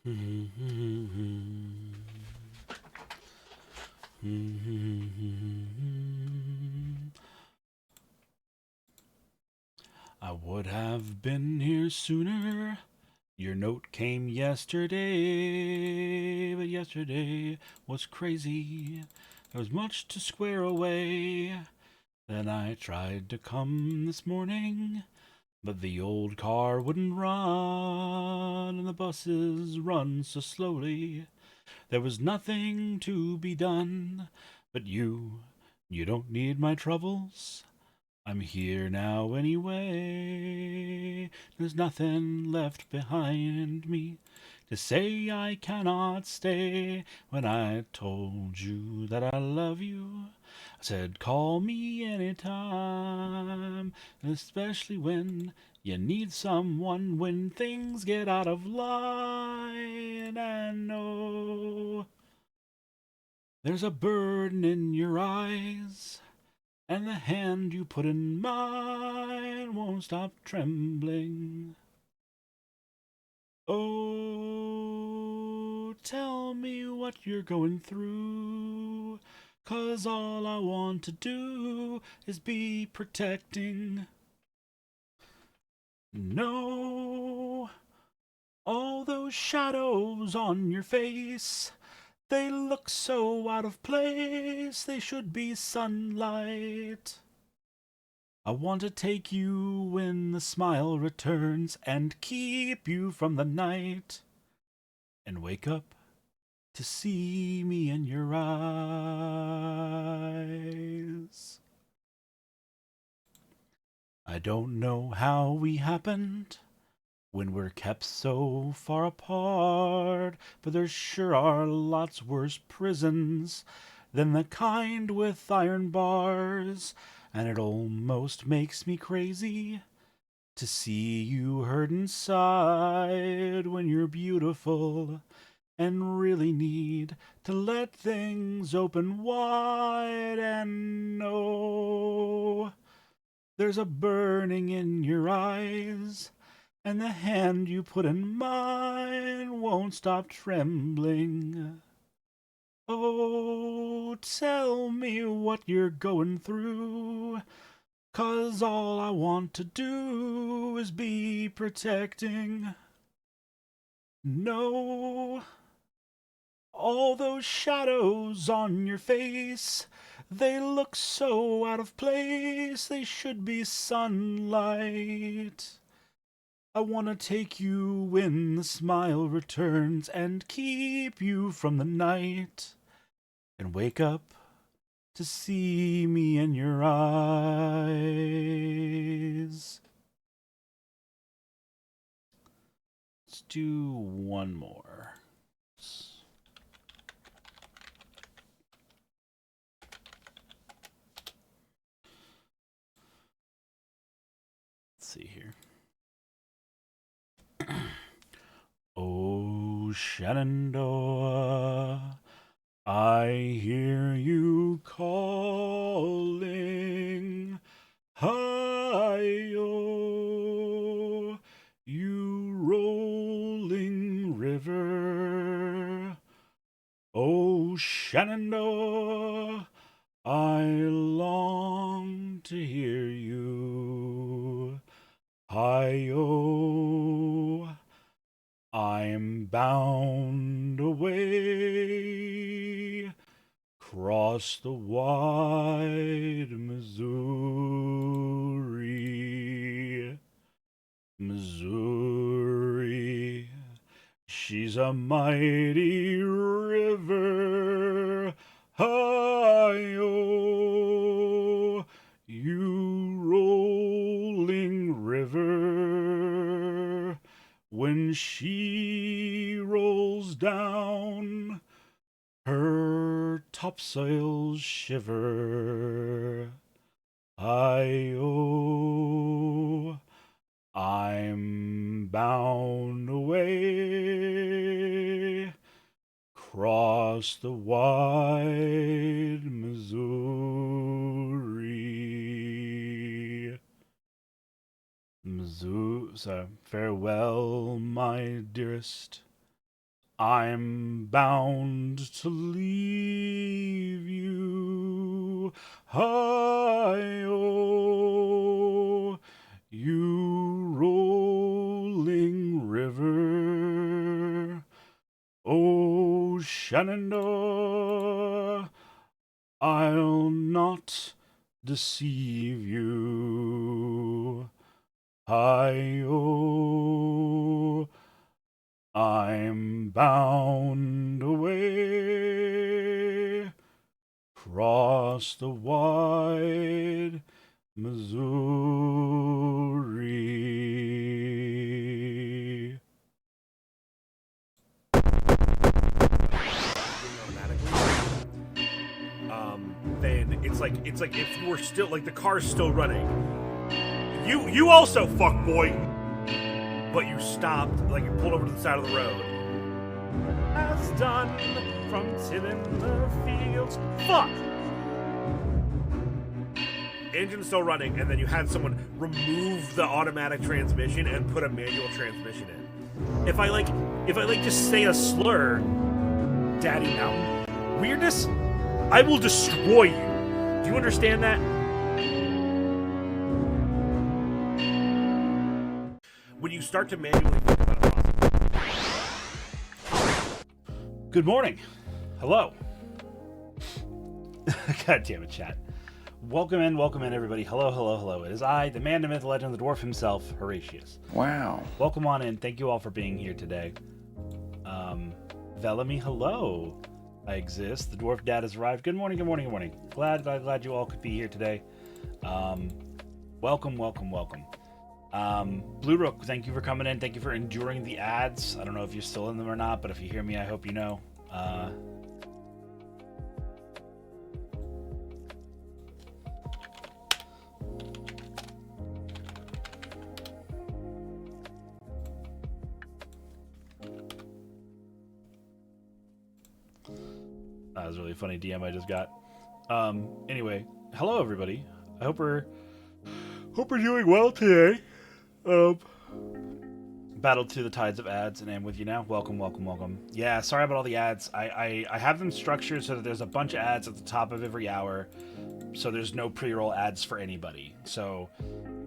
I would have been here sooner. Your note came yesterday, but yesterday was crazy. There was much to square away. Then I tried to come this morning, but the old car wouldn't run, and the buses run so slowly. There was nothing to be done, but you don't need my troubles. I'm here now anyway. There's nothing left behind me to say I cannot stay. When I told you that I love you, I said call me anytime, especially when you need someone when things get out of line. And no, there's a burden in your eyes, and the hand you put in mine won't stop trembling. Oh, tell me what you're going through, 'cause all I want to do is be protecting. No, all those shadows on your face, they look so out of place, they should be sunlight. I want to take you when the smile returns and keep you from the night and wake up to see me in your eyes. I don't know how we happened when we're kept so far apart, but there sure are lots worse prisons than the kind with iron bars, and it almost makes me crazy to see you hurt inside when you're beautiful and really need to let things open wide. And no, there's a burning in your eyes, and the hand you put in mine won't stop trembling. Oh, tell me what you're going through, 'cause all I want to do is be protecting. No, all those shadows on your face, they look so out of place, they should be sunlight. I want to take you when the smile returns and keep you from the night and wake up to see me in your eyes. Let's do one more. Let's see here. Oh, Shenandoah, I hear you calling. Hi-yo, you rolling river. Oh, Shenandoah, I long to hear you. Hi-yo, I'm bound away across the wide Missouri. Missouri, she's a mighty river. Hi-yo, you rolling river. When she rolls down, her topsails shiver. I-oh, I'm bound away across the wide Missouri. So farewell, my dearest. I'm bound to leave you. Hi-oh, you rolling river. Oh, Shenandoah, I'll not deceive you. Hi-oh, I'm bound away across the wide Missouri. Then it's like if you were still like the car's still running. You also fuck boy, but you stopped, like you pulled over to the side of the road. As done from tilling the fields. Fuck. Engine's still running, and then you had someone remove the automatic transmission and put a manual transmission in. If I just say a slur, Daddy Mountain, weirdness, I will destroy you. Do you understand that? When you start to manually think about a process. Good morning. Hello. God damn it, chat. Welcome in, everybody. Hello, hello, hello. It is I, the man, the myth, the legend, the dwarf himself, Horatius. Wow. Welcome on in. Thank you all for being here today. Velamy, hello. I exist. The dwarf dad has arrived. Good morning, good morning, good morning. Glad you all could be here today. Welcome. Blue Rook, thank you for coming in. Thank you for enduring the ads. I don't know if you're still in them or not, but if you hear me, I hope you know. That was a really funny DM I just got. Anyway, hello everybody. I hope we're doing well today. Battled through the tides of ads and am with you now. Welcome. Yeah, sorry about all the ads. I have them structured so that there's a bunch of ads at the top of every hour, so there's no pre-roll ads for anybody. So,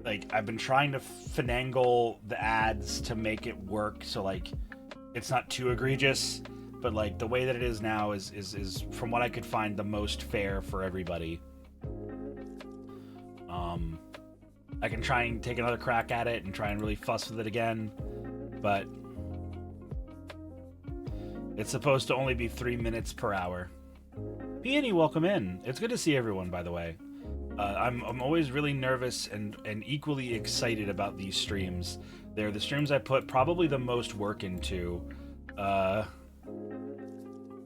like, I've been trying to finagle the ads to make it work so, like, it's not too egregious. But, like, the way that it is now is from what I could find, the most fair for everybody. I can try and take another crack at it and try and really fuss with it again. But it's supposed to only be 3 minutes per hour. Peony, welcome in. It's good to see everyone, by the way. I'm always really nervous and equally excited about these streams. They're the streams I put probably the most work into.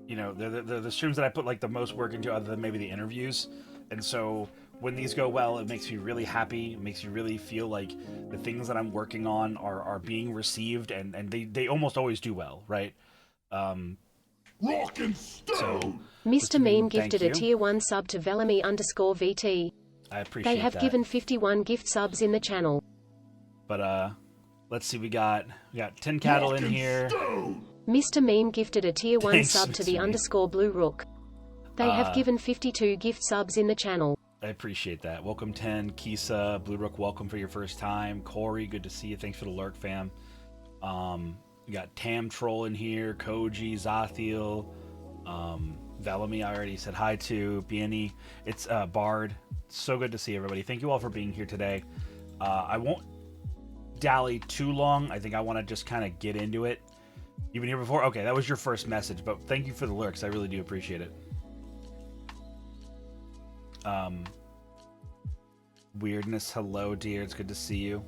You know, they're the streams that I put like the most work into, other than maybe the interviews. And so when these go well, it makes me really happy. It makes me really feel like the things that I'm working on are being received, and they almost always do well, right? Rock and stone. So, Mr. Meme gifted a tier 1 sub to Velamy_VT. I appreciate that. They have given 51 gift subs in the channel. But let's see, we got 10 cattle in here. Stone. Mr. Meme gifted a tier 1 Thanks, sub to the Mr. _Blue Rook. They have given 52 gift subs in the channel. I appreciate that. Welcome 10, Kisa, Blue Rook, welcome for your first time. Corey, good to see you. Thanks for the lurk, fam. We got Tam Troll in here, Koji, Zathiel, Velamy, I already said hi to, Bieni. It's Bard. So good to see everybody. Thank you all for being here today. I won't dally too long. I think I want to just kind of get into it. You've been here before? Okay, that was your first message, but thank you for the lurks. I really do appreciate it. Weirdness, hello dear, it's good to see you.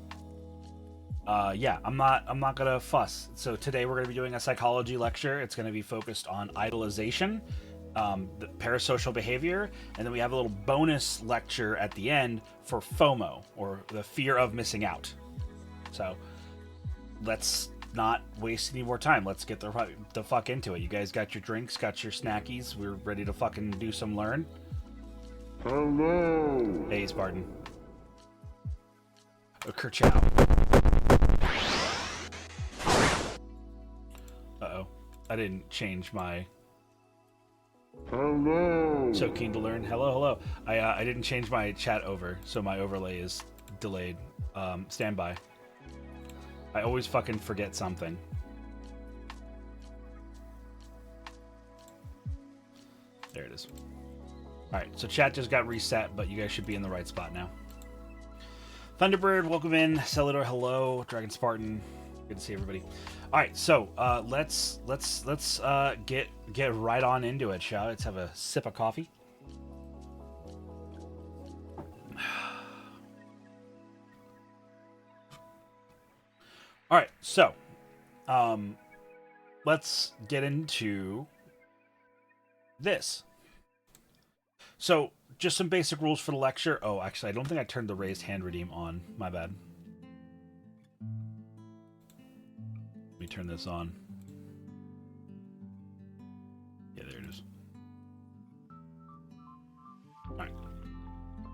Yeah, I'm not gonna fuss. So today we're gonna be doing a psychology lecture. It's gonna be focused on idolization, the parasocial behavior, and then we have a little bonus lecture at the end for FOMO, or the fear of missing out. So let's not waste any more time. Let's get the fuck into it. You guys got your drinks, got your snackies. We're ready to fucking do some learn. Hello. Hey, Spartan. Kerchow. Uh-oh. I didn't change my... Hello. So keen to learn. Hello. I didn't change my chat over, so my overlay is delayed. Stand by. I always fucking forget something. There it is. Alright, so chat just got reset, but you guys should be in the right spot now. Thunderbird, welcome in. Celador, hello. Dragon Spartan, good to see everybody. Alright, so let's get right on into it, shall we? Let's have a sip of coffee. Alright, so let's get into this. So, just some basic rules for the lecture. Oh, actually, I don't think I turned the raised hand redeem on. My bad. Let me turn this on. Yeah, there it is. Alright.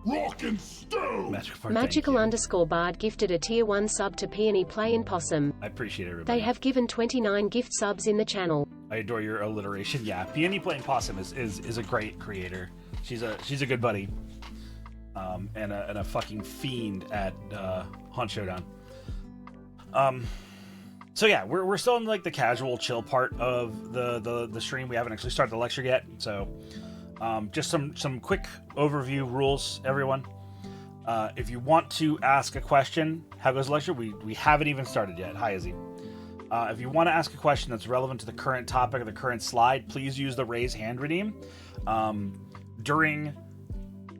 Rock and stone. Magical underscore Bard gifted a tier 1 sub to Peony Play in Possum. I appreciate everybody. They have given 29 gift subs in the channel. I adore your alliteration. Yeah, Peony Playing Possum is a great creator. She's a good buddy, and a fucking fiend at Hunt Showdown. So yeah, we're still in like the casual chill part of the stream. We haven't actually started the lecture yet. So just some quick overview rules, everyone. If you want to ask a question, how goes the lecture? We haven't even started yet. Hi, Izzy. If you want to ask a question that's relevant to the current topic or the current slide, please use the raise hand redeem. During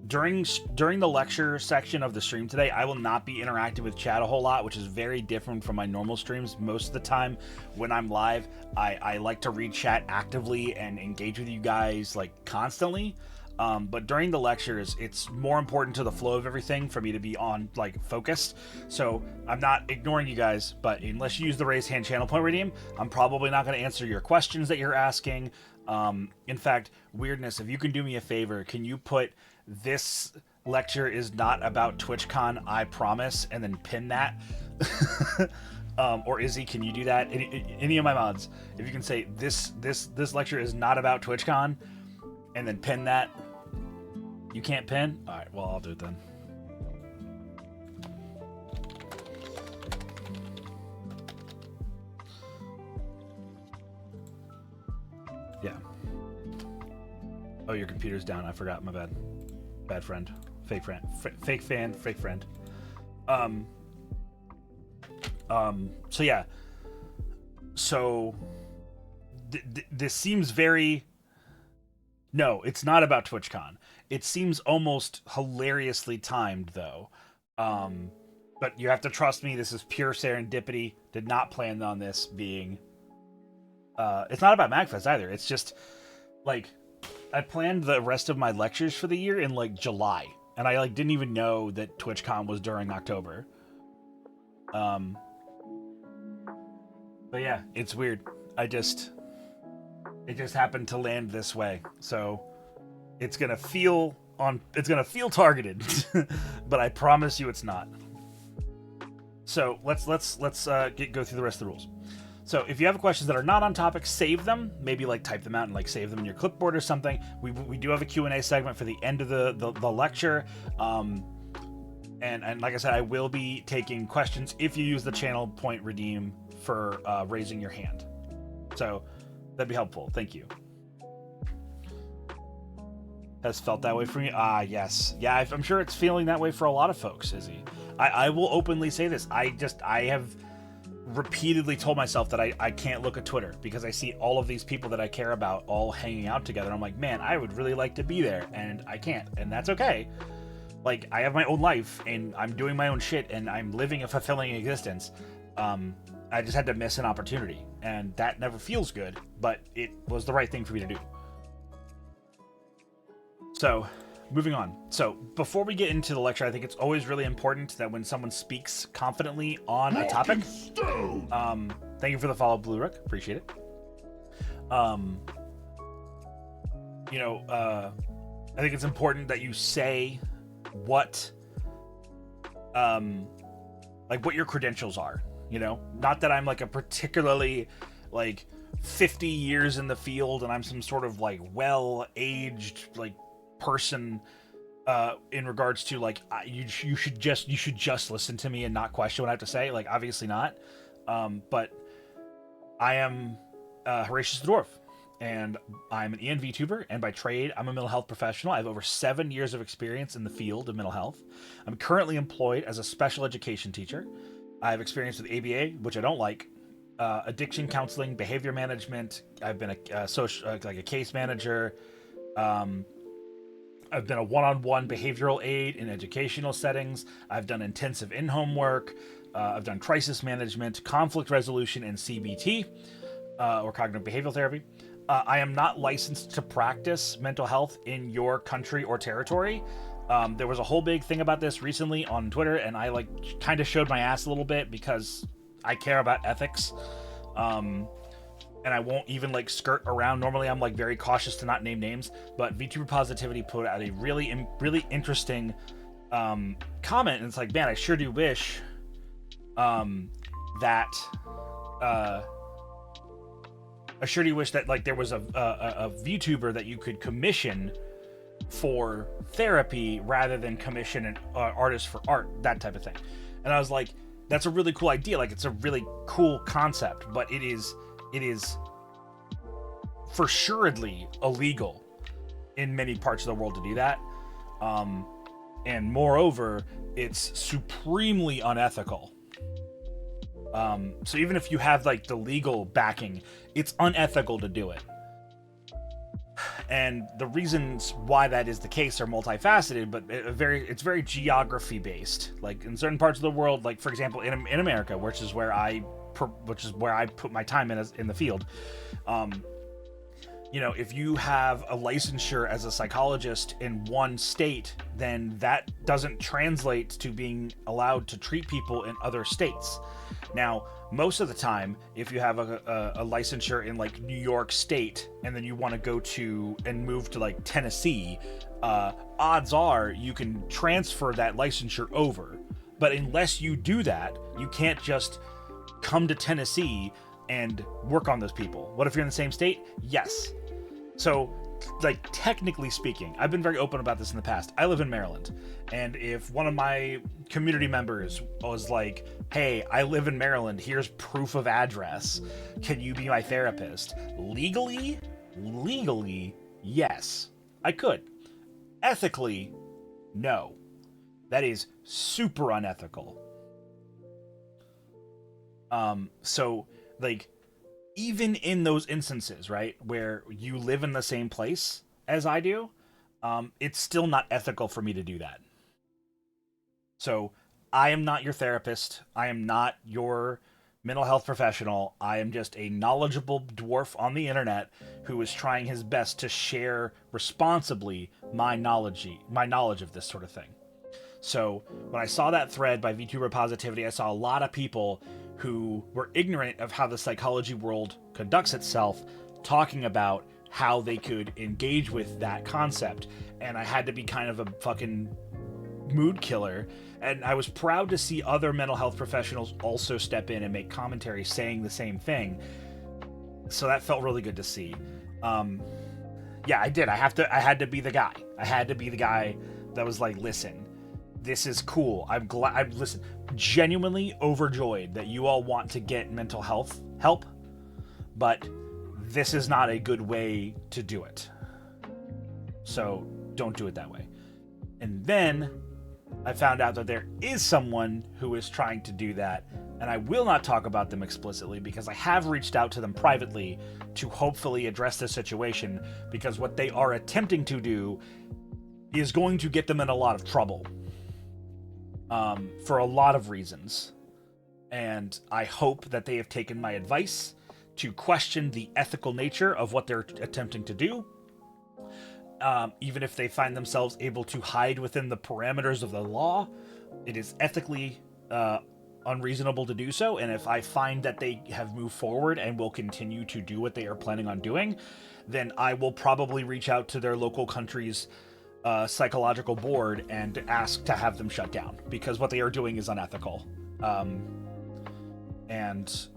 the lecture section of the stream today, I will not be interacting with chat a whole lot, which is very different from my normal streams. Most of the time when I'm live, I like to read chat actively and engage with you guys like constantly. But during the lectures, it's more important to the flow of everything for me to be on like focused. So I'm not ignoring you guys, but unless you use the raise hand channel point redeem, I'm probably not going to answer your questions that you're asking. In fact, weirdness, if you can do me a favor, can you put "this lecture is not about TwitchCon, I promise," and then pin that? Or Izzy, can you do that? Any of my mods, if you can say this lecture is not about TwitchCon, and then pin that. You can't pin? All right, well, I'll do it then. Yeah. Oh, your computer's down. I forgot. My bad. Bad friend. Fake friend. Fake fan. Fake friend. So yeah. So this seems very... No, it's not about TwitchCon. It seems almost hilariously timed, though. But you have to trust me, this is pure serendipity. Did not plan on this being... it's not about MagFest either. It's just, like, I planned the rest of my lectures for the year in, like, July. And I, like, didn't even know that TwitchCon was during October. But yeah, it's weird. It just happened to land this way. So it's gonna feel targeted, but I promise you it's not. So let's go through the rest of the rules. So if you have questions that are not on topic, save them. Maybe like type them out and like save them in your clipboard or something. We do have a Q&A segment for the end of the lecture. And like I said, I will be taking questions if you use the channel point redeem for raising your hand. So that'd be helpful. Thank you. Has felt that way for me? Yes. Yeah, I'm sure it's feeling that way for a lot of folks, Izzy. I will openly say this. I have repeatedly told myself that I can't look at Twitter because I see all of these people that I care about all hanging out together. I'm like, man, I would really like to be there, and I can't, and that's okay. Like, I have my own life, and I'm doing my own shit, and I'm living a fulfilling existence. I just had to miss an opportunity, and that never feels good, but it was the right thing for me to do. So, moving on. So, before we get into the lecture, I think it's always really important that when someone speaks confidently on a topic, thank you for the follow, Blue Rook, appreciate it. I think it's important that you say what what your credentials are. Not that I'm like a particularly like 50 years in the field and I'm some sort of like well-aged like person in regards to like you should just listen to me and not question what I have to say. Like obviously not. But I am Horatius the Dwarf, and I'm an vtuber, and by trade I'm a mental health professional. I have over 7 years of experience in the field of mental health. I'm currently employed as a special education teacher. I have experience with ABA, which I don't like, addiction counseling, behavior management. I've been a case manager. I've been a one-on-one behavioral aid in educational settings. I've done intensive in-home work. I've done crisis management, conflict resolution, and CBT, or cognitive behavioral therapy. I am not licensed to practice mental health in your country or territory. There was a whole big thing about this recently on Twitter, and I like kind of showed my ass a little bit because I care about ethics. And I won't even like skirt around. Normally I'm like very cautious to not name names, but VTuber Positivity put out a really interesting comment, and it's like, man, I sure do wish that like there was a VTuber that you could commission for therapy rather than commission an artist for art, that type of thing. And I was like, that's a really cool idea. Like it's a really cool concept, but it is for suredly illegal in many parts of the world to do that. And moreover, it's supremely unethical. So even if you have like the legal backing, it's unethical to do it. And the reasons why that is the case are multifaceted, but it's very geography based. Like in certain parts of the world, like for example in America, which is where I put my time in the field. If you have a licensure as a psychologist in one state, then that doesn't translate to being allowed to treat people in other states. Now, most of the time, if you have a licensure in like New York State, and then you want to go to and move to like Tennessee, odds are you can transfer that licensure over. But unless you do that, you can't just come to Tennessee and work on those people. What if you're in the same state? Yes. So, like, technically speaking, I've been very open about this in the past. I live in Maryland, and if one of my community members was like, hey, I live in Maryland, here's proof of address, can you be my therapist? Legally, yes, I could. Ethically, no. That is super unethical. So, like, even in those instances, right, where you live in the same place as I do, it's still not ethical for me to do that. So I am not your therapist. I am not your mental health professional. I am just a knowledgeable dwarf on the internet who is trying his best to share responsibly my knowledge of this sort of thing. So when I saw that thread by VTuber Positivity, I saw a lot of people who were ignorant of how the psychology world conducts itself, talking about how they could engage with that concept. And I had to be kind of a fucking mood killer. And I was proud to see other mental health professionals also step in and make commentary saying the same thing. So that felt really good to see. Yeah, I did. I had to be the guy. I had to be the guy that was like, listen, this is cool. I'm genuinely overjoyed that you all want to get mental health help, but this is not a good way to do it. So don't do it that way. And then I found out that there is someone who is trying to do that, and I will not talk about them explicitly because I have reached out to them privately to hopefully address this situation, because what they are attempting to do is going to get them in a lot of trouble. For a lot of reasons. And I hope that they have taken my advice to question the ethical nature of what they're attempting to do. Even if they find themselves able to hide within the parameters of the law, it is ethically unreasonable to do so. And if I find that they have moved forward and will continue to do what they are planning on doing, then I will probably reach out to their local country's psychological board and ask to have them shut down, because what they are doing is unethical. And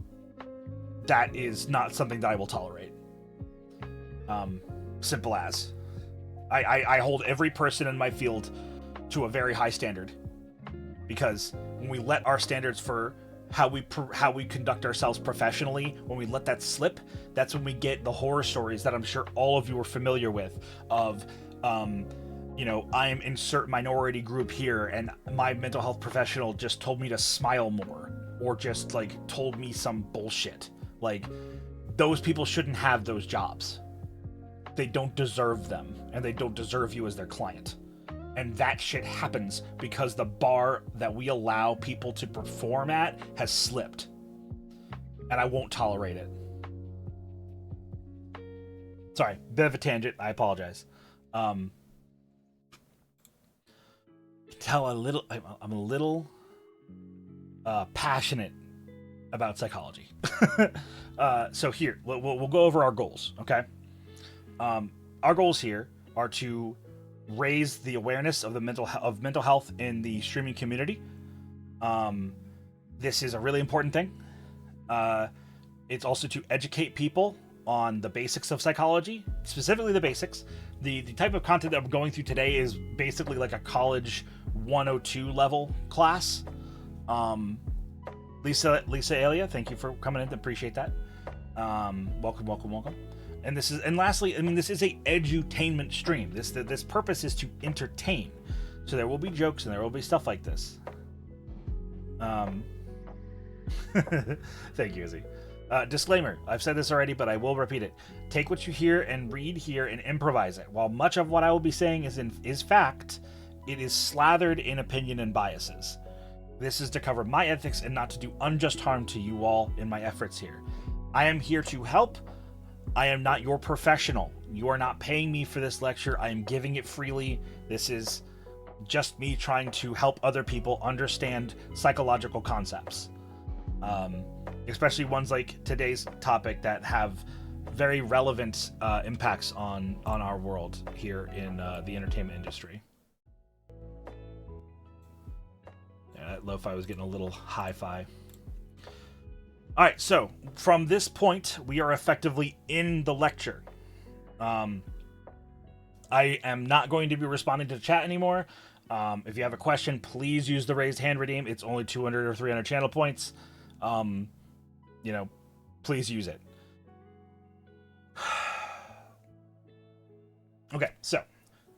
that is not something that I will tolerate. Simple as. I hold every person in my field to a very high standard, because when we let our standards for how we conduct ourselves professionally, when we let that slip, that's when we get the horror stories that I'm sure all of you are familiar with of, I'm insert minority group here, and my mental health professional just told me to smile more, or just like told me some bullshit. Like, those people shouldn't have those jobs. They don't deserve them, and they don't deserve you as their client. And that shit happens because the bar that we allow people to perform at has slipped. And I won't tolerate it. Sorry, bit of a tangent. I apologize. I'm a little passionate about psychology. So here, we'll go over our goals, okay? Our goals here are to raise the awareness of mental health in the streaming community. This is a really important thing. It's also to educate people on the basics of psychology, specifically the basics. The type of content that we're going through today is basically like a college 102 level class. Lisa Alia, thank you for coming in. Appreciate that. Welcome. And lastly, this is a edutainment stream. This purpose is to entertain. So there will be jokes and there will be stuff like this. Thank you, Izzy. Disclaimer, I've said this already, but I will repeat it. Take what you hear and read here and improvise it. While much of what I will be saying is fact, it is slathered in opinion and biases. This is to cover my ethics and not to do unjust harm to you all in my efforts here. I am here to help. I am not your professional. You are not paying me for this lecture. I am giving it freely. This is just me trying to help other people understand psychological concepts. Especially ones like today's topic that have very relevant impacts on our world here in the entertainment industry. Yeah, that lo-fi was getting a little hi-fi. All right, so from this point, we are effectively in the lecture. I am not going to be responding to the chat anymore. If you have a question, please use the raised hand redeem. It's only 200 or 300 channel points. Please use it. Okay, so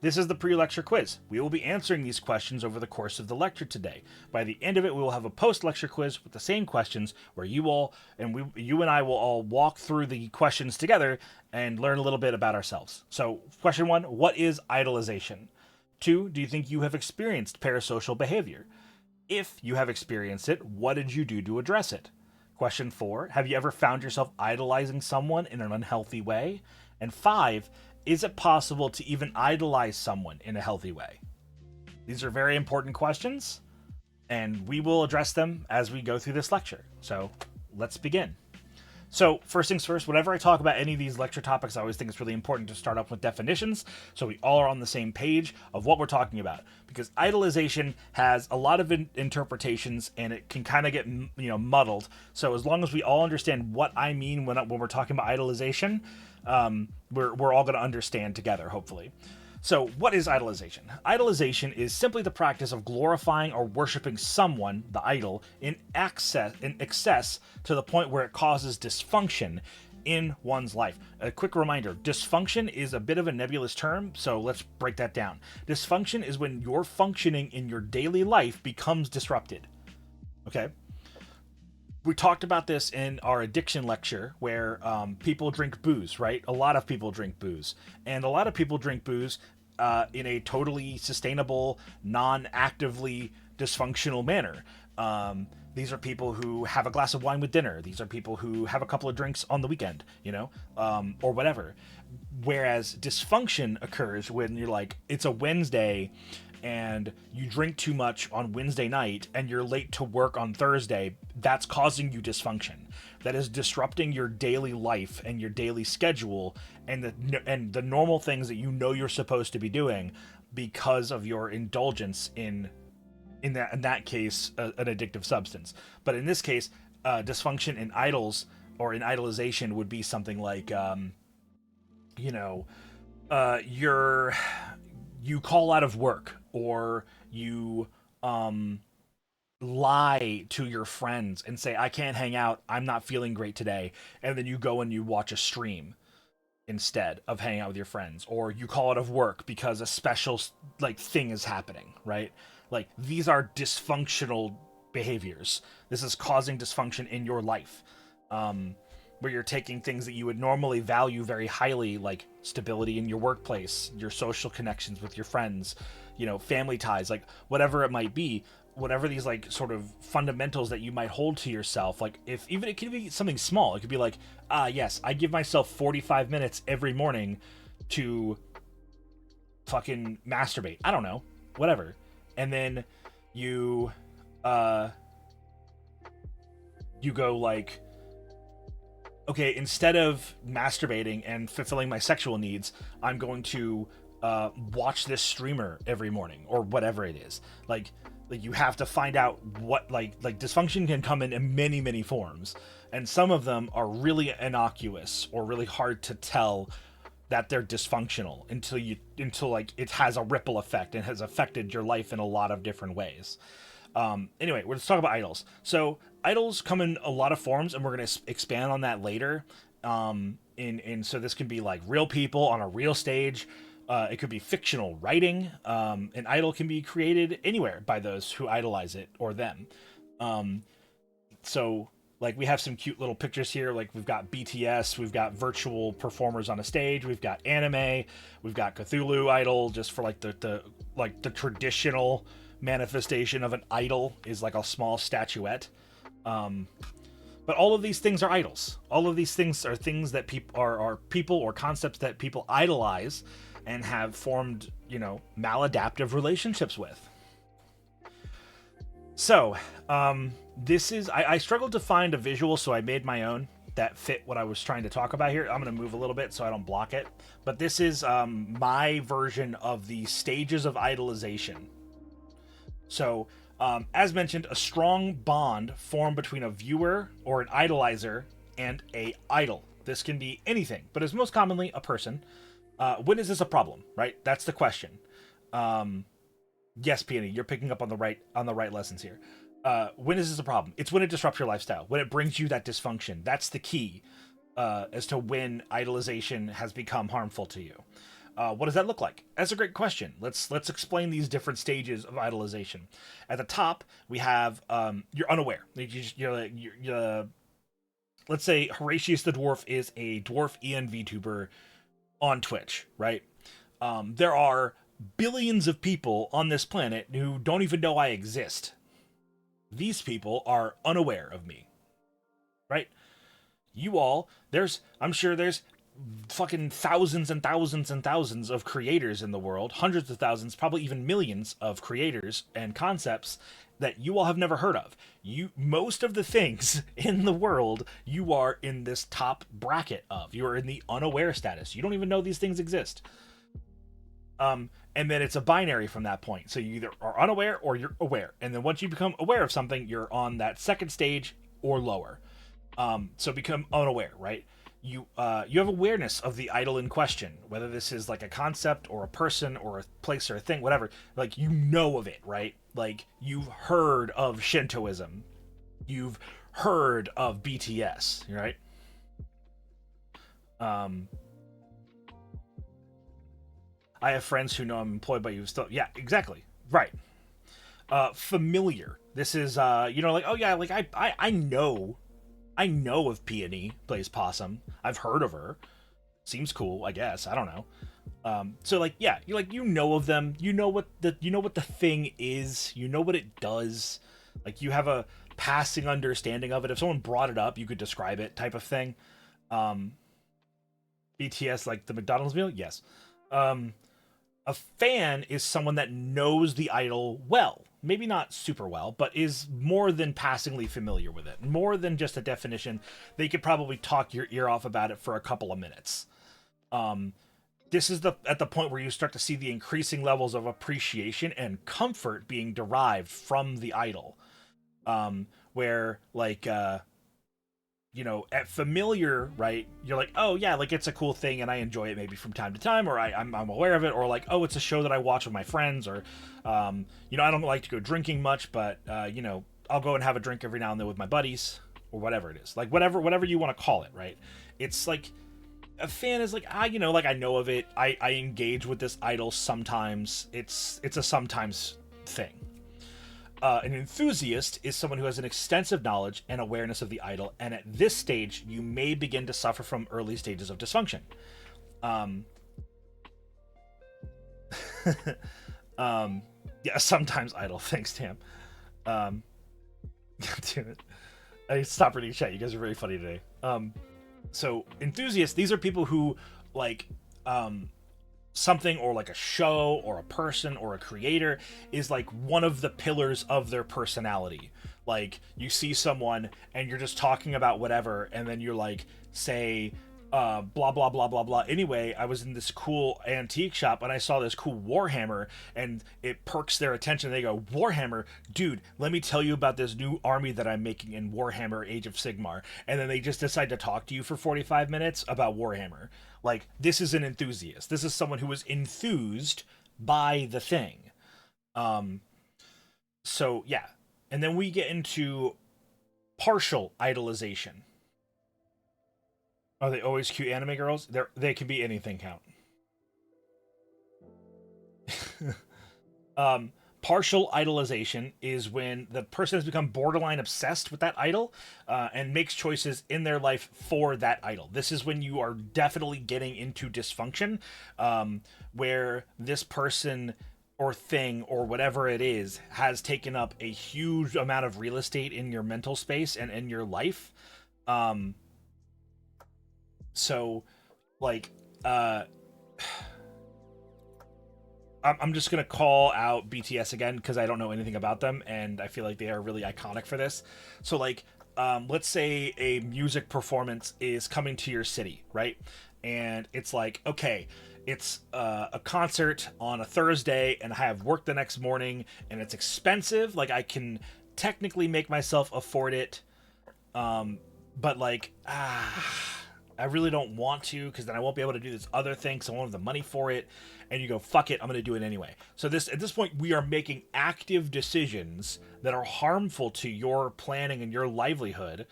this is the pre-lecture quiz. We will be answering these questions over the course of the lecture today. By the end of it, we will have a post-lecture quiz with the same questions where you and I will all walk through the questions together and learn a little bit about ourselves. So, question 1, what is idolization? 2, do you think you have experienced parasocial behavior? If you have experienced it, what did you do to address it? Question 4, have you ever found yourself idolizing someone in an unhealthy way? And 5, is it possible to even idolize someone in a healthy way? These are very important questions, and we will address them as we go through this lecture. So let's begin. So first things first, whenever I talk about any of these lecture topics, I always think it's really important to start off with definitions so we all are on the same page of what we're talking about. Because idolization has a lot of interpretations and it can kind of get muddled. So as long as we all understand what I mean when we're talking about idolization, we're all going to understand together, hopefully. So what is idolization? Idolization is simply the practice of glorifying or worshiping someone, the idol, in excess to the point where it causes dysfunction in one's life. A quick reminder, dysfunction is a bit of a nebulous term, so let's break that down. Dysfunction is when your functioning in your daily life becomes disrupted. Okay? We talked about this in our addiction lecture where people drink booze, right? A lot of people drink booze. And a lot of people drink booze in a totally sustainable, non-actively dysfunctional manner. These are people who have a glass of wine with dinner. These are people who have a couple of drinks on the weekend, or whatever. Whereas dysfunction occurs when you're like, it's a Wednesday and you drink too much on Wednesday night and you're late to work on Thursday. That's causing you dysfunction. That is disrupting your daily life and your daily schedule and the normal things that you're supposed to be doing because of your indulgence in that case, an addictive substance. But in this case, dysfunction in idols or in idolization would be something like, you know, you call out of work, or you lie to your friends and say, I can't hang out, I'm not feeling great today, and then you go and you watch a stream instead of hanging out with your friends, or you call out of work because a special like thing is happening, right? Like, these are dysfunctional behaviors. This is causing dysfunction in your life, where you're taking things that you would normally value very highly, like stability in your workplace, your social connections with your friends, you know, family ties, like whatever it might be, whatever these like sort of fundamentals that you might hold to yourself. Like, if even it could be something small, it could be like, yes, I give myself 45 minutes every morning to fucking masturbate, I don't know, whatever. And then you go like, okay, instead of masturbating and fulfilling my sexual needs, I'm going to watch this streamer every morning, or whatever it is. Like you have to find out what, like dysfunction can come in many, many forms, and some of them are really innocuous or really hard to tell that they're dysfunctional until like it has a ripple effect and has affected your life in a lot of different ways. Anyway, let's talk about idols. So idols come in a lot of forms, and we're going to expand on that later. So this can be like real people on a real stage. It could be fictional writing. An idol can be created anywhere by those who idolize it or them. So like, we have some cute little pictures here. Like, we've got BTS, we've got virtual performers on a stage, we've got anime, we've got Cthulhu idol, just for like the traditional manifestation of an idol is like a small statuette. But all of these things are idols. All of these things are things that are people or concepts that people idolize and have formed, you know, maladaptive relationships with. So, this is, I struggled to find a visual, so I made my own that fit what I was trying to talk about here. I'm going to move a little bit so I don't block it. But this is my version of the stages of idolization. So, as mentioned, a strong bond formed between a viewer or an idolizer and a idol. This can be anything, but is most commonly a person. When is this a problem, right? That's the question. Yes, Peony, you're picking up on the right lessons here. When is this a problem? It's when it disrupts your lifestyle, when it brings you that dysfunction. That's the key as to when idolization has become harmful to you. What does that look like? That's a great question. Let's explain these different stages of idolization. At the top, we have you're unaware. You're let's say Horatius the Dwarf is a dwarf vtuber on Twitch, right? There are billions of people on this planet who don't even know I exist. These people are unaware of me, right? You all, I'm sure there's fucking thousands and thousands and thousands of creators in the world, hundreds of thousands, probably even millions of creators and concepts that you all have never heard of. Most of the things in the world, you are in this top bracket of. You are in the unaware status. You don't even know these things exist. And then it's a binary from that point. So you either are unaware or you're aware. And then once you become aware of something, you're on that second stage or lower. So become unaware, right? You have awareness of the idol in question, whether this is like a concept or a person or a place or a thing, whatever. Like, you know of it, right? Like, you've heard of Shintoism. You've heard of BTS, right? I have friends who know I'm employed by you still. Yeah, exactly. Right. Familiar. This is, like, oh yeah, like I know of Peony Plays Possum. I've heard of her. Seems cool, I guess. I don't know. So like, yeah, you know of them. You know what the thing is. You know what it does. Like, you have a passing understanding of it. If someone brought it up, you could describe it, type of thing. BTS, like the McDonald's meal? Yes. A fan is someone that knows the idol well. Maybe not super well, but is more than passingly familiar with it. More than just a definition. They could probably talk your ear off about it for a couple of minutes. This is at the point where you start to see the increasing levels of appreciation and comfort being derived from the idol. Where, like, at familiar, right, you're like, oh yeah, like it's a cool thing and I enjoy it maybe from time to time, or I'm aware of it, or like, oh, it's a show that I watch with my friends, or I don't like to go drinking much, but I'll go and have a drink every now and then with my buddies, or whatever it is, like whatever you want to call it, right? It's like a fan is like, I know of it, I engage with this idol sometimes. It's a sometimes thing. An enthusiast is someone who has an extensive knowledge and awareness of the idol, and at this stage, you may begin to suffer from early stages of dysfunction. Yeah, sometimes idol. Thanks, Tam. God damn it. I stopped reading chat. You guys are very funny today. So enthusiasts, these are people who like something, or like a show or a person or a creator is like one of the pillars of their personality. Like you see someone and you're just talking about whatever, and then you're like, say blah blah blah blah blah. Anyway, I was in this cool antique shop and I saw this cool Warhammer, and it perks their attention. They go, Warhammer, dude, let me tell you about this new army that I'm making in Warhammer Age of Sigmar. And then they just decide to talk to you for 45 minutes about Warhammer. Like, this is an enthusiast. This is someone who was enthused by the thing. So yeah. And then we get into partial idolization. Are they always cute anime girls? They can be anything, count. Partial idolization is when the person has become borderline obsessed with that idol, and makes choices in their life for that idol. This is when you are definitely getting into dysfunction, where this person or thing or whatever it is has taken up a huge amount of real estate in your mental space and in your life. So, like, I'm just going to call out BTS again because I don't know anything about them, and I feel like they are really iconic for this. So, like, let's say a music performance is coming to your city, right? And it's like, okay, it's a concert on a Thursday, and I have work the next morning, and it's expensive. Like, I can technically make myself afford it, but, like, I really don't want to, because then I won't be able to do this other thing, so I won't have the money for it. And you go, fuck it, I'm going to do it anyway. So at this point, we are making active decisions that are harmful to your planning and your livelihood,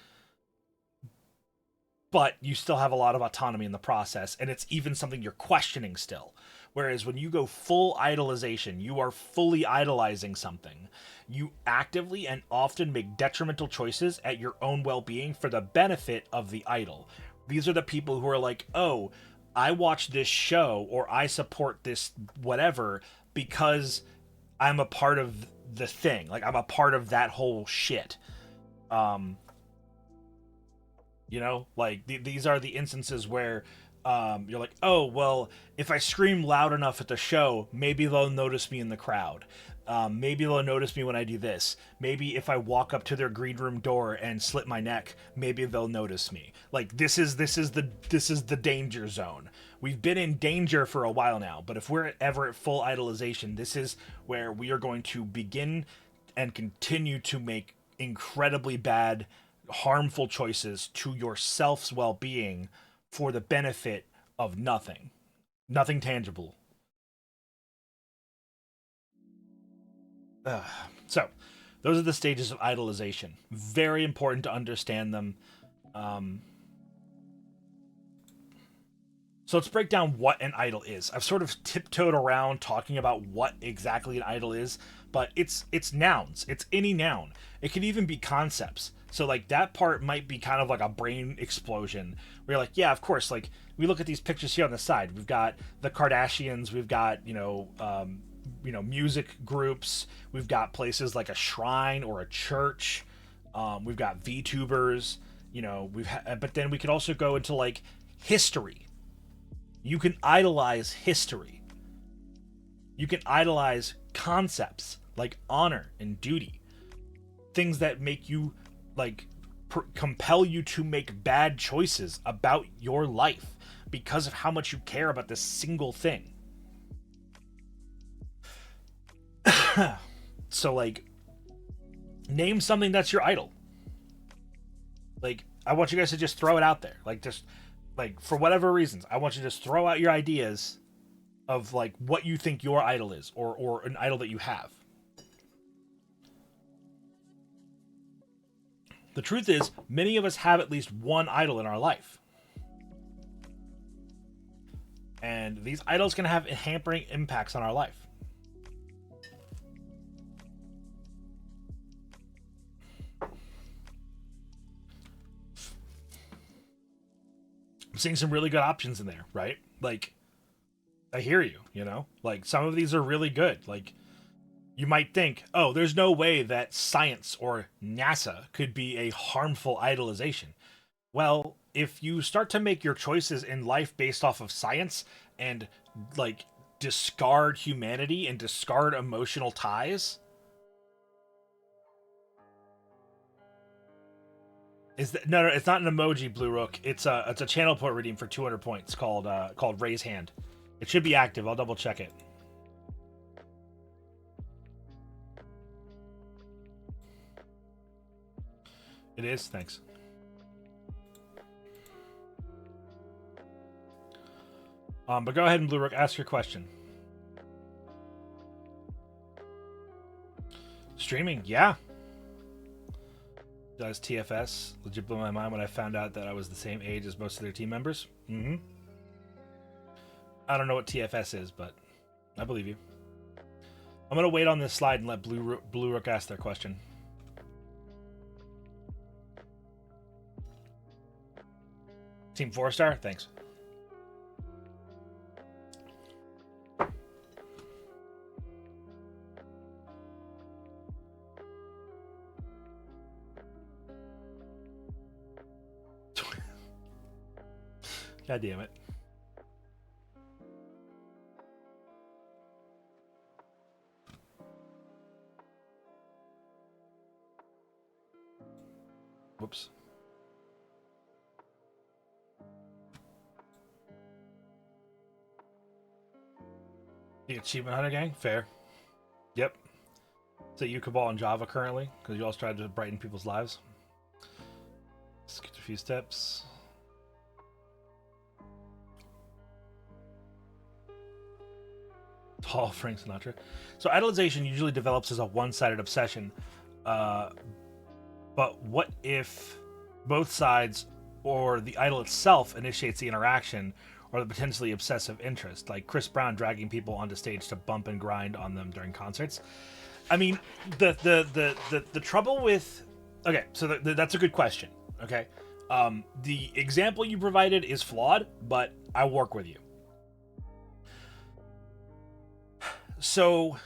but you still have a lot of autonomy in the process, and it's even something you're questioning still. Whereas when you go full idolization, you are fully idolizing something. You actively and often make detrimental choices at your own well-being for the benefit of the idol. These are the people who are like, oh, I watch this show, or I support this whatever because I'm a part of the thing. Like, I'm a part of that whole shit. Like, these are the instances where you're like, oh, well, if I scream loud enough at the show, maybe they'll notice me in the crowd. Maybe they'll notice me when I do this. Maybe if I walk up to their green room door and slit my neck, maybe they'll notice me. Like, this is the danger zone. We've been in danger for a while now, but if we're ever at full idolization, this is where we are going to begin and continue to make incredibly bad, harmful choices to yourself's well-being for the benefit of nothing tangible. So, those are the stages of idolization. Very important to understand them. So let's break down what an idol is. I've sort of tiptoed around talking about what exactly an idol is, but it's nouns. It's any noun. It could even be concepts. So, like, that part might be kind of like a brain explosion where you're like, yeah, of course, like, we look at these pictures here on the side. We've got the Kardashians. We've got, music groups. We've got places like a shrine or a church. We've got VTubers. But then we could also go into, like, history. You can idolize history. You can idolize concepts like honor and duty. Things that make you, like, compel you to make bad choices about your life because of how much you care about this single thing. So, like, name something that's your idol. Like, I want you guys to just throw it out there. Like, just, like, for whatever reasons, I want you to just throw out your ideas of, like, what you think your idol is, or an idol that you have. The truth is, many of us have at least one idol in our life. And these idols can have hampering impacts on our life. I'm seeing some really good options in there, right? Like, I hear you, you know? Like, some of these are really good. Like, you might think, oh, there's no way that science or NASA could be a harmful idolization. Well, if you start to make your choices in life based off of science and, like, discard humanity and discard emotional ties, no, it's not an emoji, Blue Rook. It's a channel point redeem for 200 points called Raise Hand. It should be active. I'll double check it. It is. Thanks. But go ahead and Blue Rook, ask your question. Streaming, yeah. Does TFS legit blew my mind when I found out that I was the same age as most of their team members? Mm-hmm. I don't know what TFS is, but I believe you. I'm gonna wait on this slide and let Blue Rook ask their question. Team 4-star, thanks. God damn it. Whoops. The Achievement Hunter gang? Fair. Yep. So you Cabal and Java currently? Because you all tried to brighten people's lives. Skip a few steps. Tall Frank Sinatra. So idolization usually develops as a one-sided obsession. But what if both sides or the idol itself initiates the interaction or the potentially obsessive interest, like Chris Brown dragging people onto stage to bump and grind on them during concerts? I mean, the trouble with... Okay, so that's a good question, okay? The example you provided is flawed, but I work with you. So,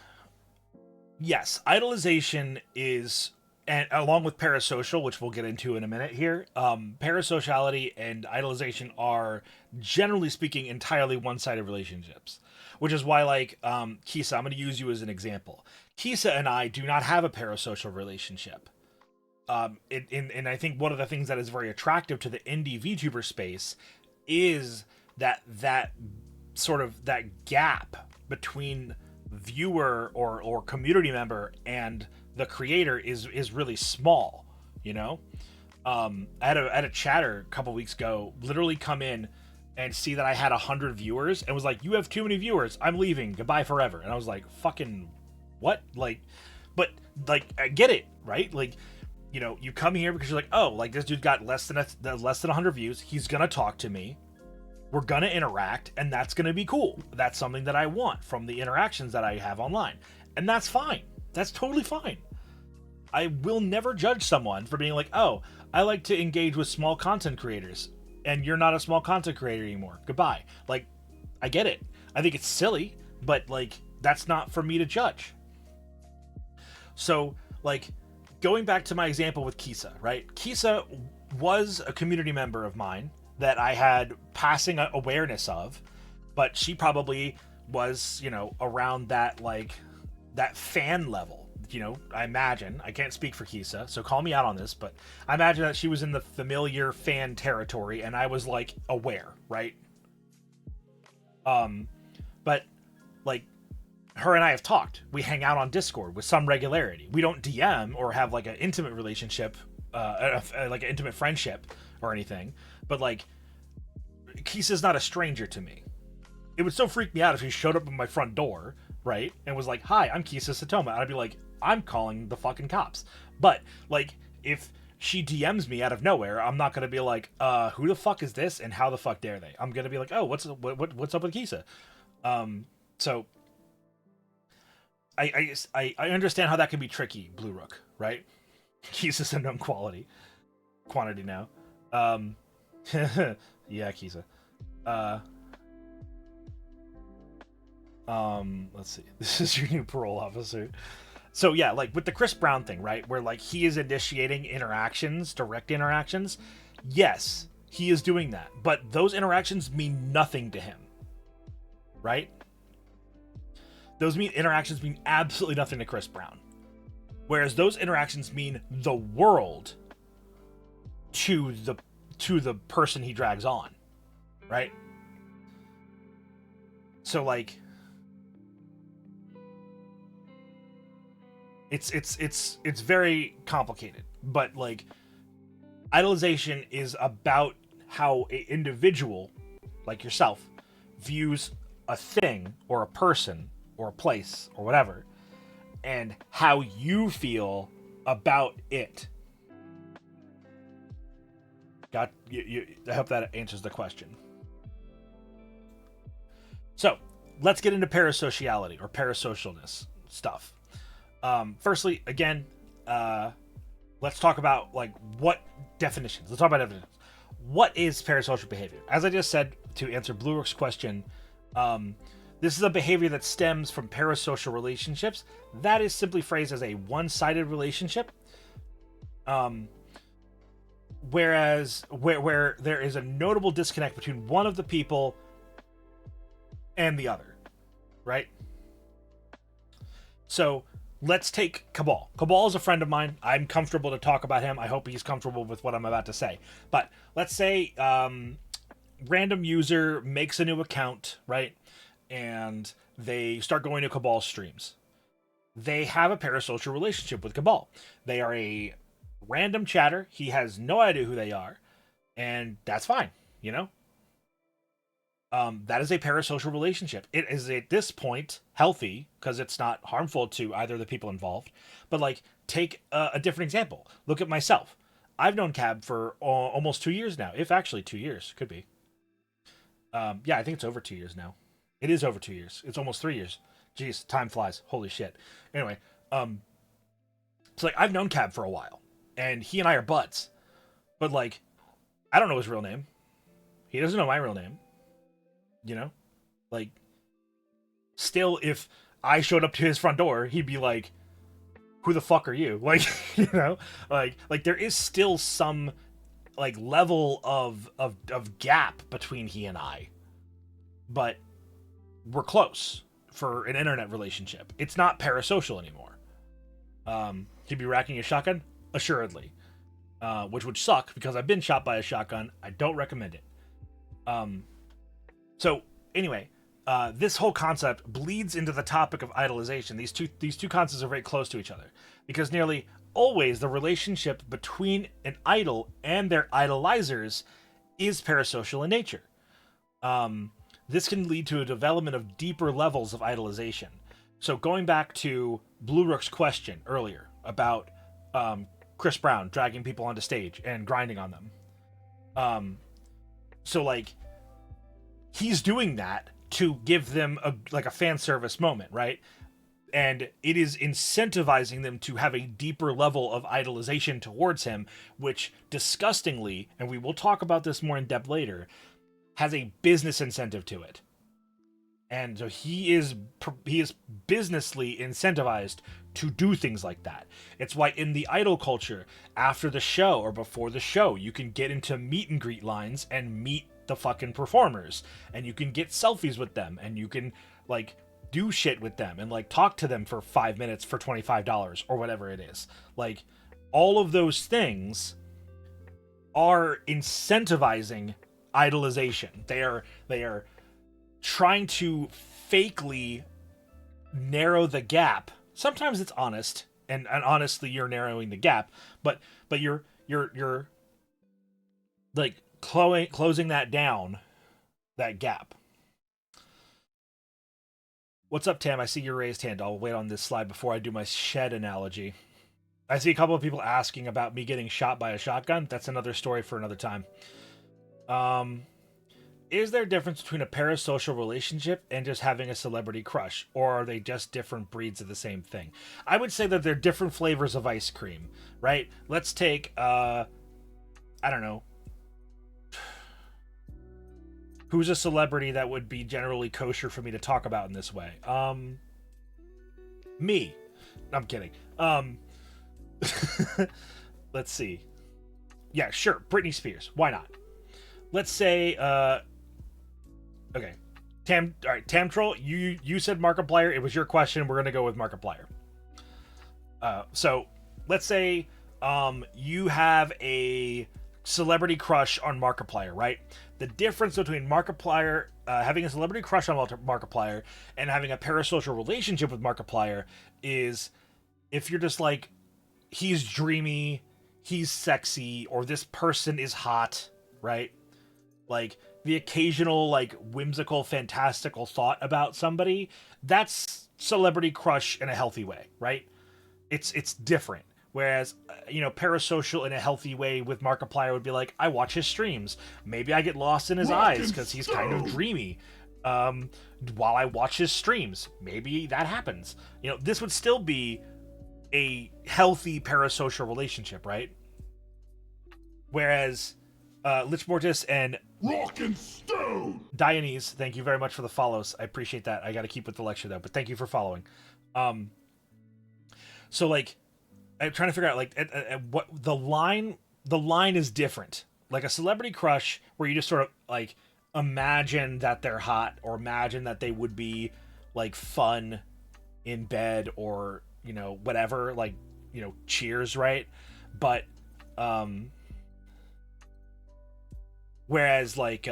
yes, idolization is, and along with parasocial, which we'll get into in a minute here, parasociality and idolization are, generally speaking, entirely one-sided relationships. Which is why, like, Kisa, I'm going to use you as an example. Kisa and I do not have a parasocial relationship. And I think one of the things that is very attractive to the indie VTuber space is that sort of that gap between viewer or community member and the creator is really small, you know? I had a chatter a couple weeks ago literally come in and see that I had 100 viewers and was like, you have too many viewers, I'm leaving, goodbye forever. And I was like, fucking what? Like, but like, I get it, right? Like, you know, you come here because you're like, oh, like this dude got less than 100 views, he's gonna talk to me, we're gonna interact, and that's gonna be cool. That's something that I want from the interactions that I have online. And that's fine. That's totally fine. I will never judge someone for being like, oh, I like to engage with small content creators, and you're not a small content creator anymore. Goodbye. Like, I get it. I think it's silly, but like, that's not for me to judge. So, like, going back to my example with Kisa, right? Kisa was a community member of mine that I had passing awareness of, but she probably was, you know, around that, like, that fan level, you know, I imagine. I can't speak for Kisa, so call me out on this, but I imagine that she was in the familiar fan territory, and I was, like, aware, right? But, like, her and I have talked. We hang out on Discord with some regularity. We don't DM or have, like, an intimate relationship like an intimate friendship or anything, but like Kisa's not a stranger to me. It would still freak me out if he showed up at my front door, right, and was like, "Hi, I'm Kisa Satoma," and I'd be like, "I'm calling the fucking cops." But like, if she DMs me out of nowhere, I'm not gonna be like, "Who the fuck is this?" and "How the fuck dare they?" I'm gonna be like, "Oh, what's up with Kisa?" So I understand how that can be tricky, Blue Rook, right? Kisa's a known quantity now. Yeah, Kisa. Let's see. This is your new parole officer. So yeah, like with the Chris Brown thing, right? Where like he is initiating interactions, direct interactions. Yes, he is doing that. But those interactions mean nothing to him. Right? Those interactions mean absolutely nothing to Chris Brown. Whereas those interactions mean the world to the person he drags on. Right? So like it's very complicated, but like idolization is about how an individual like yourself views a thing or a person or a place or whatever, and how you feel about it. I hope that answers the question. So let's get into parasociality or parasocialness stuff. Firstly, again, let's talk about like what definitions. Let's talk about definitions. What is parasocial behavior? As I just said to answer Blue Rook's question, this is a behavior that stems from parasocial relationships. That is simply phrased as a one-sided relationship. Whereas where there is a notable disconnect between one of the people and the other, right? So let's take Cabal. Cabal is a friend of mine. I'm comfortable to talk about him. I hope he's comfortable with what I'm about to say. But let's say random user makes a new account, right? And they start going to Cabal streams. They have a parasocial relationship with Cabal. They are a random chatter. He has no idea who they are. And that's fine, you know? That is a parasocial relationship. It is at this point healthy because it's not harmful to either of the people involved. But like, take a different example. Look at myself. I've known Cab for almost 2 years now. If actually 2 years, could be. Yeah, I think it's over 2 years now. It is over 2 years. It's almost 3 years. Jeez, time flies. Holy shit. Anyway, so like I've known Cab for a while, and he and I are buds. But like, I don't know his real name. He doesn't know my real name. You know, like, still, if I showed up to his front door, he'd be like, "Who the fuck are you?" Like, you know, like there is still some like level of gap between he and I, but we're close for an internet relationship. It's not parasocial anymore. He'd be racking a shotgun, assuredly, which would suck because I've been shot by a shotgun. I don't recommend it. So anyway, this whole concept bleeds into the topic of idolization. These two concepts are very close to each other because nearly always the relationship between an idol and their idolizers is parasocial in nature. This can lead to a development of deeper levels of idolization. So going back to Blue Rook's question earlier about Chris Brown dragging people onto stage and grinding on them. So like, he's doing that to give them a fan service moment, right? And it is incentivizing them to have a deeper level of idolization towards him, which disgustingly, and we will talk about this more in depth later, has a business incentive to it. And so he is businessly incentivized to do things like that. It's why in the idol culture, after the show or before the show, you can get into meet and greet lines and meet the fucking performers, and you can get selfies with them, and you can like do shit with them and like talk to them for 5 minutes for $25 or whatever it is. Like, all of those things are incentivizing idolization. They are trying to fakely narrow the gap. Sometimes it's honest, and honestly you're narrowing the gap, but you're like closing that down, that gap. What's up, Tam? I see your raised hand. I'll wait on this slide before I do my shed analogy. I see a couple of people asking about me getting shot by a shotgun. That's another story for another time. Is there a difference between a parasocial relationship and just having a celebrity crush? Or are they just different breeds of the same thing? I would say that they're different flavors of ice cream, right? Let's take, I don't know. Who's a celebrity that would be generally kosher for me to talk about in this way? Me. I'm kidding. Let's see. Yeah, sure. Britney Spears. Why not? Let's say, okay. All right, Tam Troll, you said Markiplier. It was your question. We're going to go with Markiplier. So let's say, you have a celebrity crush on Markiplier, right? The difference between Markiplier, having a celebrity crush on Markiplier and having a parasocial relationship with Markiplier is if you're just like, he's dreamy, he's sexy, or this person is hot, right? Like the occasional, like, whimsical, fantastical thought about somebody, that's celebrity crush in a healthy way, right? It's different. Whereas, parasocial in a healthy way with Markiplier would be like, I watch his streams. Maybe I get lost in his eyes because he's kind of dreamy. While I watch his streams, maybe that happens. This would still be a healthy parasocial relationship, right? Whereas, Lich Mortis and Rock and Stone! Dionys, thank you very much for the follows. I appreciate that. I got to keep with the lecture though, but thank you for following. So like, I'm trying to figure out like what the line is different. Like a celebrity crush where you just sort of like imagine that they're hot or imagine that they would be like fun in bed or, whatever, like, Cheers, right? But whereas like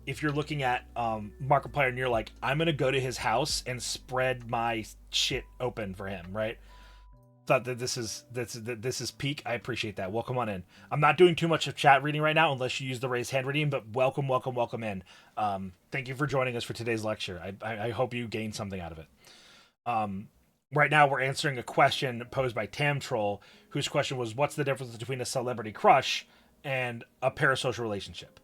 if you're looking at Markiplier and you're like, I'm going to go to his house and spread my shit open for him, right? Thought that this is peak. I appreciate that. Welcome on in. I'm not doing too much of chat reading right now unless you use the raised hand reading, but welcome in. Thank you for joining us for today's lecture. I hope you gained something out of it. Right now we're answering a question posed by Tam Troll, whose question was, what's the difference between a celebrity crush and a parasocial relationship?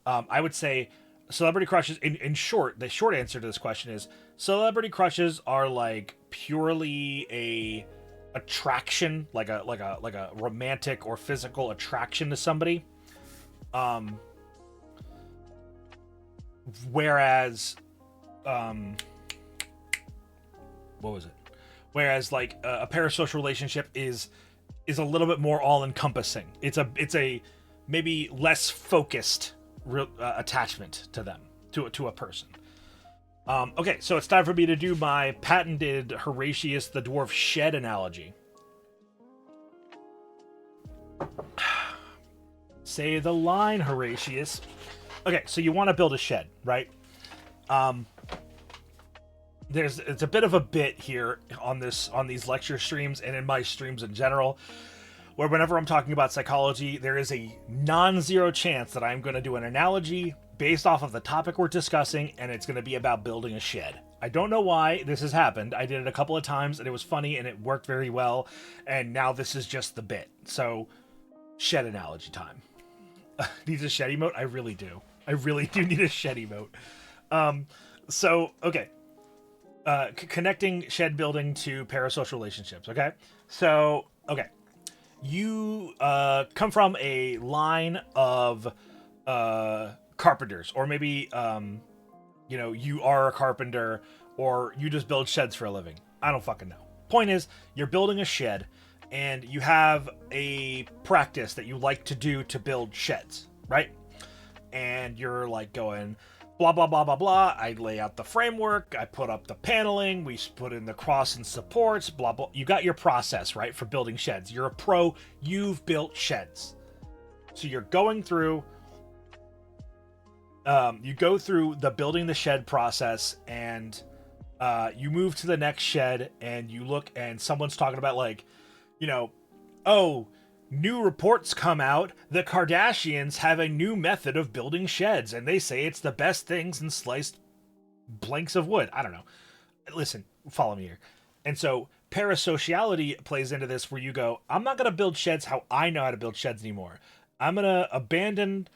I would say celebrity crushes, in short, the short answer to this question is celebrity crushes are like purely a attraction, like a romantic or physical attraction to somebody. Whereas, what was it? Whereas like a parasocial relationship is a little bit more all encompassing. It's a maybe less focused attachment to them, to a person. Okay, so it's time for me to do my patented Horatius the Dwarf shed analogy. Say the line, Horatius. Okay, so you want to build a shed, right? It's a bit of a bit here on these lecture streams and in my streams in general, where whenever I'm talking about psychology, there is a non-zero chance that I'm going to do an analogy based off of the topic we're discussing, and it's going to be about building a shed. I don't know why this has happened. I did it a couple of times, and it was funny, and it worked very well, and now this is just the bit. So, shed analogy time. Needs a shed emote? I really do. I really do need a shed emote. Okay. Connecting shed building to parasocial relationships, okay? So, okay. You come from a line of carpenters, or maybe you are a carpenter, or you just build sheds for a living. I don't fucking know. Point is, you're building a shed and you have a practice that you like to do to build sheds, right? And you're like going blah blah blah blah blah. I lay out the framework, I put up the paneling, we put in the cross and supports, blah blah. You got your process, right, for building sheds. You're a pro, you've built sheds. So you're going through you go through the building the shed process, and you move to the next shed, and you look, and someone's talking about like, oh, new reports come out. The Kardashians have a new method of building sheds, and they say it's the best thing since sliced blanks of wood. I don't know. Listen, follow me here. And so parasociality plays into this, where you go, I'm not going to build sheds how I know how to build sheds anymore. I'm going to abandon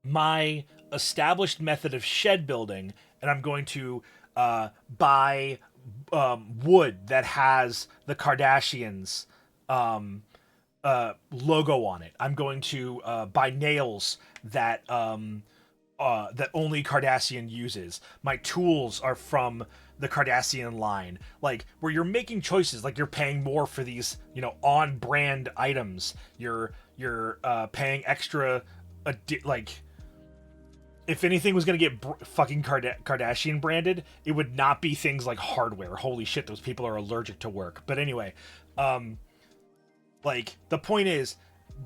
my established method of shed building, and I'm going to buy wood that has the Kardashians logo on it. I'm going to buy nails that that only Kardashian uses. My tools are from the Kardashian line. Like, where you're making choices, like you're paying more for these, on brand items. You're paying extra, like, if anything was going to get fucking Kardashian branded, it would not be things like hardware. Holy shit, those people are allergic to work. But anyway, like, the point is,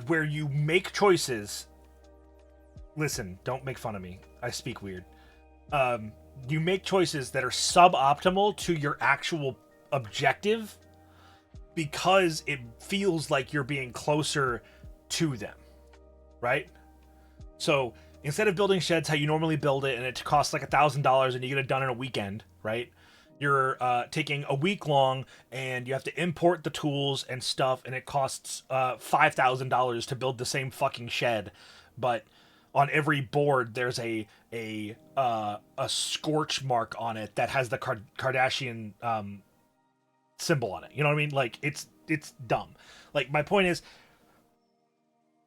where you make choices. Listen, don't make fun of me. I speak weird. You make choices that are suboptimal to your actual objective because it feels like you're being closer to them, right? So instead of building sheds how you normally build it and it costs like $1,000 and you get it done in a weekend, right? You're taking a week long and you have to import the tools and stuff, and it costs $5,000 to build the same fucking shed, but on every board there's a scorch mark on it that has the Kardashian symbol on it. You know what I mean? Like, it's dumb. Like, my point is,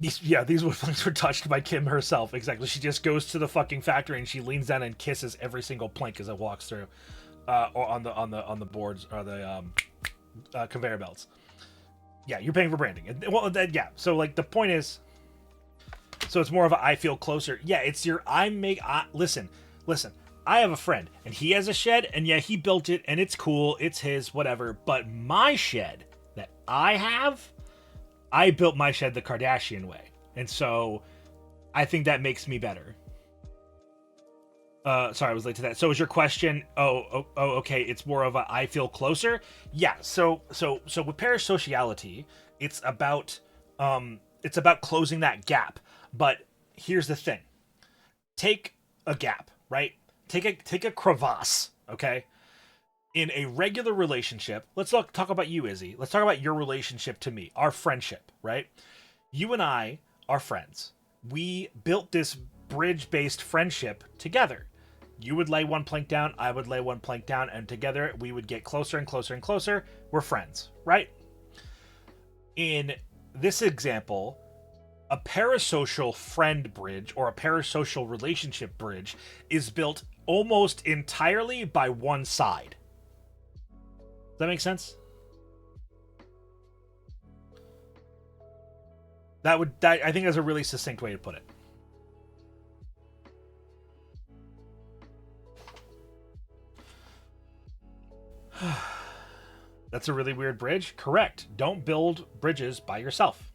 these wood planks were touched by Kim herself. Exactly. She just goes to the fucking factory and she leans down and kisses every single plank as it walks through, or on the boards or the conveyor belts. Yeah, you're paying for branding. Well, yeah. So, like, the point is, so it's more of a I feel closer. Yeah, it's your listen. I have a friend and he has a shed, and yeah, he built it and it's cool. It's his, whatever. But my shed that I built my shed the Kardashian way. And so I think that makes me better. Sorry, I was late to that. So is your question, okay, it's more of a I feel closer? Yeah, so with parasociality, it's about closing that gap. But here's the thing. Take a gap, right? Take a crevasse, okay? In a regular relationship, let's talk about you, Izzy. Let's talk about your relationship to me, our friendship, right? You and I are friends. We built this bridge-based friendship together. You would lay one plank down, I would lay one plank down, and together we would get closer and closer and closer. We're friends, right? In this example, a parasocial friend bridge or a parasocial relationship bridge is built almost entirely by one side. Does that make sense? I think that's a really succinct way to put it. That's a really weird bridge. Correct. Don't build bridges by yourself.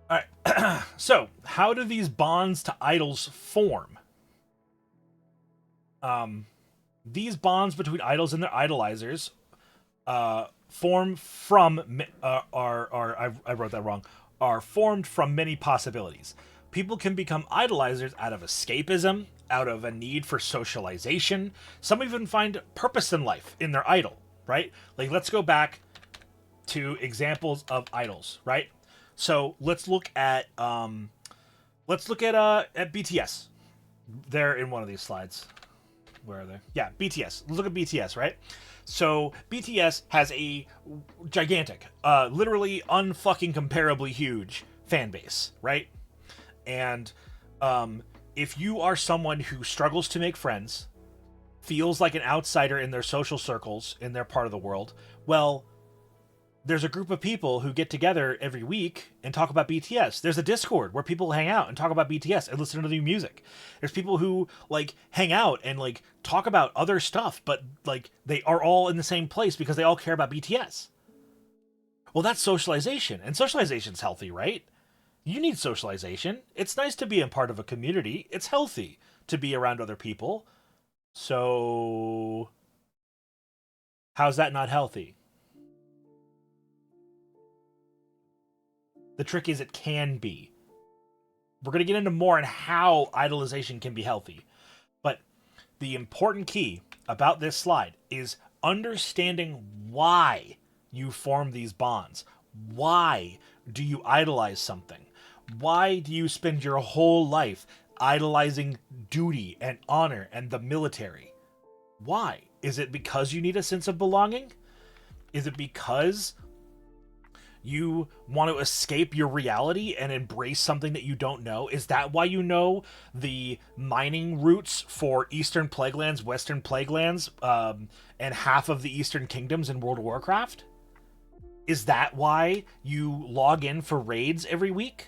All right. So, how do these bonds to idols form? These bonds between idols and their idolizers form from I wrote that wrong. Are formed from many possibilities. People can become idolizers out of escapism, out of a need for socialization. Some even find purpose in life in their idol, right? Like, let's go back to examples of idols, right? So let's look at BTS. They're in one of these slides. Where are they? Yeah, BTS. Let's look at BTS, right? So BTS has a gigantic, literally unfucking comparably huge fan base, right? And if you are someone who struggles to make friends, feels like an outsider in their social circles in their part of the world, well, there's a group of people who get together every week and talk about BTS. There's a Discord where people hang out and talk about BTS and listen to new music. There's people who, like, hang out and, like, talk about other stuff, but, like, they are all in the same place because they all care about BTS. Well, that's socialization, and socialization's healthy, right? You need socialization. It's nice to be a part of a community. It's healthy to be around other people. So, how's that not healthy? The trick is it can be. We're going to get into more on how idolization can be healthy. But the important key about this slide is understanding why you form these bonds. Why do you idolize something? Why do you spend your whole life idolizing duty and honor and the military? Why? Is it because you need a sense of belonging? Is it because you want to escape your reality and embrace something that you don't know? Is that why you know the mining routes for Eastern Plaguelands, Western Plaguelands, and half of the Eastern Kingdoms in World of Warcraft? Is that why you log in for raids every week?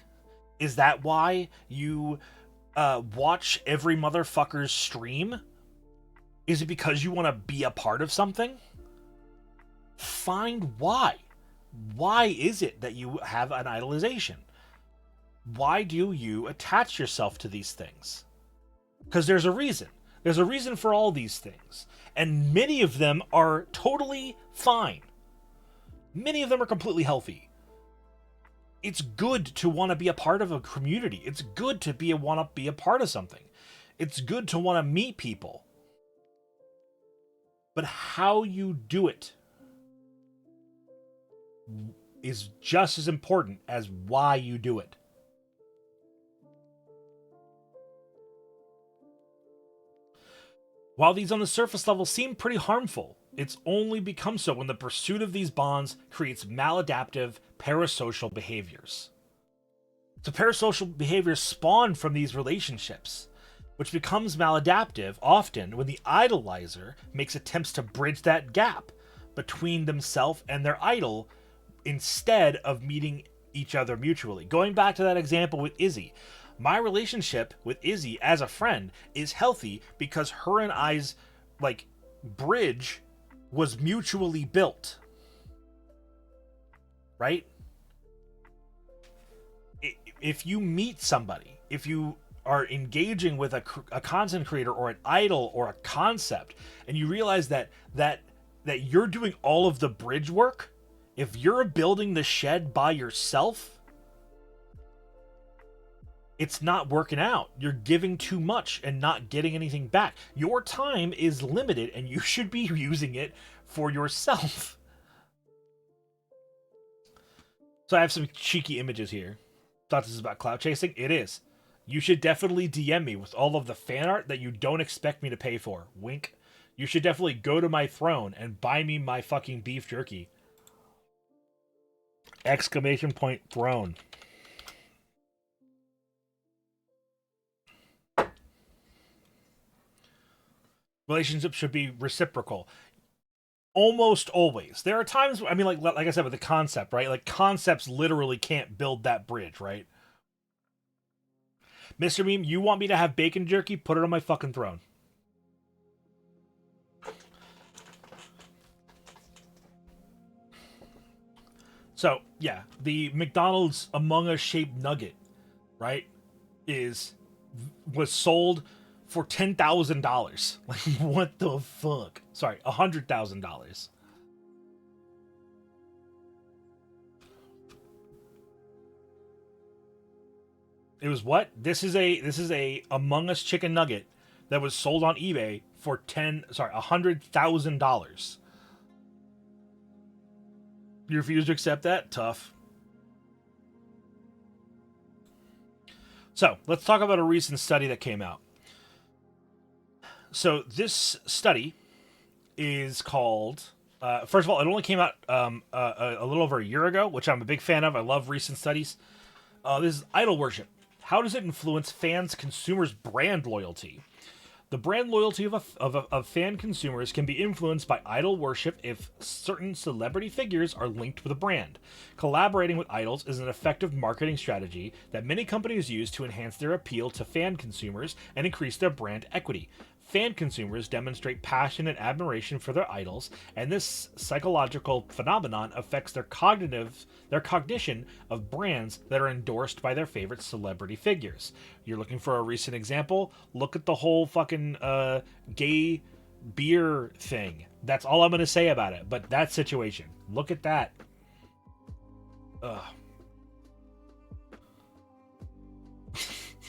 Is that why you watch every motherfucker's stream? Is it because you want to be a part of something? Find why. Why is it that you have an idolization? Why do you attach yourself to these things? Because there's a reason. There's a reason for all these things. And many of them are totally fine. Many of them are completely healthy. It's good to want to be a part of a community. It's good to want to be a part of something. It's good to want to meet people. But how you do it is just as important as why you do it. While these on the surface level seem pretty harmful, it's only become so when the pursuit of these bonds creates maladaptive, parasocial behaviors. So parasocial behaviors spawn from these relationships, which becomes maladaptive often when the idolizer makes attempts to bridge that gap between themselves and their idol instead of meeting each other mutually. Going back to that example with Izzy, my relationship with Izzy as a friend is healthy because her and I's bridge was mutually built. Right? If you meet somebody, if you are engaging with a content creator or an idol or a concept, and you realize that you're doing all of the bridge work, if you're building the shed by yourself, it's not working out. You're giving too much and not getting anything back. Your time is limited and you should be using it for yourself. So I have some cheeky images here. Thought this is about clout chasing? It is. You should definitely DM me with all of the fan art that you don't expect me to pay for. Wink. You should definitely go to my throne and buy me my fucking beef jerky. Exclamation point throne. Relationships should be reciprocal. Almost always. There are times, I mean, like I said with the concept, right? Like concepts literally can't build that bridge, right? Mr. Meme, you want me to have bacon jerky? Put it on my fucking throne. So, yeah, the McDonald's Among Us shaped nugget, right, was sold for $10,000. Like, what the fuck? Sorry, $100,000. It was what? This is a Among Us chicken nugget that was sold on eBay for $100,000. You refuse to accept that? Tough. So, let's talk about a recent study that came out. So, this study is called... first of all, it only came out a little over a year ago, which I'm a big fan of. I love recent studies. This is idol worship. How does it influence fans, consumers' brand loyalty? The brand loyalty of fan consumers can be influenced by idol worship if certain celebrity figures are linked with a brand. Collaborating with idols is an effective marketing strategy that many companies use to enhance their appeal to fan consumers and increase their brand equity. fan consumers demonstrate passion and admiration for their idols, and this psychological phenomenon affects their cognition of brands that are endorsed by their favorite celebrity figures. You're looking for a recent example? Look at the whole fucking gay beer thing. That's all I'm going to say about it. But that situation, look at that. Ugh.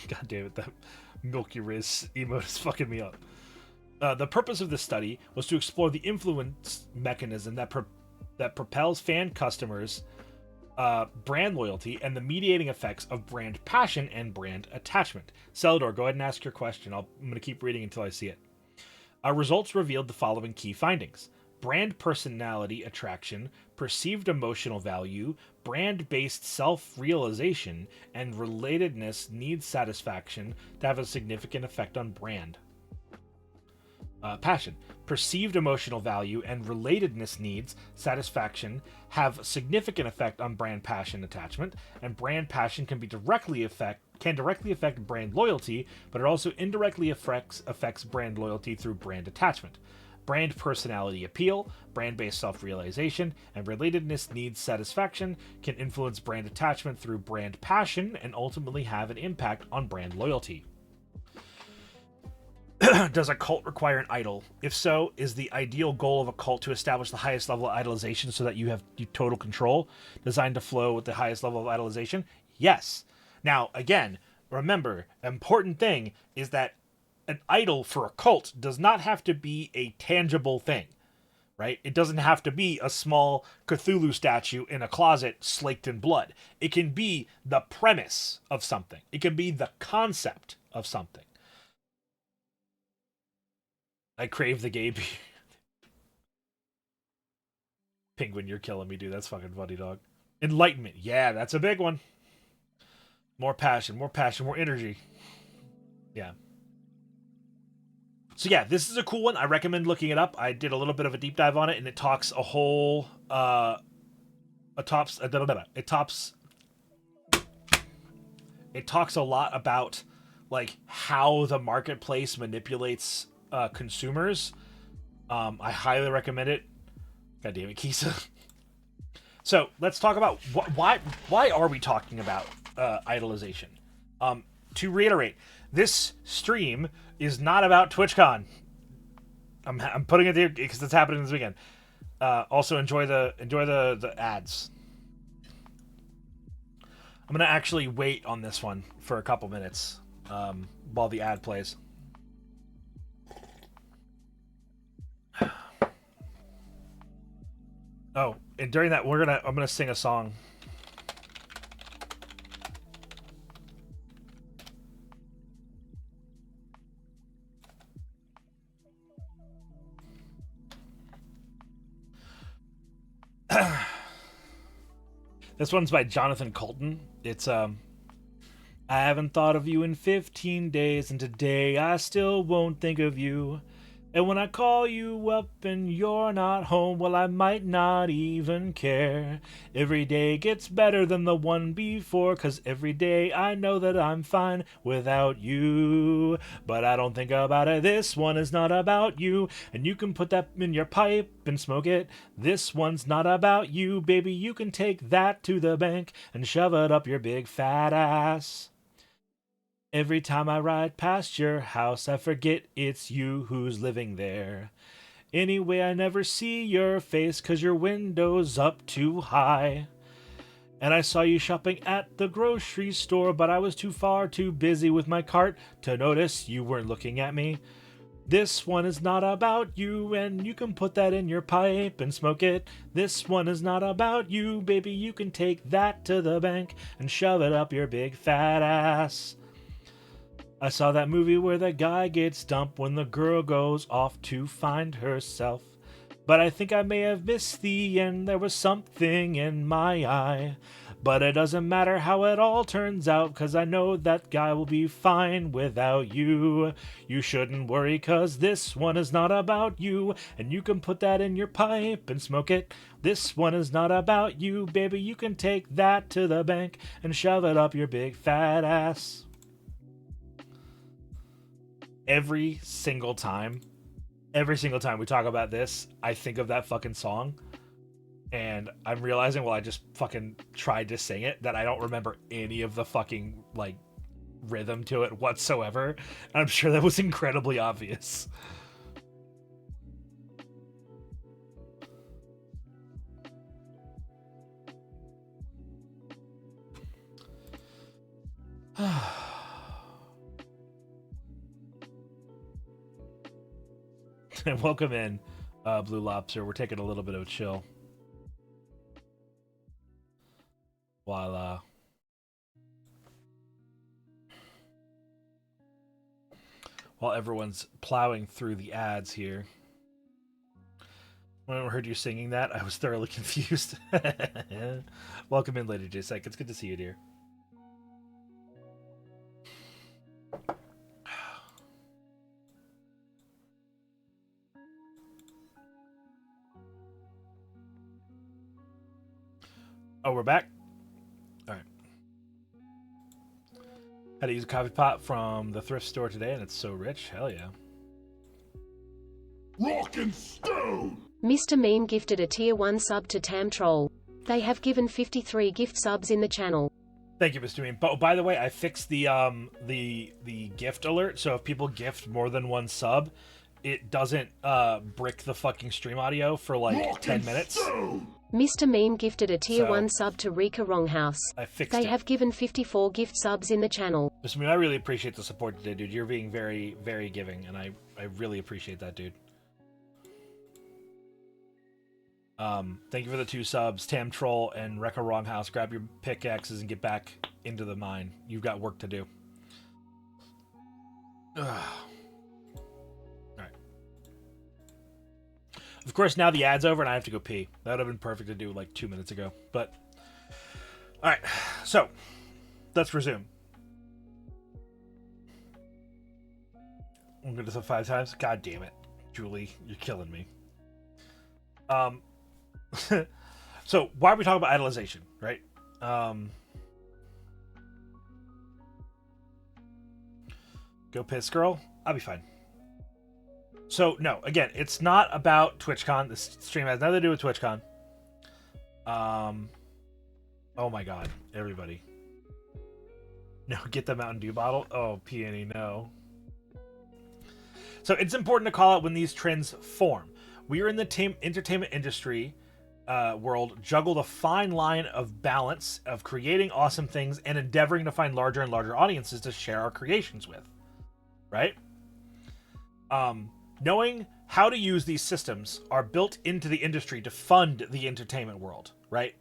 God damn it, that Milky Riz emote is fucking me up. The purpose of this study was to explore the influence mechanism that propels fan customers' brand loyalty and the mediating effects of brand passion and brand attachment. Celador, go ahead and ask your question. I'm going to keep reading until I see it. Our results revealed the following key findings. Brand personality attraction, perceived emotional value, brand-based self-realization, and relatedness needs satisfaction to have a significant effect on brand. Passion. Perceived emotional value and relatedness needs satisfaction have significant effect on brand passion attachment, and brand passion can directly affect brand loyalty, but it also indirectly affects brand loyalty through brand attachment. Brand personality appeal, brand-based self-realization, and relatedness needs satisfaction can influence brand attachment through brand passion and ultimately have an impact on brand loyalty. Does a cult require an idol? If so, is the ideal goal of a cult to establish the highest level of idolization so that you have total control, designed to flow with the highest level of idolization? Yes. Now, again, remember, important thing is that an idol for a cult does not have to be a tangible thing, right? It doesn't have to be a small Cthulhu statue in a closet slaked in blood. It can be the premise of something. It can be the concept of something. I crave the gay beer. Penguin, you're killing me, dude. That's fucking funny, dog. Enlightenment. Yeah, that's a big one. More passion, more energy. Yeah. So yeah, this is a cool one. I recommend looking it up. I did a little bit of a deep dive on it, and it talks a whole it talks a lot about like how the marketplace manipulates consumers. I highly recommend it. God damn it, Kisa. So let's talk about why are we talking about idolization? To reiterate, this stream is not about TwitchCon. I'm putting it there because it's happening this weekend. Also enjoy the ads. I'm gonna actually wait on this one for a couple minutes while the ad plays. Oh, and during that I'm gonna sing a song. This one's by Jonathan Colton. It's I haven't thought of you in 15 days, and today I still won't think of you. And when I call you up and you're not home, well, I might not even care. Every day gets better than the one before, 'cause every day I know that I'm fine without you. But I don't think about it, this one is not about you, and you can put that in your pipe and smoke it. This one's not about you, baby, you can take that to the bank and shove it up your big fat ass. Every time I ride past your house, I forget it's you who's living there. Anyway, I never see your face 'cause your window's up too high. And I saw you shopping at the grocery store, but I was too busy with my cart to notice you weren't looking at me. This one is not about you, and you can put that in your pipe and smoke it. This one is not about you, baby, you can take that to the bank and shove it up your big fat ass. I saw that movie where the guy gets dumped when the girl goes off to find herself. But I think I may have missed the end, there was something in my eye. But it doesn't matter how it all turns out, 'cause I know that guy will be fine without you. You shouldn't worry, 'cause this one is not about you, and you can put that in your pipe and smoke it. This one is not about you, baby, you can take that to the bank and shove it up your big fat ass. every single time we talk about this, I think of that fucking song. And I'm realizing while I just fucking tried to sing it that I don't remember any of the fucking, like, rhythm to it whatsoever. And I'm sure that was incredibly obvious. And welcome in, Blue Lobster. We're taking a little bit of a chill while everyone's plowing through the ads here. When I heard you singing that, I was thoroughly confused. Welcome in, Lady J-Sec. It's good to see you, dear. Oh, we're back? Alright. How to use a coffee pot from the thrift store today, and it's so rich. Hell yeah. Rock and stone! Mr. Meme gifted a tier 1 sub to Tam Troll. They have given 53 gift subs in the channel. Thank you, Mr. Meme. But by the way, I fixed the gift alert, so if people gift more than one sub, it doesn't brick the fucking stream audio for like Rock 10 and minutes. stone! Mr. Meme gifted a tier So, 1 sub to Rika Wronghouse. I fixed They it. have given 54 gift subs in the channel. Mr. Meme, I really appreciate the support today, dude. You're being very, very giving, and I really appreciate that, dude. Thank you for the 2 subs, Tam Troll and Rekka Wronghouse. Grab your pickaxes and get back into the mine. You've got work to do. Alright. Of course, now the ad's over and I have to go pee. That would have been perfect to do like 2 minutes ago. But, alright. So, let's resume. I'm going to do this 5 times. God damn it. Julie, you're killing me. So, why are we talking about idolization, right? Go piss, girl. I'll be fine. So, no, again, it's not about TwitchCon. This stream has nothing to do with TwitchCon. Oh my god, everybody. No, get the Mountain Dew bottle. Oh, peony, no. So, it's important to call out when these trends form. We are in the entertainment industry world, juggle the fine line of balance of creating awesome things and endeavoring to find larger and larger audiences to share our creations with. Right? Knowing how to use these systems are built into the industry to fund the entertainment world, right?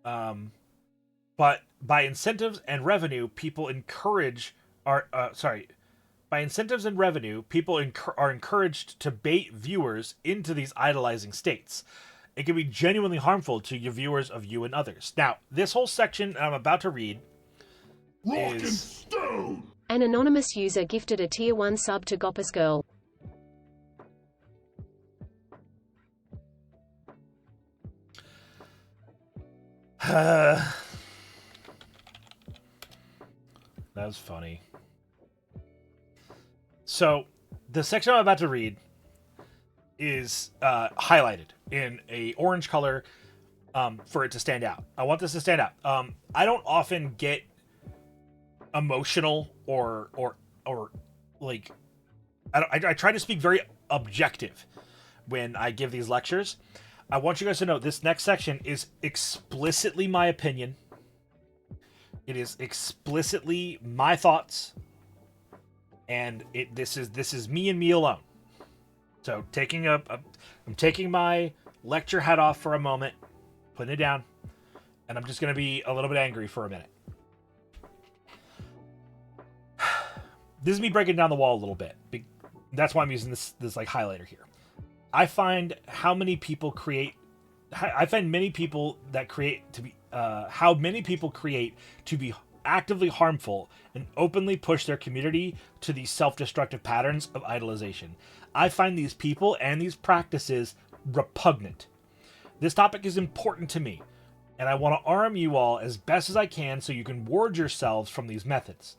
But by incentives and revenue, people are encouraged to bait viewers into these idolizing states. It can be genuinely harmful to your viewers of you and others. Now, this whole section I'm about to read Rock and is... stone! An anonymous user gifted a tier 1 sub to Goppus Girl. That was funny. So, the section I'm about to read is highlighted in a orange color for it to stand out. I want this to stand out. I don't often get emotional or like I try to speak very objective when I give these lectures. I want you guys to know this next section is explicitly my opinion. It is explicitly my thoughts, and this is me and me alone. So I'm taking my lecture hat off for a moment, putting it down, and I'm just going to be a little bit angry for a minute. This is me breaking down the wall a little bit. That's why I'm using this like highlighter here. I find how many people create to be actively harmful and openly push their community to these self-destructive patterns of idolization. I find these people and these practices repugnant. This topic is important to me, and I want to arm you all as best as I can so you can ward yourselves from these methods.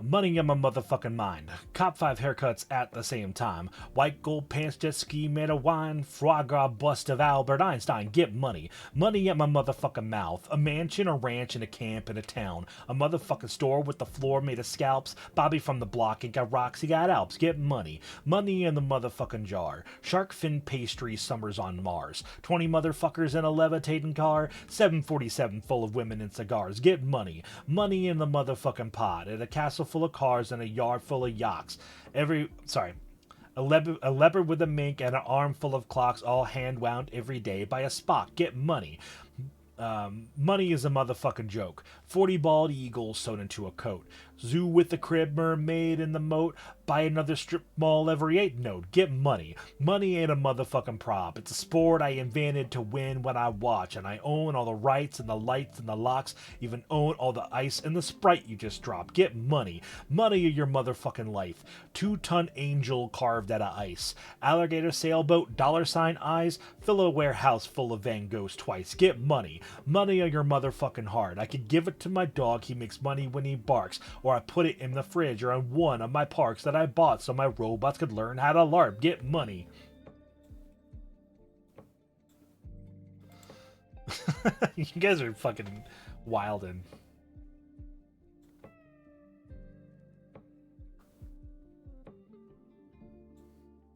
Money in my motherfucking mind. Cop 5 haircuts at the same time. White gold pants, jet ski made of wine. Foie gras bust of Albert Einstein. Get money. Money at my motherfucking mouth. A mansion, a ranch, and a camp in a town. A motherfucking store with the floor made of scalps. Bobby from the block, he got rocks, he got Alps. Get money. Money in the motherfucking jar. Shark fin pastry, summers on Mars. 20 motherfuckers in a levitating car. 747 full of women and cigars. Get money. Money in the motherfucking pot. At a castle full of cars and a yard full of yachts. A leopard with a mink and an arm full of clocks, all hand wound every day by a Spock. Get money. Money is a motherfucking joke. 40 bald eagles sewn into a coat. Zoo with the crib, mermaid in the moat. Buy another strip mall every 8 node. Get money. Money ain't a motherfucking prop. It's a sport I invented to win when I watch. And I own all the rights and the lights and the locks. Even own all the ice and the Sprite you just dropped. Get money. Money of your motherfucking life. 2-ton angel carved out of ice. Alligator sailboat, $ eyes. Fill a warehouse full of Van Goghs twice. Get money. Money of your motherfucking heart. I could give it to my dog. He makes money when he barks. Or I put it in the fridge or on one of my parks that I bought so my robots could learn how to LARP. Get money. You guys are fucking wildin'.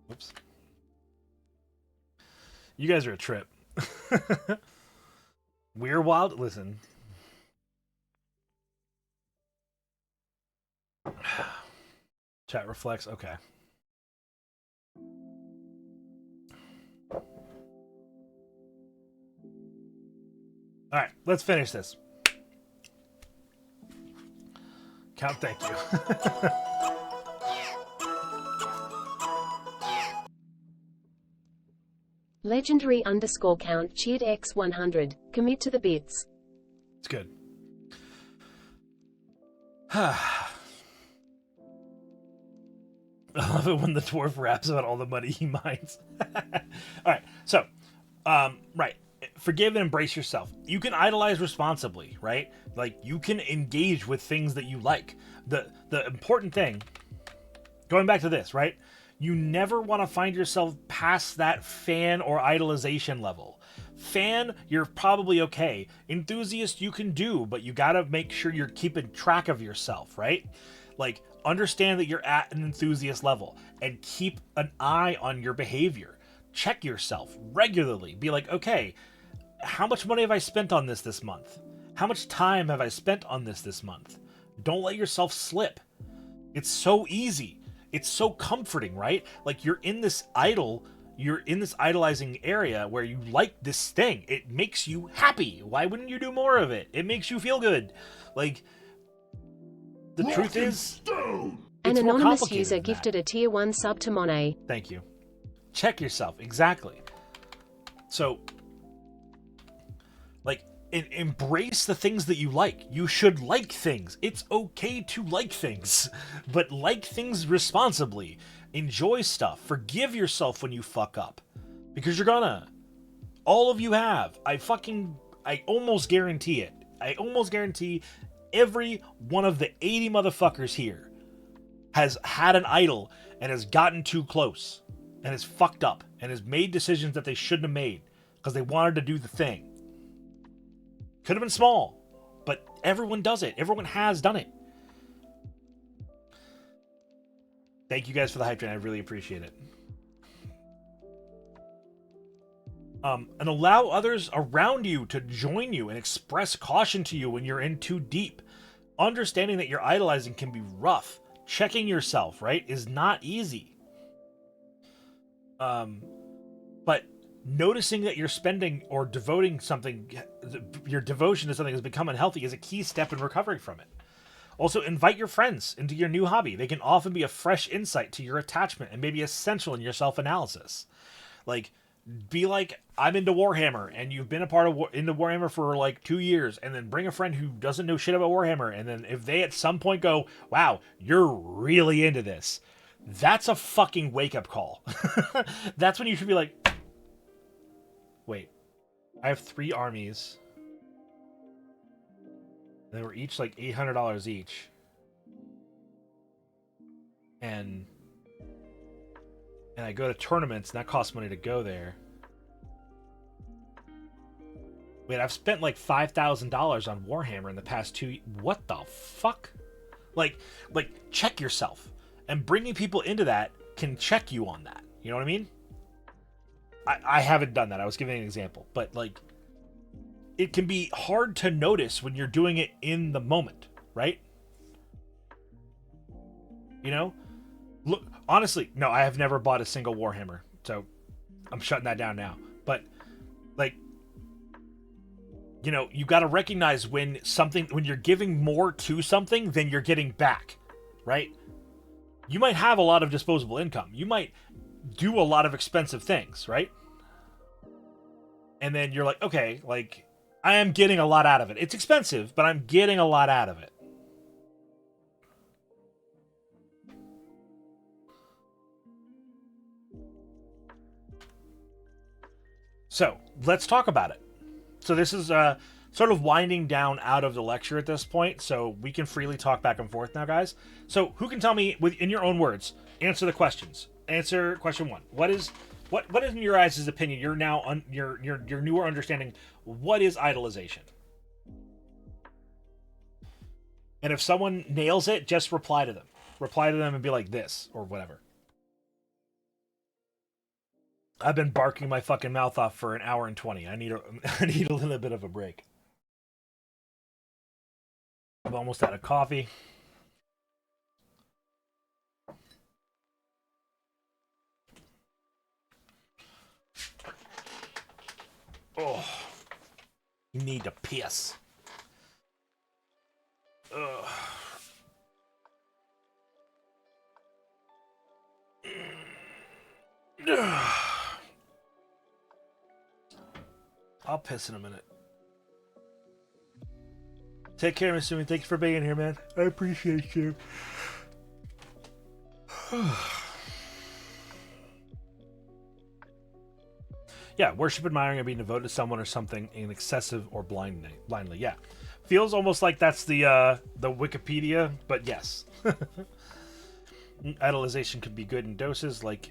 Whoops. You guys are a trip. We're wild. Listen. Chat reflects. Okay. All right, let's finish this. Count, thank you. Legendary _count cheered X100. Commit to the bits. It's good. I love it when the dwarf raps about all the money he mines. All right, so, right. Forgive and embrace yourself. You can idolize responsibly, right? Like, you can engage with things that you like. The important thing, going back to this, right? You never want to find yourself past that fan or idolization level. Fan, you're probably okay. Enthusiast, you can do, but you gotta make sure you're keeping track of yourself, right? Like, understand that you're at an enthusiast level and keep an eye on your behavior. Check yourself regularly. Be like, okay, how much money have I spent on this month? How much time have I spent on this month? Don't let yourself slip. It's so easy. It's so comforting, right? Like, you're in this idolizing area where you like this thing. It makes you happy. Why wouldn't you do more of it? It makes you feel good. Like, the truth is, An anonymous user gifted a tier 1 sub to Monet. Thank you. Check yourself. Exactly. So, like, embrace the things that you like. You should like things. It's okay to like things, but like things responsibly. Enjoy stuff. Forgive yourself when you fuck up, because you're gonna. All of you have. I almost guarantee it. I almost guarantee every one of the 80 motherfuckers here has had an idol and has gotten too close and has fucked up and has made decisions that they shouldn't have made because they wanted to do the thing. Could have been small, but everyone does it. Everyone has done it. Thank you guys for the hype train. I really appreciate it. And allow others around you to join you and express caution to you when you're in too deep. Understanding that your idolizing can be rough. Checking yourself, right, is not easy. But noticing that you're spending or devoting something, your devotion to something has become unhealthy is a key step in recovering from it. Also, invite your friends into your new hobby. They can often be a fresh insight to your attachment and maybe essential in your self-analysis. Like, be like, I'm into Warhammer, and you've been a part of into Warhammer for like 2 years, and then bring a friend who doesn't know shit about Warhammer, and then if they at some point go, wow, you're really into this, that's a fucking wake-up call. That's when you should be like, wait, I have 3 armies. They were each like $800 each. and I go to tournaments, and that costs money to go there. Wait, I've spent like $5,000 on Warhammer in the past 2 years. What the fuck? Like, check yourself. And bringing people into that can check you on that. You know what I mean? I haven't done that. I was giving an example. But, like, it can be hard to notice when you're doing it in the moment, right? You know? Look, honestly, no, I have never bought a single Warhammer. So, I'm shutting that down now. But, like, you know, you got to recognize when you're giving more to something than you're getting back, right? You might have a lot of disposable income. You might do a lot of expensive things, right? And then you're like, okay, like, I am getting a lot out of it. It's expensive, but I'm getting a lot out of it. So, let's talk about it. So this is sort of winding down out of the lecture at this point, so we can freely talk back and forth now, guys. So who can tell me, in your own words, answer the questions. Answer question 1. What is in your guys' opinion? You're now your newer understanding. What is idolization? And if someone nails it, just reply to them. Reply to them and be like this or whatever. I've been barking my fucking mouth off for an hour and 20. I need a little bit of a break. I'm almost out of coffee. Oh, you need to piss. Ugh. I'll piss in a minute. Take care, Miss Sumi. Thank you for being here, man. I appreciate you. Yeah, worship, admiring, and being devoted to someone or something in excessive or blindly. Yeah, feels almost like that's the Wikipedia, but yes. Idolization could be good in doses, like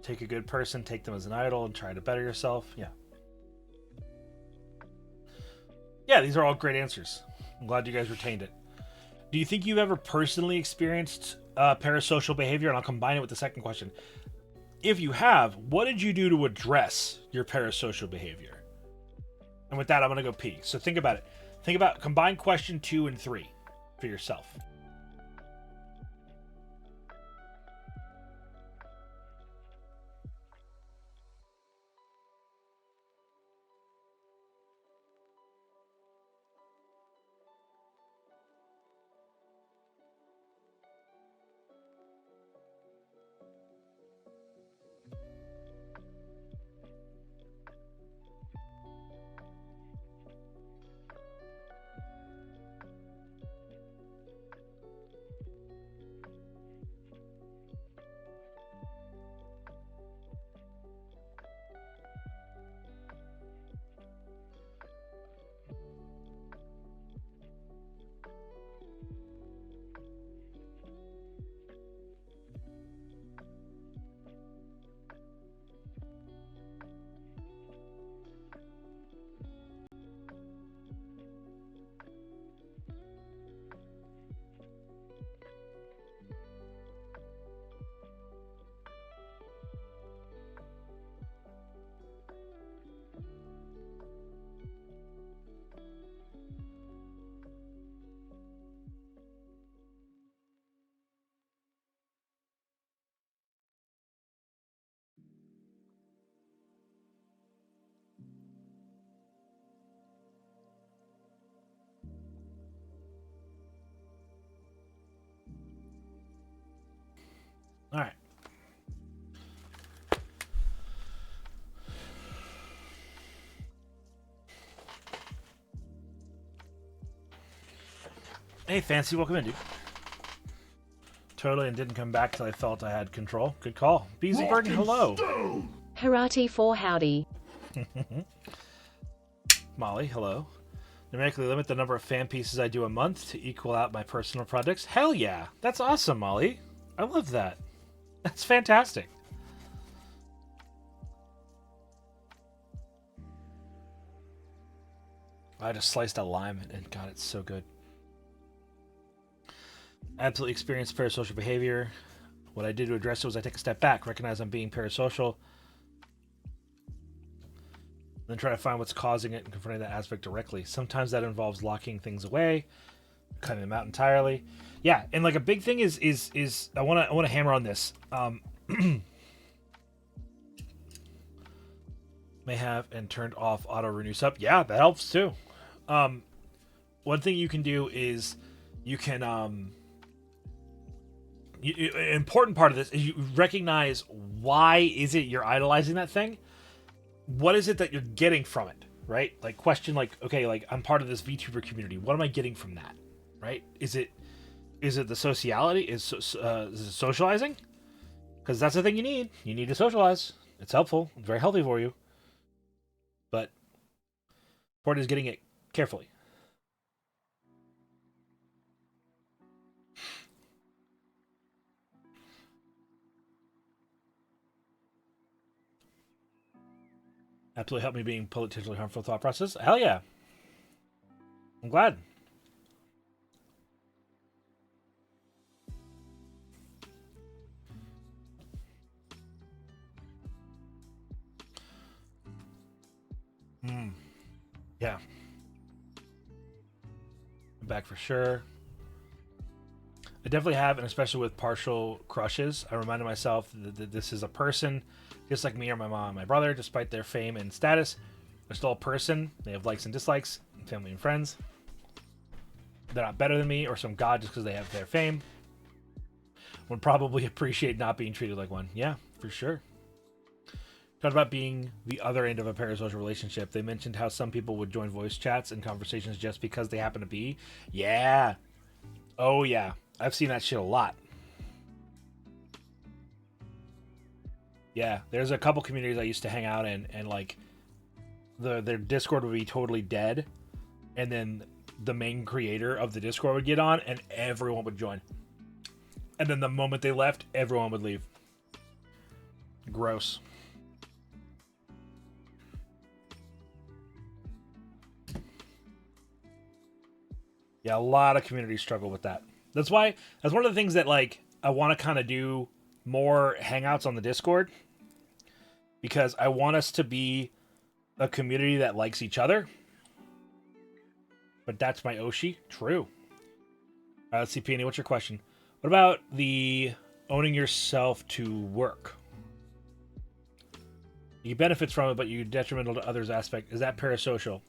take a good person, take them as an idol, and try to better yourself. Yeah. Yeah, these are all great answers. I'm glad you guys retained it. Do you think you've ever personally experienced parasocial behavior? And I'll combine it with the second question. If you have, what did you do to address your parasocial behavior? And with that, I'm going to go pee. So think about it. Think about combine question 2 and 3 for yourself. All right. Hey, Fancy, welcome in, dude. Totally, and didn't come back till I felt I had control. Good call. Beezy Burden, hello. Harati for howdy. Molly, hello. Numerically limit the number of fan pieces I do a month to equal out my personal projects. Hell yeah. That's awesome, Molly. I love that. That's fantastic. I just sliced a lime and God, it's so good. Absolutely experienced parasocial behavior. What I did to address it was I take a step back, recognize I'm being parasocial, then try to find what's causing it and confronting that aspect directly. Sometimes that involves locking things away, cutting them out entirely. Yeah, and like a big thing is I want to hammer on this. May have and turned off auto renew sub. Yeah, that helps too. One thing you can do is you can an important part of this is you recognize why is it you're idolizing that thing. What is it that you're getting from it, right? Like question like, okay, like I'm part of this VTuber community. What am I getting from that, right? Is it the sociality? Is it socializing? Because that's the thing you need. You need to socialize. It's helpful. It's very healthy for you. But important is getting it carefully. Absolutely helped me being potentially harmful thought process. Hell yeah. I'm glad. Yeah. I'm back for sure. I definitely have, and especially with partial crushes, I reminded myself that this is a person just like me or my mom and my brother. Despite their fame and status, they're still a person. They have likes and dislikes, family and friends. They're not better than me or some god just because they have their fame. Would probably appreciate not being treated like one. Yeah, for sure. Talked about being the other end of a parasocial relationship. They mentioned how some people would join voice chats and conversations just because they happen to be. Yeah. Oh, yeah. I've seen that shit a lot. Yeah, there's a couple communities I used to hang out in, and like their Discord would be totally dead, and then the main creator of the Discord would get on, and everyone would join. And then the moment they left, everyone would leave. Gross. Yeah, a lot of communities struggle with that. That's one of the things that like I want to kind of do more hangouts on the Discord, because I want us to be a community that likes each other. But that's my Oshi. True. Let's see, Peony, what's your question? What about the owning yourself to work? You get benefits from it, but you're detrimental to others aspect. Is that parasocial?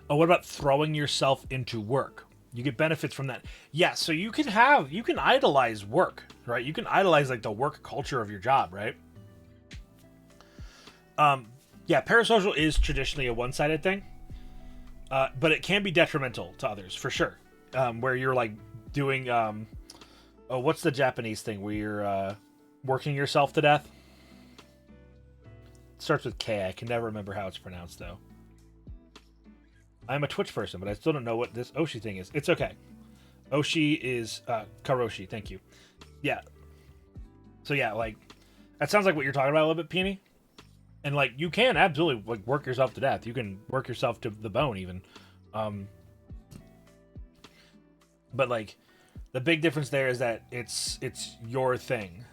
Oh, what about throwing yourself into work? You get benefits from that. Yeah, so you can idolize work, right? You can idolize like the work culture of your job, right? Yeah, parasocial is traditionally a one-sided thing, but it can be detrimental to others for sure. Where you're like doing, what's the Japanese thing where you're working yourself to death? It starts with K. I can never remember how it's pronounced though. I'm a Twitch person, but I still don't know what this Oshi thing is. It's okay. Oshi is Karoshi. Thank you. Yeah. So yeah, like that sounds like what you're talking about a little bit, Peony. And like you can absolutely like work yourself to death. You can work yourself to the bone even. But like the big difference there is that it's your thing.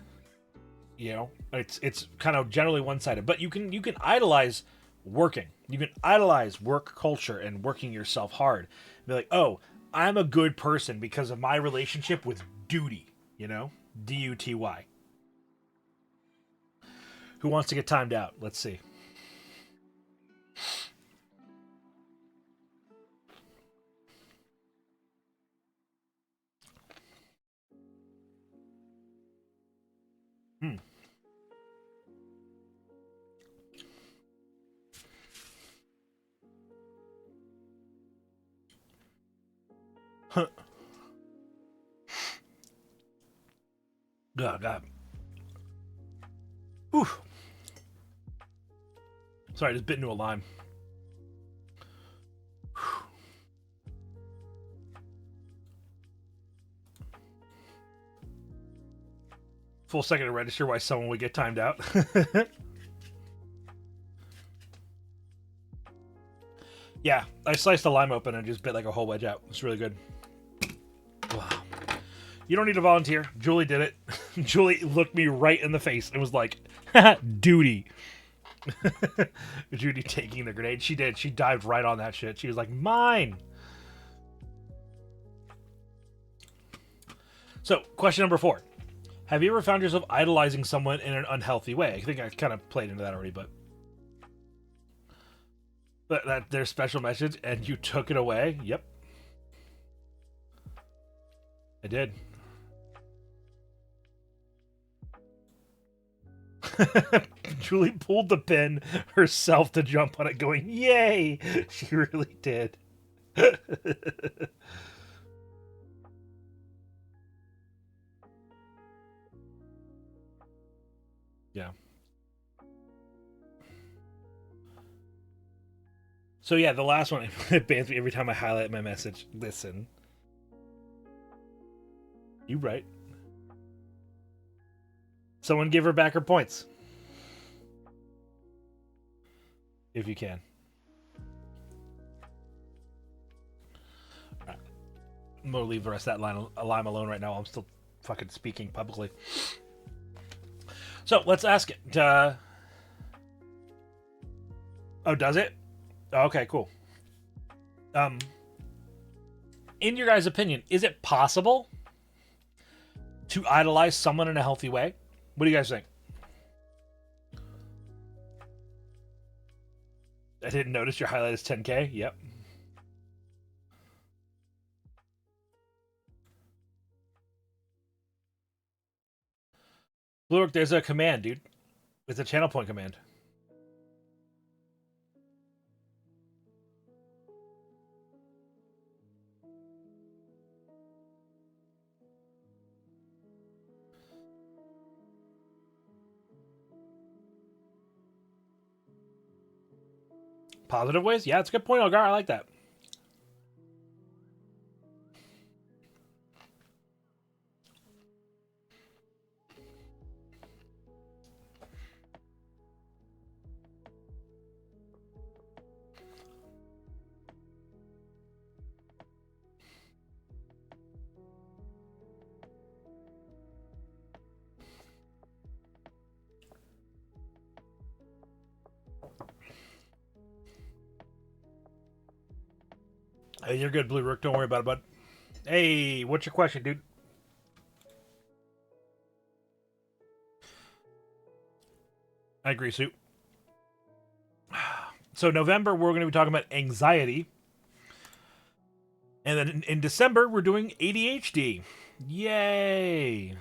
You know, it's kind of generally one-sided, but you can idolize working. You can idolize work culture and working yourself hard. Be like, oh, I'm a good person because of my relationship with duty. You know, D-U-T-Y. Who wants to get timed out? Let's see. Huh. Oh, God. Oof. Sorry, I just bit into a lime. Full second to register why someone would get timed out. Yeah, I sliced a lime open and just bit like a whole wedge out. It's really good. Wow. You don't need to volunteer. Julie did it. Julie looked me right in the face and was like, duty. Judy taking the grenade. She did. She dived right on that shit. She was like, mine. So, question number 4. Have you ever found yourself idolizing someone in an unhealthy way? I think I kind of played into that already, but that their special message and you took it away? Yep. I did. Julie pulled the pin herself to jump on it going, yay! She really did. Yeah. So yeah, the last one, it bans me every time I highlight my message. Listen. You right. Someone give her back her points. If you can. Right. I'm going to leave the rest of that line alone right now. I'm still fucking speaking publicly. So, let's ask it. Oh, does it? Oh, okay, cool. In your guys' opinion, is it possible to idolize someone in a healthy way? What do you guys think? I didn't notice your highlight is 10K. Yep. Look, there's a command, dude. It's a channel point command. Positive ways? Yeah, it's a good point, Elgar. I like that. Hey, you're good, Blue Rook. Don't worry about it, bud. Hey, what's your question, dude? I agree, Sue. So November, we're going to be talking about anxiety. And then in December, we're doing ADHD. Yay!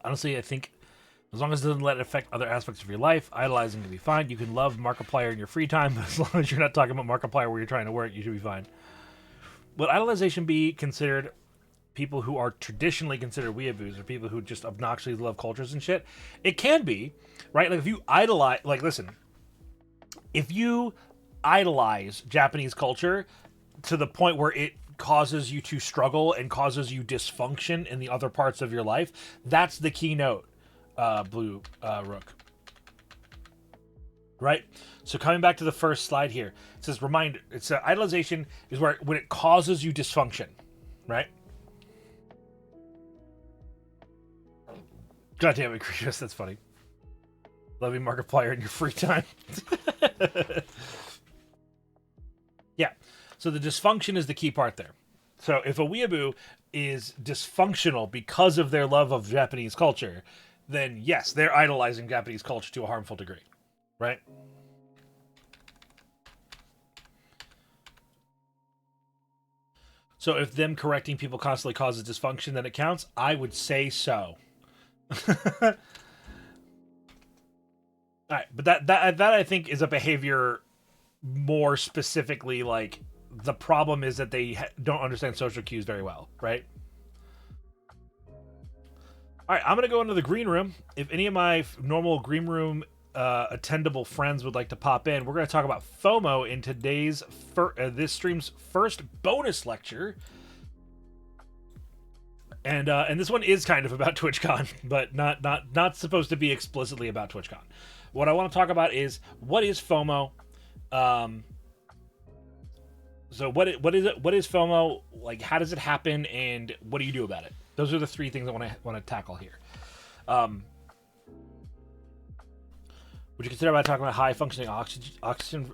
Honestly, I think as long as it doesn't let it affect other aspects of your life, idolizing can be fine. You can love Markiplier in your free time, but as long as you're not talking about Markiplier where you're trying to work, you should be fine. Would idolization be considered people who are traditionally considered weeaboos or people who just obnoxiously love cultures and shit? It can be, right? Like if you idolize, like listen, if you idolize Japanese culture to the point where it causes you to struggle and causes you dysfunction in the other parts of your life, that's the keynote, Blue Rook. Right? So coming back to the first slide here, it says reminder. It's idolization is where when it causes you dysfunction, right? God damn it, Chris, that's funny. Loving Markiplier in your free time. Yeah. So the dysfunction is the key part there. So if a weeaboo is dysfunctional because of their love of Japanese culture, then yes, they're idolizing Japanese culture to a harmful degree, right? So if them correcting people constantly causes dysfunction, then it counts? I would say so. All right, but that I think is a behavior more specifically like the problem is that they don't understand social cues very well, right? All right, I'm going to go into the green room. If any of my normal green room attendable friends would like to pop in, we're going to talk about FOMO in today's this stream's first bonus lecture. And this one is kind of about TwitchCon, but not supposed to be explicitly about TwitchCon. What I want to talk about is what is FOMO. So what is it? What is FOMO? Like, how does it happen, and what do you do about it? Those are the three things I want to tackle here. Would you consider about talking about high functioning oxygen?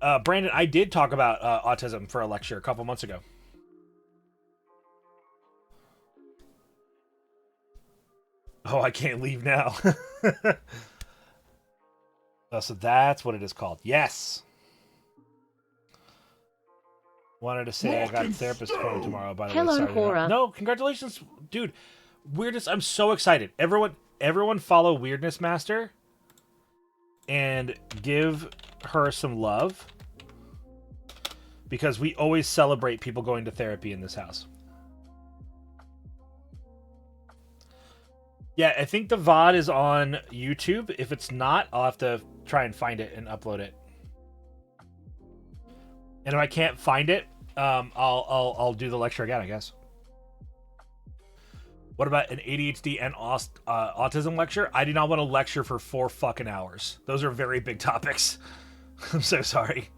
Brandon, I did talk about autism for a lecture a couple months ago. Oh, I can't leave now. Oh, so that's what it is called. Yes. Wanted to say I got a therapist phone tomorrow, by the way. Hello, Sorry, Hora. no, congratulations, dude. Weirdness, I'm so excited. Everyone follow Weirdness Master and give her some love, because we always celebrate people going to therapy in this house. Yeah, I think the VOD is on YouTube. If it's not, I'll have to try and find it and upload it. And if I can't find it, I'll do the lecture again, I guess. What about an ADHD and autism lecture? I do not want to lecture for 4 fucking hours. Those are very big topics. I'm so sorry.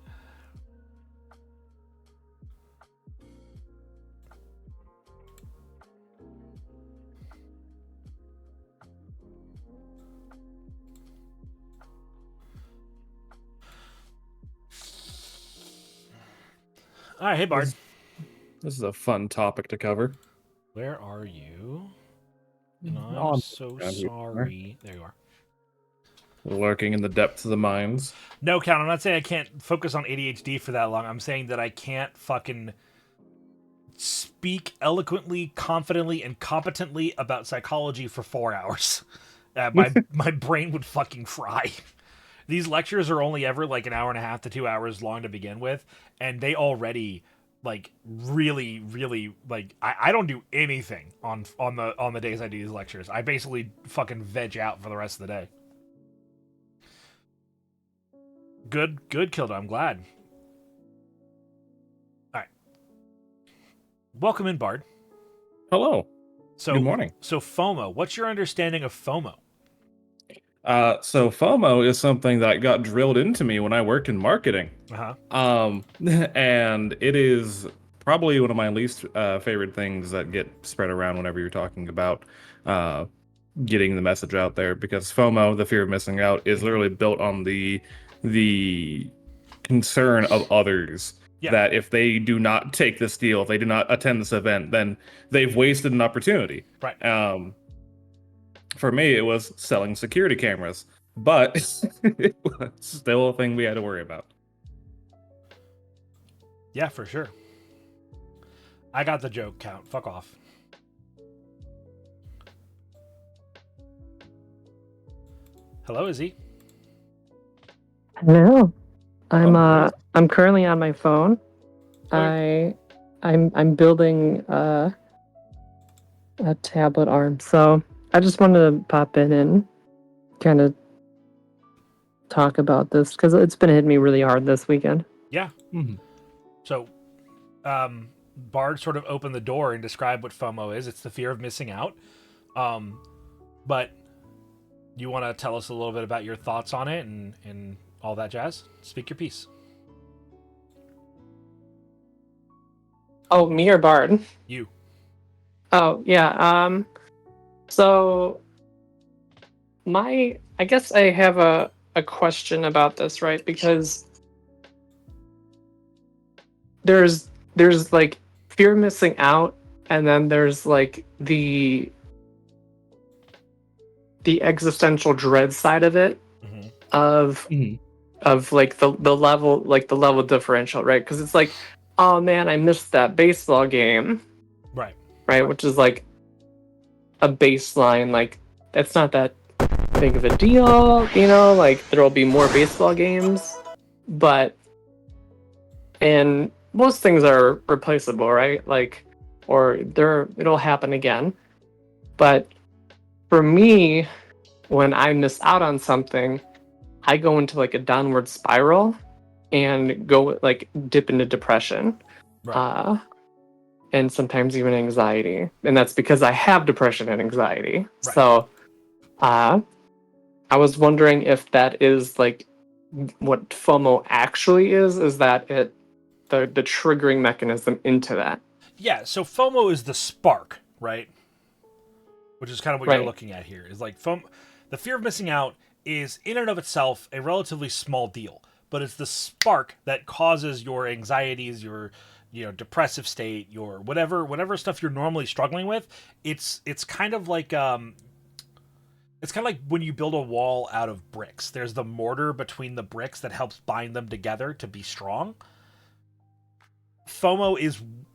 All right, hey Bard. This is a fun topic to cover. Where are you? And Oh, I'm so sorry. There you are. Lurking in the depths of the mines. No, Count, I'm not saying I can't focus on ADHD for that long. I'm saying that I can't fucking speak eloquently, confidently, and competently about psychology for 4 hours. My brain would fucking fry. These lectures are only ever like an hour and a half to 2 hours long to begin with, and they already like really like I don't do anything on the days I do these lectures. I basically fucking veg out for the rest of the day. Good, Kilda. I'm glad. All right. Welcome in, Bard. Hello. So, good morning. So FOMO. What's your understanding of FOMO? So FOMO is something that got drilled into me when I worked in marketing. And it is probably one of my least favorite things that get spread around whenever you're talking about getting the message out there, because FOMO, the fear of missing out, is literally built on the concern of others. Yeah. That if they do not take this deal, if they do not attend this event, then they've wasted an opportunity. Right. For me, it was selling security cameras, but it was still a thing we had to worry about. Yeah, for sure. I got the joke, Count. Fuck off. Hello, Izzy. Hello. I'm currently on my phone. I'm building a tablet arm, so I just wanted to pop in and kind of talk about this because it's been hitting me really hard this weekend. Yeah. Mm-hmm. So, Bard sort of opened the door and described what FOMO is. It's the fear of missing out. But you want to tell us a little bit about your thoughts on it and all that jazz? Speak your piece. Oh, me or Bard? You. Oh, yeah. So I guess I have a question about this, right? Because there's like fear of missing out, and then there's like the existential dread side of it, of like the level differential, right? Because it's like, oh man, I missed that baseball game, right, which is like a baseline, like that's not that big of a deal, like there'll be more baseball games, and most things are replaceable, right? Like, or it'll happen again. But for me, when I miss out on something, I go into like a downward spiral and go like dip into depression. Right. And sometimes even anxiety. And that's because I have depression and anxiety. Right. So I was wondering if that is like what FOMO actually is that it the triggering mechanism into that. Yeah, so FOMO is the spark, right? Which is kind of what you're Right. looking at here. Is like FOMO, the fear of missing out is in and of itself a relatively small deal, but it's the spark that causes your anxieties, your depressive state, your whatever stuff you're normally struggling with. It's kind of like when you build a wall out of bricks. There's the mortar between the bricks that helps bind them together to be strong. FOMO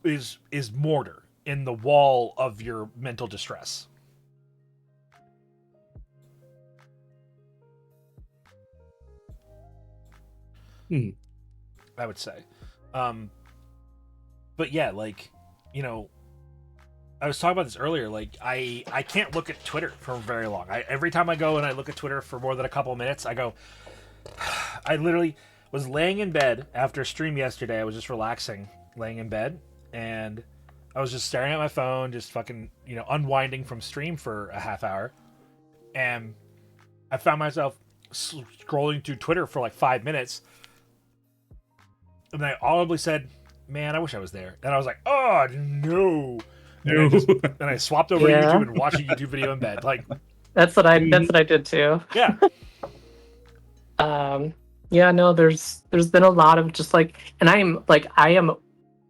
is mortar in the wall of your mental distress. I would say. But yeah, like, I was talking about this earlier. Like, I can't look at Twitter for very long. Every time I go and I look at Twitter for more than a couple of minutes, I go. I literally was laying in bed after a stream yesterday. I was just relaxing, laying in bed, and I was just staring at my phone, just fucking, unwinding from stream for a half hour, and I found myself scrolling through Twitter for like 5 minutes, and I audibly said, "Man, I wish I was there." And I was like, "Oh no!" And I swapped over to YouTube and watched a YouTube video in bed. Like, that's what I did too. Yeah. Yeah, no, there's been a lot of just like, and I am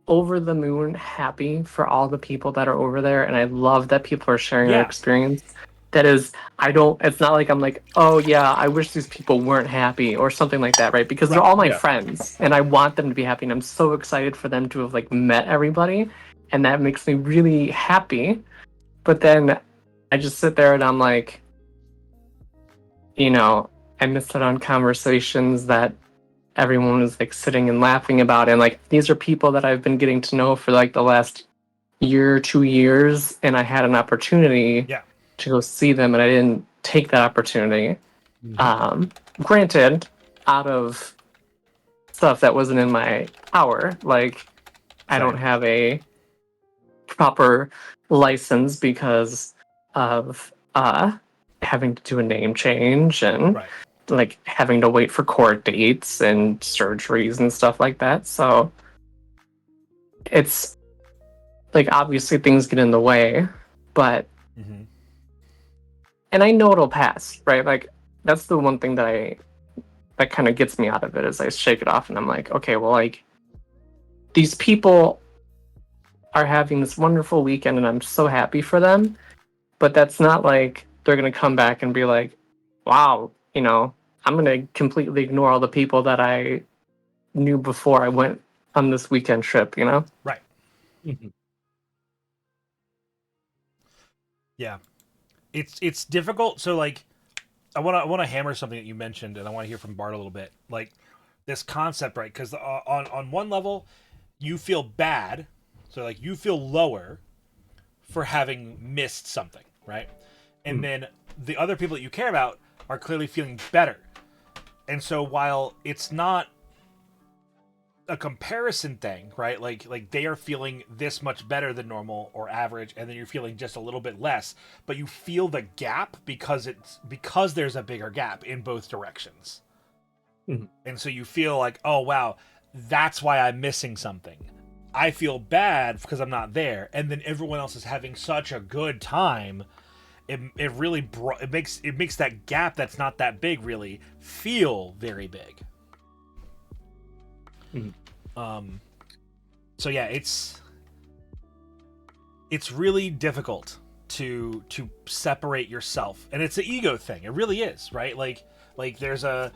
over the moon happy for all the people that are over there, and I love that people are sharing their experience. That is, it's not like I'm like, oh yeah, I wish these people weren't happy or something like that, right? Because they're all my friends, and I want them to be happy, and I'm so excited for them to have like met everybody, and that makes me really happy. But then I just sit there and I'm like, I missed out on conversations that everyone was like sitting and laughing about, and like these are people that I've been getting to know for like the last year, 2 years, and I had an opportunity to go see them, and I didn't take that opportunity. Granted, out of stuff that wasn't in my power, like I don't have a proper license because of having to do a name change and like having to wait for court dates and surgeries and stuff like that. So it's like obviously things get in the way, but and I know it'll pass, right? Like that's the one thing that kind of gets me out of it is I shake it off and I'm like, okay, well, like these people are having this wonderful weekend and I'm so happy for them, but that's not like they're gonna come back and be like, wow, I'm gonna completely ignore all the people that I knew before I went on this weekend trip, Right. Yeah. It's difficult. So like, I want to hammer something that you mentioned, and I want to hear from Bart a little bit. Like this concept, right? Because on one level, you feel bad, so like you feel lower for having missed something, right? And then the other people that you care about are clearly feeling better. And so while it's not a comparison thing, right? Like they are feeling this much better than normal or average, and then you're feeling just a little bit less, but you feel the gap because there's a bigger gap in both directions. And so you feel like, oh wow, that's why I'm missing something. I feel bad because I'm not there, and then everyone else is having such a good time. It really makes that gap that's not that big really feel very big. So yeah, it's really difficult to separate yourself, and it's an ego thing. It really is, right? Like there's a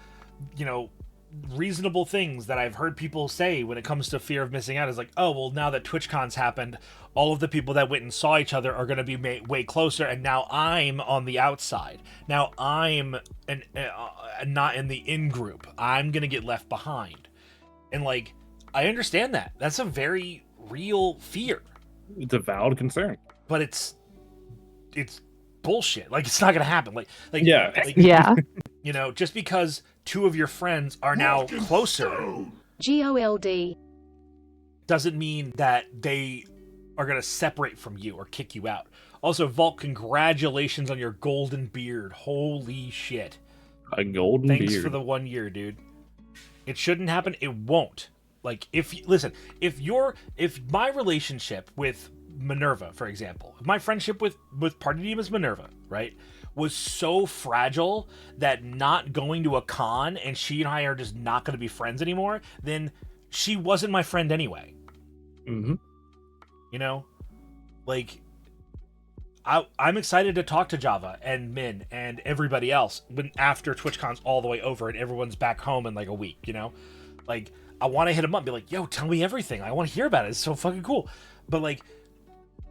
reasonable things that I've heard people say when it comes to fear of missing out is like, oh well, now that TwitchCon's happened, all of the people that went and saw each other are going to be way closer, and now I'm on the outside. Now I'm not in the in group. I'm going to get left behind. And like, I understand that. That's a very real fear. It's a valid concern. But it's bullshit. Like, it's not gonna happen. Like Yeah. Yeah. you know, just because two of your friends are now Rock and closer stone. GOLD. doesn't mean that they are gonna separate from you or kick you out. Also, Vault, congratulations on your golden beard. Holy shit. A golden Thanks beard. for the 1 year, dude. It shouldn't happen. It won't. Like, if my relationship with Minerva, for example, my friendship with Party Name is Minerva, right, was so fragile that not going to a con and she and I are just not going to be friends anymore, then she wasn't my friend anyway. Mm-hmm. You know, like, I'm excited to talk to Java and Min and everybody else when after TwitchCon's all the way over and everyone's back home in like a week, you know? Like, I want to hit them up and be like, yo, tell me everything. I want to hear about it. It's so fucking cool. But, like,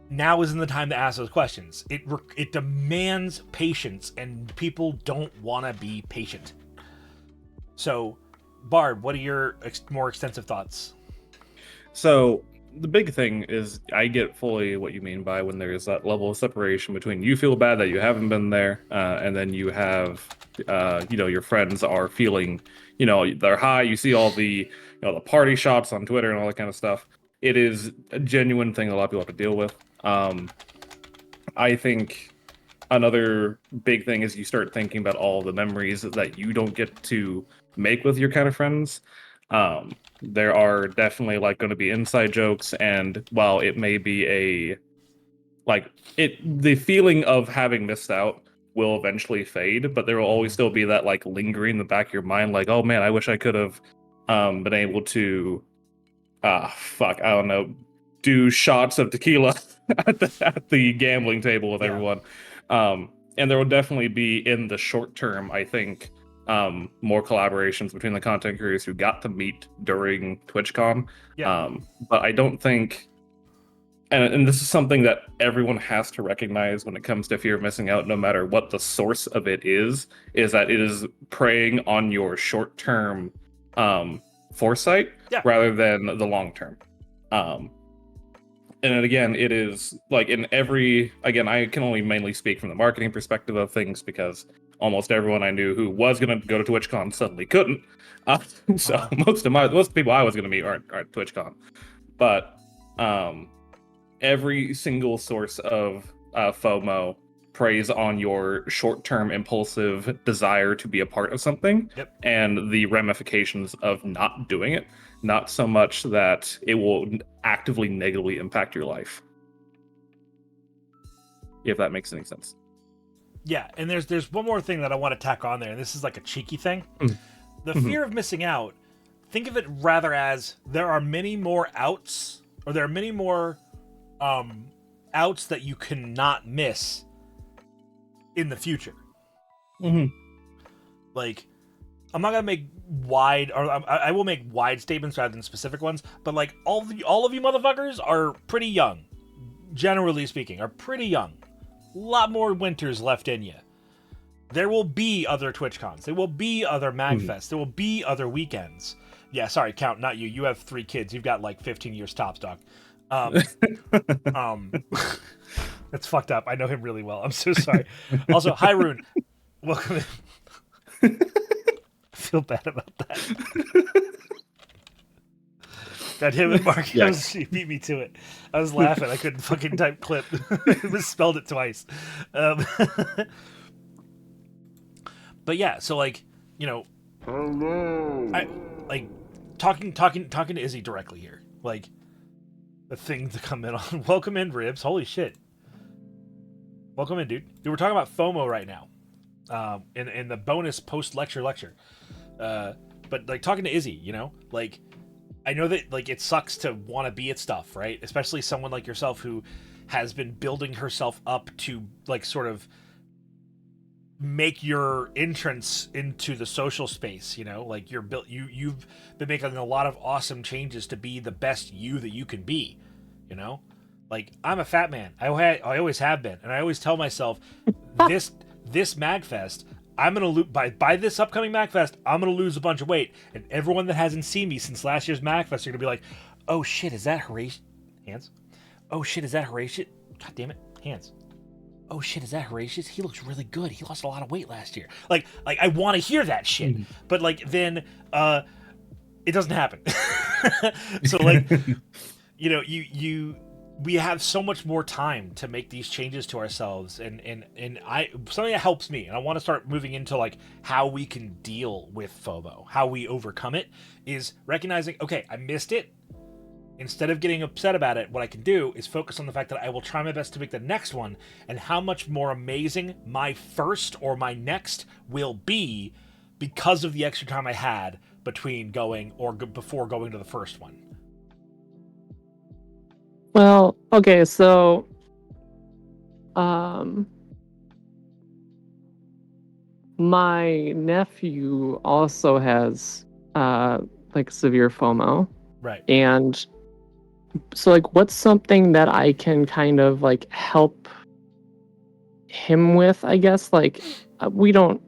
now isn't the time to ask those questions. It demands patience, and people don't want to be patient. So, Bard, what are your more extensive thoughts? So the big thing is I get fully what you mean by when there's that level of separation between you feel bad that you haven't been there, and then you have, your friends are feeling, they're high. You see all the, the party shots on Twitter and all that kind of stuff. It is a genuine thing a lot of people have to deal with. I think another big thing is you start thinking about all the memories that you don't get to make with your kind of friends. There are definitely going to be inside jokes, and while it may be the feeling of having missed out will eventually fade, but there will always still be that lingering in the back of your mind, oh man, I wish I could have been able to I don't know, do shots of tequila at the gambling table with everyone. And there will definitely be, in the short term, I think, more collaborations between the content creators who got to meet during TwitchCon. But I don't think, and this is something that everyone has to recognize when it comes to fear of missing out, no matter what the source of it is that it is preying on your short-term foresight rather than the long-term. And again, it is in every, again, I can only mainly speak from the marketing perspective of things because almost everyone I knew who was going to go to TwitchCon suddenly couldn't. So most people I was going to meet aren't TwitchCon. But every single source of FOMO preys on your short-term impulsive desire to be a part of something and the ramifications of not doing it, not so much that it will actively negatively impact your life. If that makes any sense. Yeah, and there's one more thing that I want to tack on there, and this is a cheeky thing. The fear of missing out, think of it rather as there are many more outs, or there are many more outs that you cannot miss in the future. I'm not gonna make wide, or I will make wide statements rather than specific ones, but all of you motherfuckers are pretty young, generally speaking, are pretty young. A lot more winters left in you. There will be other TwitchCons. There will be other MagFests. There will be other weekends. Yeah, sorry, Count, not you. You have 3 kids. You've got 15 years tops, dog. That's fucked up. I know him really well. I'm so sorry. Also, hi, Rune. Welcome in. I feel bad about that. That him and Mark, he beat me to it. I was laughing. I couldn't fucking type clip. I misspelled it twice. But yeah, so Hello. I talking to Izzy directly here. The thing to come in on. Welcome in, Ribs. Holy shit. Welcome in, dude. We're talking about FOMO right now. In the bonus post lecture. But talking to Izzy, I know that it sucks to want to be at stuff, right? Especially someone like yourself who has been building herself up to sort of make your entrance into the social space, you've been making a lot of awesome changes to be the best you that you can be, I'm a fat man. I always have been, and I always tell myself this MagFest, I'm gonna by this upcoming MagFest, I'm gonna lose a bunch of weight, and everyone that hasn't seen me since last year's MagFest are gonna be like, "Oh shit, is that Horatius?" Hands. Oh shit, is that Horatius? God damn it, hands. oh shit, is that Horatius? He looks really good. He lost a lot of weight last year. Like I want to hear that shit, but like then it doesn't happen. So like, you know, we have so much more time to make these changes to ourselves, and I something that helps me, and I want to start moving into like how we can deal with FOMO, how we overcome it, is recognizing, okay, I missed it. Instead of getting upset about it, what I can do is focus on the fact that I will try my best to make the next one, and how much more amazing my first or my next will be because of the extra time I had between going or before going to the first one. Well, okay, so my nephew also has like severe FOMO. Right. And so like what's something that I can kind of like help him with, I guess? Like we don't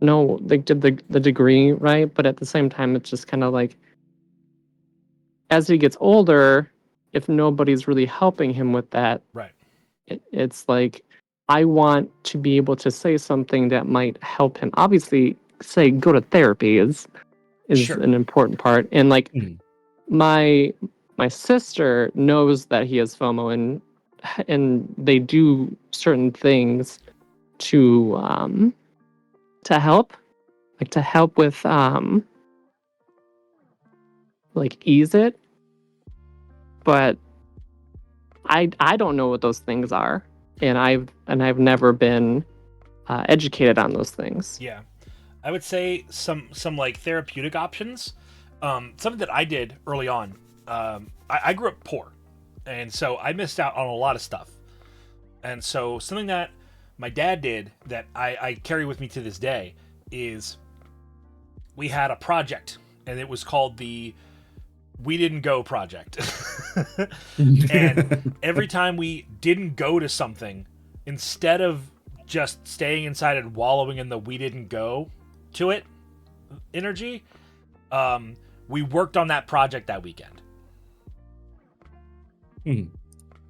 know like the degree, right? But at the same time it's just kind of like as he gets older, if nobody's really helping him with that, Right. it's like I want to be able to say something that might help him. Obviously, say go to therapy is Sure. an important part, and like my sister knows that he has FOMO, and they do certain things to help, like to help with like ease it, but I don't know what those things are, and I've never been educated on those things. Yeah, I would say some like therapeutic options. Something that I did early on. I grew up poor, and so I missed out on a lot of stuff. And so something that my dad did that I carry with me to this day is we had a project, and it was called the We Didn't Go project. And every time we didn't go to something, instead of just staying inside and wallowing in the we didn't go to it energy, we worked on that project that weekend.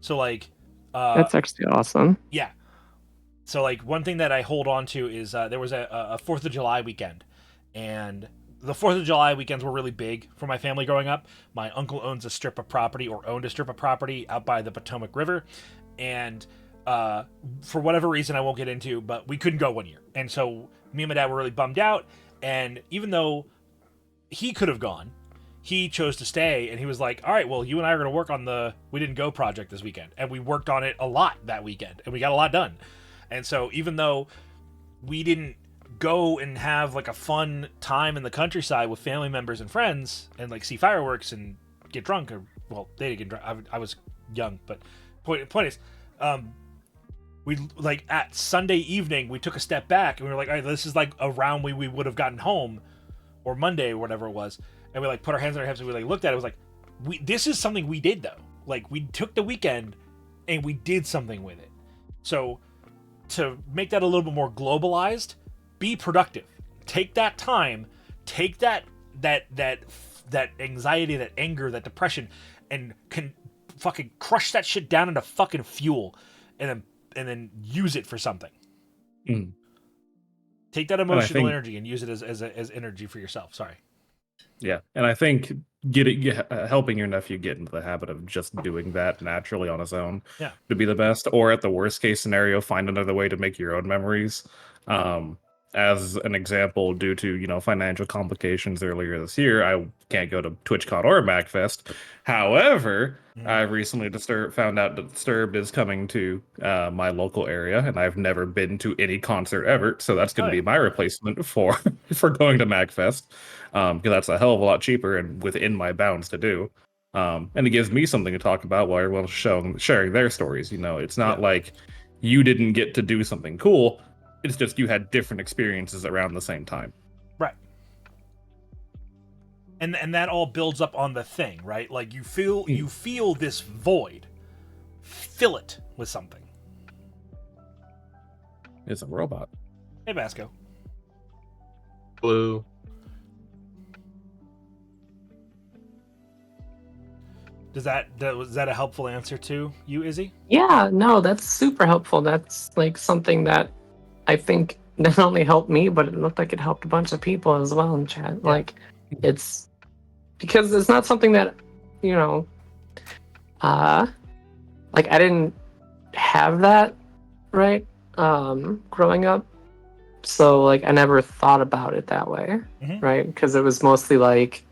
So like That's actually awesome. yeah, so like one thing that I hold on to is there was a 4th of July weekend, and the 4th of July weekends were really big for my family growing up. My uncle owns a strip of property, or owned a strip of property out by the Potomac River, and for whatever reason I won't get into, but we couldn't go one year, and so me and my dad were really bummed out. And even though he could have gone, he chose to stay, and he was like, all right, well, you and I are going to work on the We Didn't Go project this weekend. And we worked on it a lot that weekend, and we got a lot done. And so even though we didn't go and have like a fun time in the countryside with family members and friends and like see fireworks and get drunk, or well, they didn't get drunk. I was young, but point is, we like at Sunday evening we took a step back and we were like, all right, this is like around we would have gotten home, or Monday or whatever it was, and we like put our hands on our hips and we like looked at it. It was like, this is something we did though. Like we took the weekend and we did something with it. So to make that a little bit more globalized, be productive. Take that time, take that anxiety, that anger, that depression, and can fucking crush that shit down into fucking fuel, and then use it for something. Take that emotional energy and use it as energy for yourself. Sorry. Yeah, and I think helping your nephew get into the habit of just doing that naturally on his own would be the best. Or at the worst case scenario, find another way to make your own memories. As an example, due to financial complications earlier this year, I can't go to TwitchCon or MagFest. However, I recently found out that Disturbed is coming to my local area, and I've never been to any concert ever, so that's going to be my replacement for going to MagFest, because that's a hell of a lot cheaper and within my bounds to do. And it gives me something to talk about while everyone's sharing their stories. It's not like you didn't get to do something cool. It's just you had different experiences around the same time. Right. And that all builds up on the thing, right? Like you feel this void. Fill it with something. It's a robot. Hey, Basco. Blue. Was that a helpful answer to you, Izzy? Yeah, no, that's super helpful. That's like something that I think not only helped me, but it looked like it helped a bunch of people as well in chat. Yeah. Like, it's because it's not something that, you know, like I didn't have that, right? Growing up. So like I never thought about it that way, right? Because it was mostly like,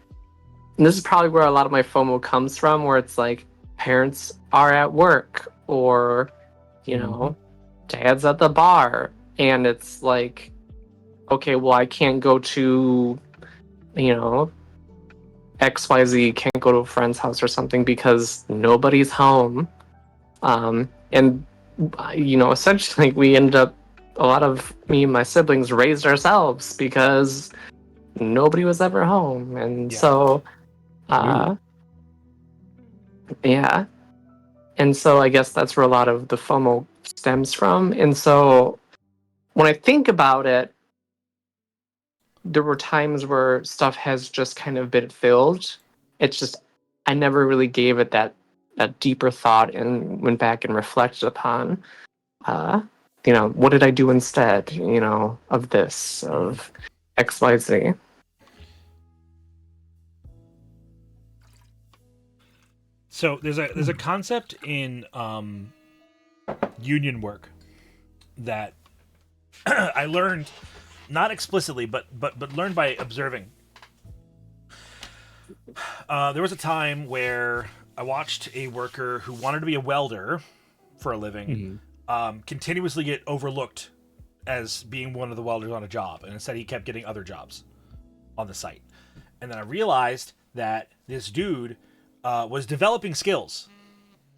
and this is probably where a lot of my FOMO comes from, where it's like parents are at work or, you know, dad's at the bar, and it's like, okay, well, I can't go to, you know, XYZ, can't go to a friend's house or something because nobody's home. And, you know, essentially we ended up, a lot of me and my siblings raised ourselves because nobody was ever home. And so, yeah. And so I guess that's where a lot of the FOMO stems from. And so when I think about it, there were times where stuff has just kind of been filled. It's just, I never really gave it that deeper thought and went back and reflected upon, you know, what did I do instead, you know, of this, of XYZ. So there's a concept in union work that I learned, not explicitly, but learned by observing. There was a time where I watched a worker who wanted to be a welder for a living continuously get overlooked as being one of the welders on a job, and instead he kept getting other jobs on the site. And then I realized that this dude was developing skills.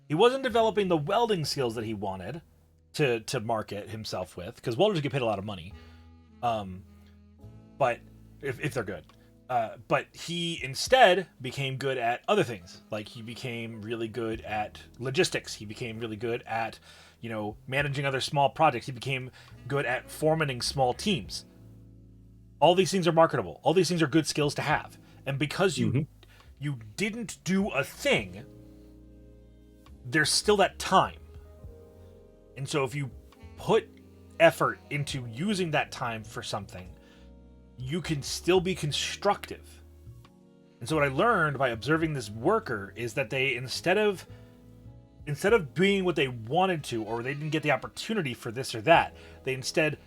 He wasn't developing the welding skills that he wanted to market himself with, because welders get paid a lot of money, but if they're good. But he instead became good at other things. Like he became really good at logistics. He became really good at, you know, managing other small projects. He became good at formating small teams. All these things are marketable. All these things are good skills to have. And because you didn't do a thing, there's still that time. And so if you put effort into using that time for something, you can still be constructive. And so what I learned by observing this worker is that they, instead of being what they wanted to, or they didn't get the opportunity for this or that, they instead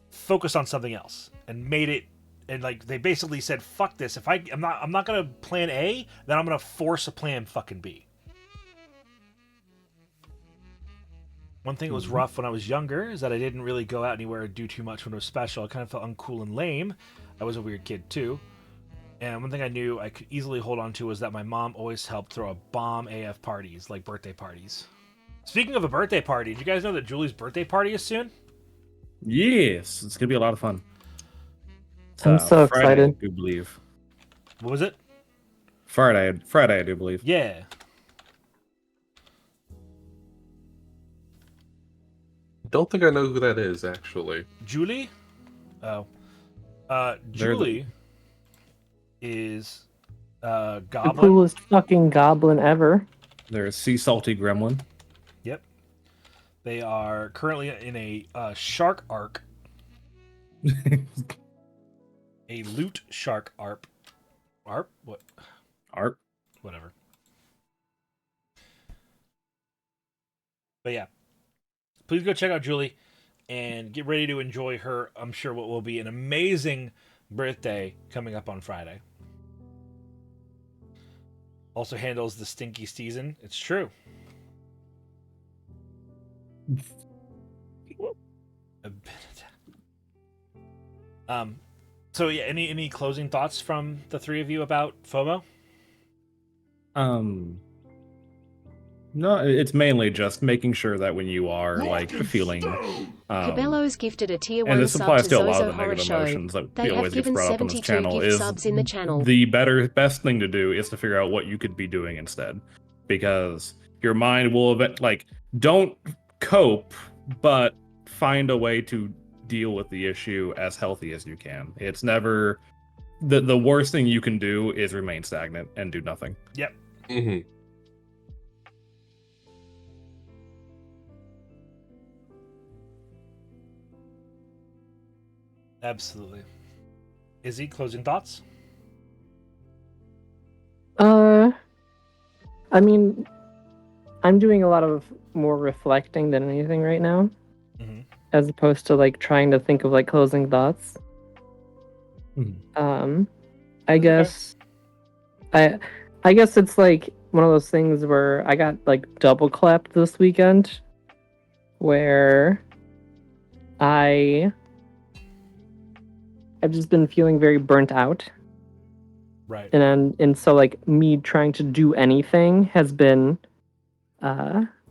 focused on something else and made it. And like they basically said, "Fuck this! If I'm not gonna plan A, then I'm gonna force a plan fucking B." One thing that was rough when I was younger is that I didn't really go out anywhere or do too much when it was special. I kind of felt uncool and lame. I was a weird kid too. And one thing I knew I could easily hold on to was that my mom always helped throw a bomb AF parties, like birthday parties. Speaking of a birthday party, did you guys know that Julie's birthday party is soon? Yes, it's gonna be a lot of fun. I'm so Friday, excited. I do believe. What was it? Friday, I do believe. Yeah. Don't think I know who that is, actually. Julie? Oh. Julie is The goblin. coolest fucking goblin ever. They're a sea salty gremlin. Yep. They are currently in a shark arc. A loot shark arp. Arp? What? Arp. Whatever. But yeah. Please go check out Julie and get ready to enjoy her, I'm sure, what will be an amazing birthday coming up on Friday. Also handles the stinky season. It's true. So yeah, any closing thoughts from the three of you about FOMO? No, it's mainly just making sure that when you are like feeling Cabello's gifted a tier and 1 this sub applies to to a lot Zozo of the Horror negative Show. emotions that They always have gets given brought up on this 72 channel gift is subs in the channel. the best thing to do is to figure out what you could be doing instead, because your mind will don't cope, but find a way to deal with the issue as healthy as you can. It's never the worst thing you can do is remain stagnant and do nothing. Yep. Mm-hmm. Absolutely. Izzy, closing thoughts? I mean, I'm doing a lot of more reflecting than anything right now, Mm-hmm. as opposed to like trying to think of like closing thoughts. Mhm. I guess I guess it's like one of those things where I got like double clapped this weekend, where I've just been feeling very burnt out, Right. and so like me trying to do anything has been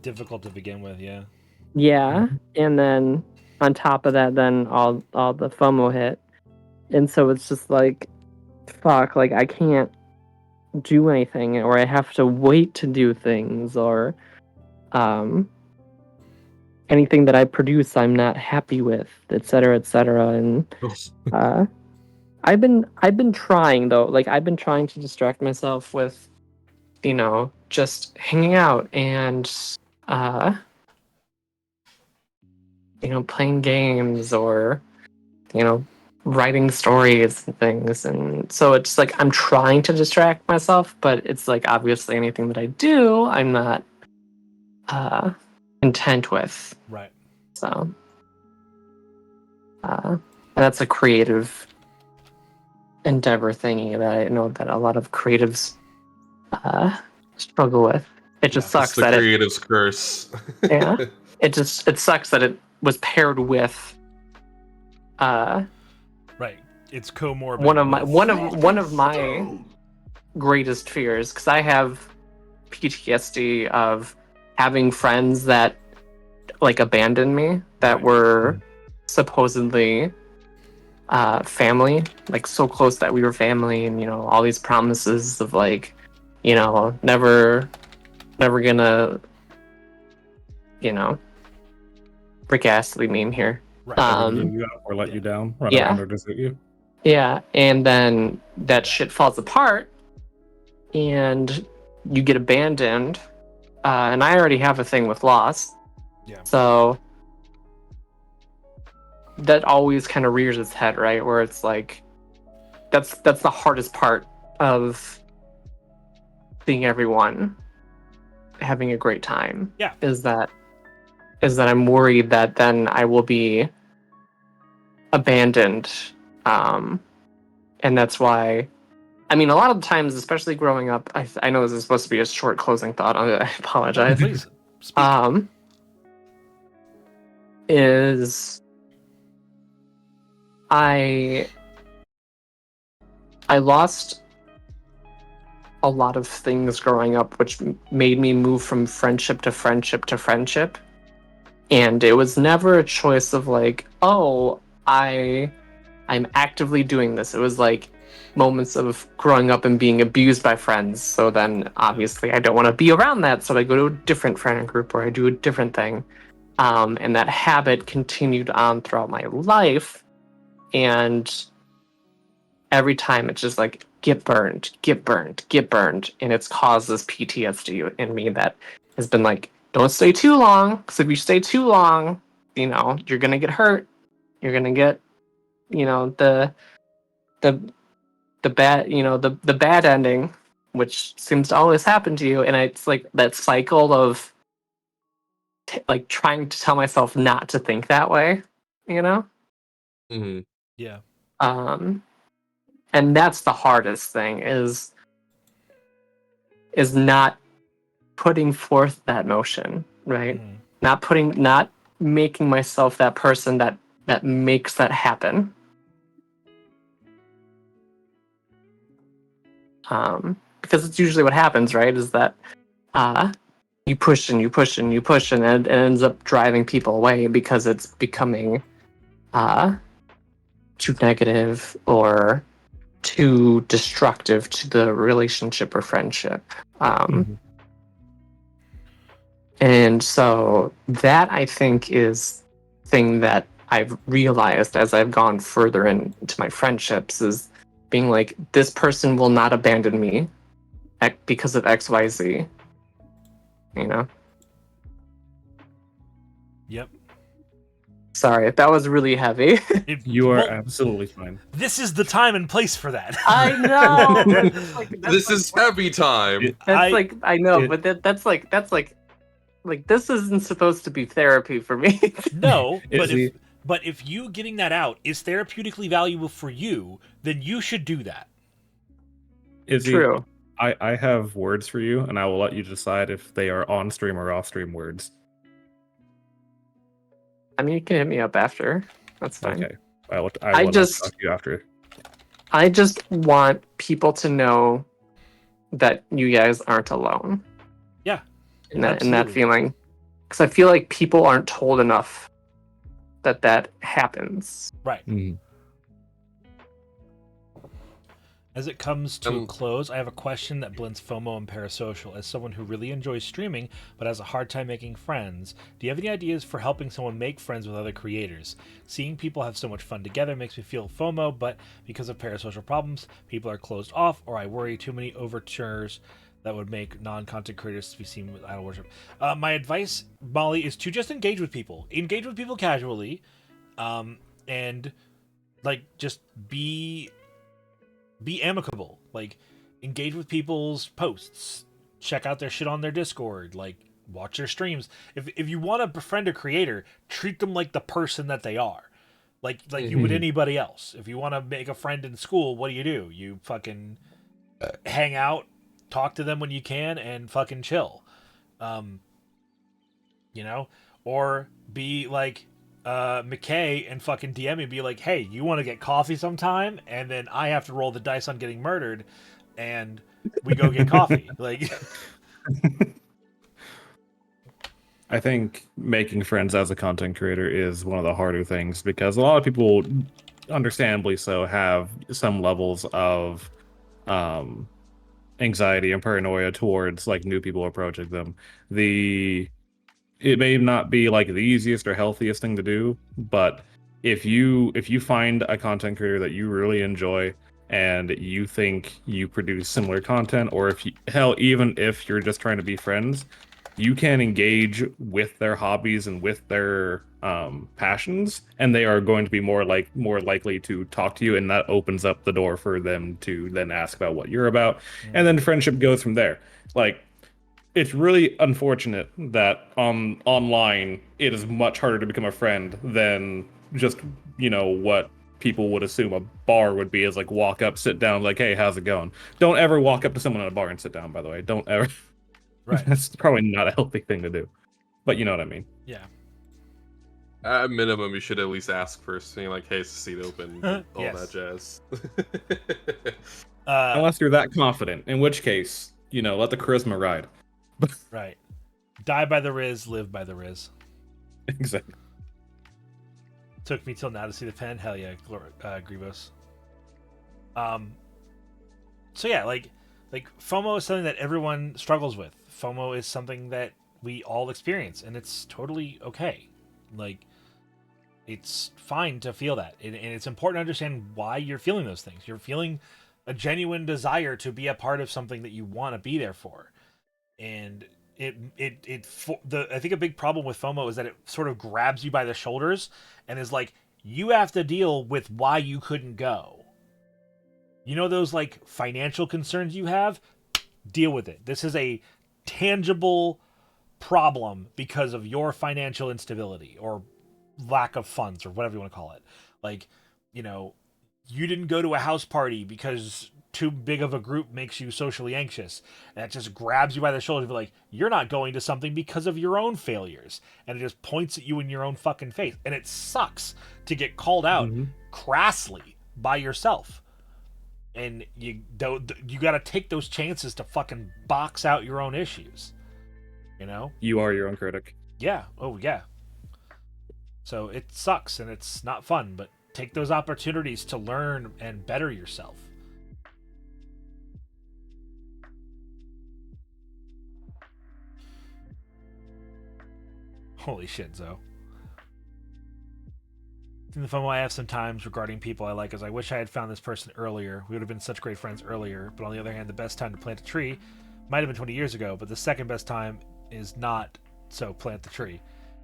Difficult to begin with, yeah. yeah, and then on top of that, then all the FOMO hit, and so it's just like fuck, like I can't do anything, or I have to wait to do things, or um anything that I produce I'm not happy with, etc., and uh I've been trying though, like I've been trying to distract myself with, just hanging out and uh playing games, or writing stories and things. And so it's like I'm trying to distract myself, but it's like obviously anything that I do I'm not uh content with. Right. So that's a creative endeavor thingy that I know that a lot of creatives struggle with. It just Yeah. It's sucks the that it creative's curse. yeah. It sucks that it was paired with Right. It's comorbid. one of my greatest fears, because I have PTSD of having friends that like abandoned me, that Right. were supposedly family, like so close that we were family, and all these promises of like, never gonna, you know, Rick Astley meme here. Right. Never to give you up or let you down, run around Yeah, or desert you. yeah, and then that Yeah. shit falls apart, and you get abandoned. And I already have a thing with loss, Yeah. so that always kind of rears its head, right? Where it's like, that's the hardest part of seeing everyone having a great time. Yeah. Is that I'm worried that then I will be abandoned, and that's why. I mean, a lot of the times, especially growing up, I know this is supposed to be a short closing thought. I apologize. Please speak. Is I lost a lot of things growing up, which made me move from friendship to friendship to friendship. And it was never a choice of like, oh, I'm actively doing this. It was like moments of growing up and being abused by friends. So then obviously I don't want to be around that. So I go to a different friend group, or I do a different thing. And that habit continued on throughout my life. And every time it's just like, get burned, get burned, get burned. And it's caused this PTSD in me that has been like, don't stay too long. Because if you stay too long, you're going to get hurt. You're going to get, the bad, the bad ending, which seems to always happen to you. And it's like that cycle of like trying to tell myself not to think that way, Mhm. Yeah. And that's the hardest thing is not putting forth that motion, right? Not making myself that person that makes that happen. Because it's usually what happens, right? Is that you push and you push and you push, and it ends up driving people away because it's becoming too negative or too destructive to the relationship or friendship. And so that, I think, is thing that I've realized as I've gone further into my friendships, is being like, this person will not abandon me because of XYZ. Yep. Sorry, that was really heavy. You are absolutely fine. This is the time and place for that. I know. This is heavy time. I know, but that's like this isn't supposed to be therapy for me. No, but Izzy. if you getting that out is therapeutically valuable for you, then you should do that. Izzy, True. I have words for you, and I will let you decide if they are on stream or off stream words. I mean, you can hit me up after. That's fine. Okay, I will talk to you after. I just want people to know that you guys aren't alone. Yeah, in that absolutely. feeling, because I feel like people aren't told enough that happens. Right. Mhm. As it comes to a close, I have a question that blends FOMO and parasocial. As someone who really enjoys streaming but has a hard time making friends, do you have any ideas for helping someone make friends with other creators? Seeing people have so much fun together makes me feel FOMO, but because of parasocial problems, people are closed off, or I worry too many overtures that would make non-content creators to be seen with idol worship. My advice, Molly, is to just engage with people. Engage with people casually, and like just be amicable. Like, engage with people's posts, check out their shit on their Discord, like watch their streams. If you want to befriend a creator, treat them like the person that they are, like you would anybody else. If you want to make a friend in school, what do? You fucking hang out, talk to them when you can, and fucking chill. Or be like McKay and fucking DM me and be like, hey, you want to get coffee sometime? And then I have to roll the dice on getting murdered, and we go get coffee. Like, I think making friends as a content creator is one of the harder things, because a lot of people, understandably so, have some levels of anxiety and paranoia towards like new people approaching them. It may not be like the easiest or healthiest thing to do, but if you find a content creator that you really enjoy and you think you produce similar content, or even if you're just trying to be friends, you can engage with their hobbies and with their passions, and they are going to be more likely to talk to you, and that opens up the door for them to then ask about what you're about, and then friendship goes from there. Like, it's really unfortunate that online it is much harder to become a friend than just, what people would assume a bar would be, is like walk up, sit down, like, hey, how's it going? Don't ever walk up to someone at a bar and sit down, by the way. Don't ever. right. That's probably not a healthy thing to do. But you know what I mean. Yeah. At minimum, you should at least ask first, being like, hey, is the seat open? All Yes. that jazz. Unless you're that confident, in which case, let the charisma ride. Right. Die by the Riz, live by the Riz. Exactly. Took me till now to see the pen. Hell yeah, Grievous. So yeah, like FOMO is something that everyone struggles with. FOMO is something that we all experience, and it's totally okay. Like, it's fine to feel that, and it's important to understand why you're feeling those things. You're feeling a genuine desire to be a part of something that you want to be there for. And I think a big problem with FOMO is that it sort of grabs you by the shoulders and is like, you have to deal with why you couldn't go. Those like financial concerns you have? Deal with it. This is a tangible problem because of your financial instability or lack of funds or whatever you want to call it. Like, you didn't go to a house party because too big of a group makes you socially anxious, and it just grabs you by the shoulders and be like, you're not going to something because of your own failures, and it just points at you in your own fucking face, and it sucks to get called out crassly by yourself, and you got to take those chances to fucking box out your own issues. You are your own critic. Yeah. Oh yeah. So it sucks and it's not fun, but take those opportunities to learn and better yourself. Holy shit, Zoe. In the FOMO I have sometimes regarding people I like is I wish I had found this person earlier. We would have been such great friends earlier, but on the other hand, the best time to plant a tree might have been 20 years ago, but the second best time is not, so plant the tree.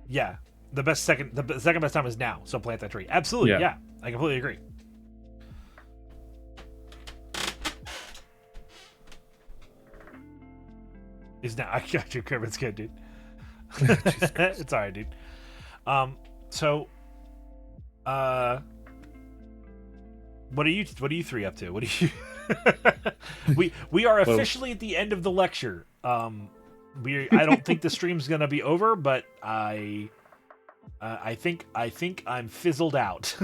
Yeah, the second best time is now. So plant that tree. Absolutely, Yeah. yeah. I completely agree. Is now I got you, Kermit's good, dude. It's alright, dude. So what are you three up to? What are you we are officially at the end of the lecture. I don't think the stream's gonna be over, but I think I'm fizzled out.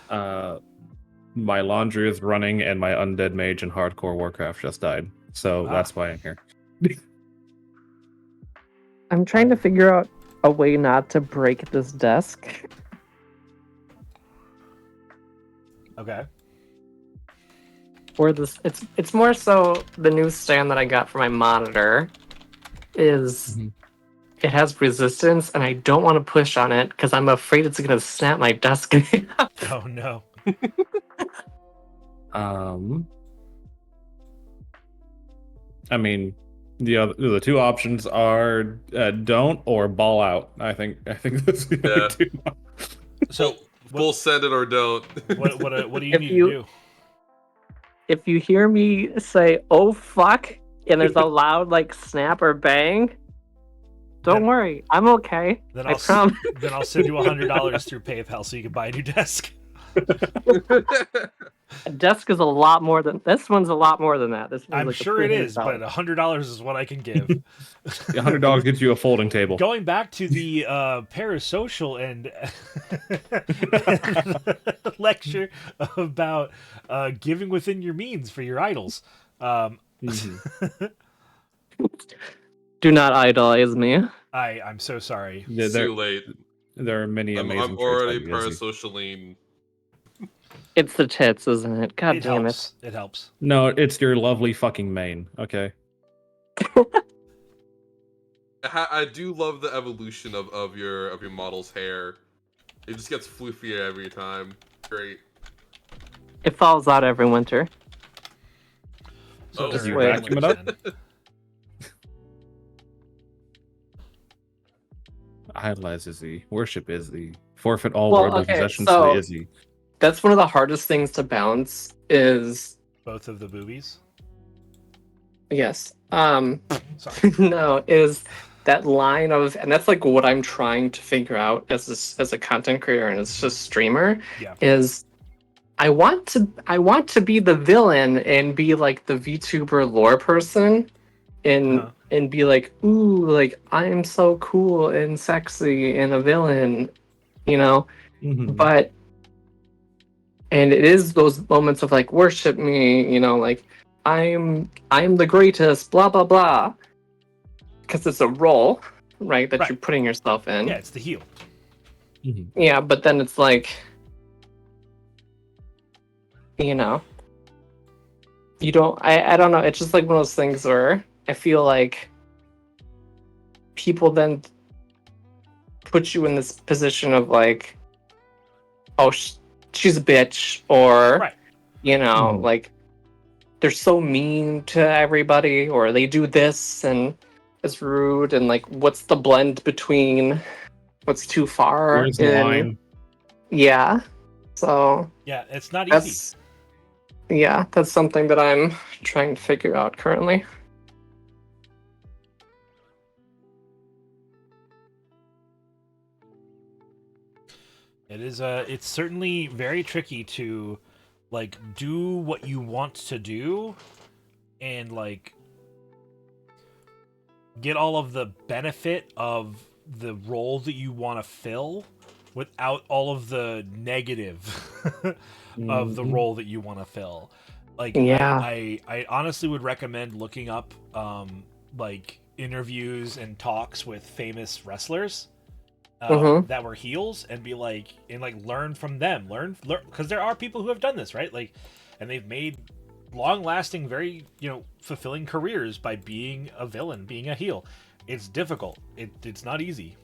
My laundry is running, and my undead mage in hardcore Warcraft just died. So that's why I'm here. I'm trying to figure out a way not to break this desk. Okay. Or this, it's more so the new stand that I got for my monitor is it has resistance, and I don't want to push on it because I'm afraid it's gonna snap my desk. Oh no. I mean, the two options are don't or ball out. I think that's the only two. So Full send it or don't. what do you need to do? If you hear me say "oh fuck" and there's a loud like snap or bang, don't worry, I'm okay. Then I promise. Then I'll send you $100 through PayPal so you can buy a new desk. A desk is a lot more than this one's a lot more than that. This one's I'm like sure it is, $300. but $100 is what I can give. $100 gets you a folding table. Going back to the parasocial and lecture about giving within your means for your idols. Do not idolize me. I'm so sorry. Too late. There are many amazing. I'm already traits parasocialing. It's the tits, isn't it? God damn helps. It helps. No, it's your lovely fucking mane. Okay. I do love the evolution of your model's hair. It just gets floofier every time. Great. It falls out every winter. So Oh, does you your vacuum it up? Idolize Izzy. Worship Izzy. Forfeit all worldly possessions to Izzy. That's one of the hardest things to balance is both of the boobies. yes. Sorry. No, is that line of, and that's like what I'm trying to figure out as a content creator and as a streamer. Yeah. Is I want to be the villain and be like the VTuber lore person and be like, ooh, like I'm so cool and sexy and a villain, you know? But and it is those moments of like worship me, you know, like I'm the greatest, blah blah blah. Because it's a role, right, that you're putting yourself in. Yeah, it's the heel. Yeah, but then it's like, you know, you don't. I don't know. It's just like one of those things where I feel like people then put you in this position of like, oh, she's a bitch, or you know, like they're so mean to everybody, or they do this and it's rude, and like what's the blend between what's too far? Where's the line? Yeah. So yeah, it's not easy. Yeah, that's something that I'm trying to figure out currently. It is it's certainly very tricky to like do what you want to do and like get all of the benefit of the role that you want to fill without all of the negative of the role that you want to fill. Like, I honestly would recommend looking up like interviews and talks with famous wrestlers that were heels and be like, and like learn from them, learn because there are people who have done this, right? Like, and they've made long-lasting, very, you know, fulfilling careers by being a villain, being a heel. It's difficult. It's not easy.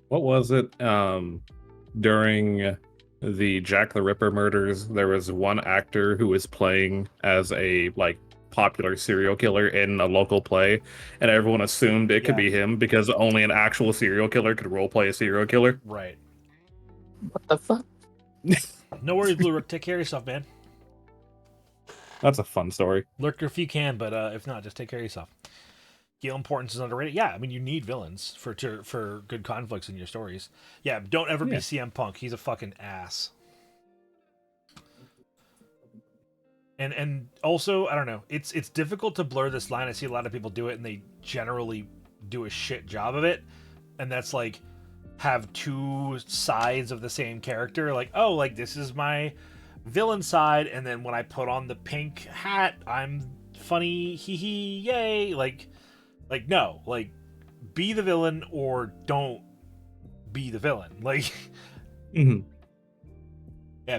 What was it? During the Jack the Ripper murders, there was one actor who was playing as a like popular serial killer in a local play, and everyone assumed it could be him because only an actual serial killer could roleplay a serial killer. Right. What the fuck? No worries, Blue Rook. Take care of yourself, man. That's a fun story. Lurk if you can, but if not, just take care of yourself. Heal importance is underrated. Yeah, I mean, you need villains for good conflicts in your stories. Yeah, don't ever be CM Punk. He's a fucking ass. And also, I don't know. It's difficult to blur this line. I see a lot of people do it, and they generally do a shit job of it. And that's like have two sides of the same character. Like, oh, like this is my villain side, and then when I put on the pink hat, I'm funny, hee hee, yay. Like no, like be the villain or don't be the villain. Like, yeah,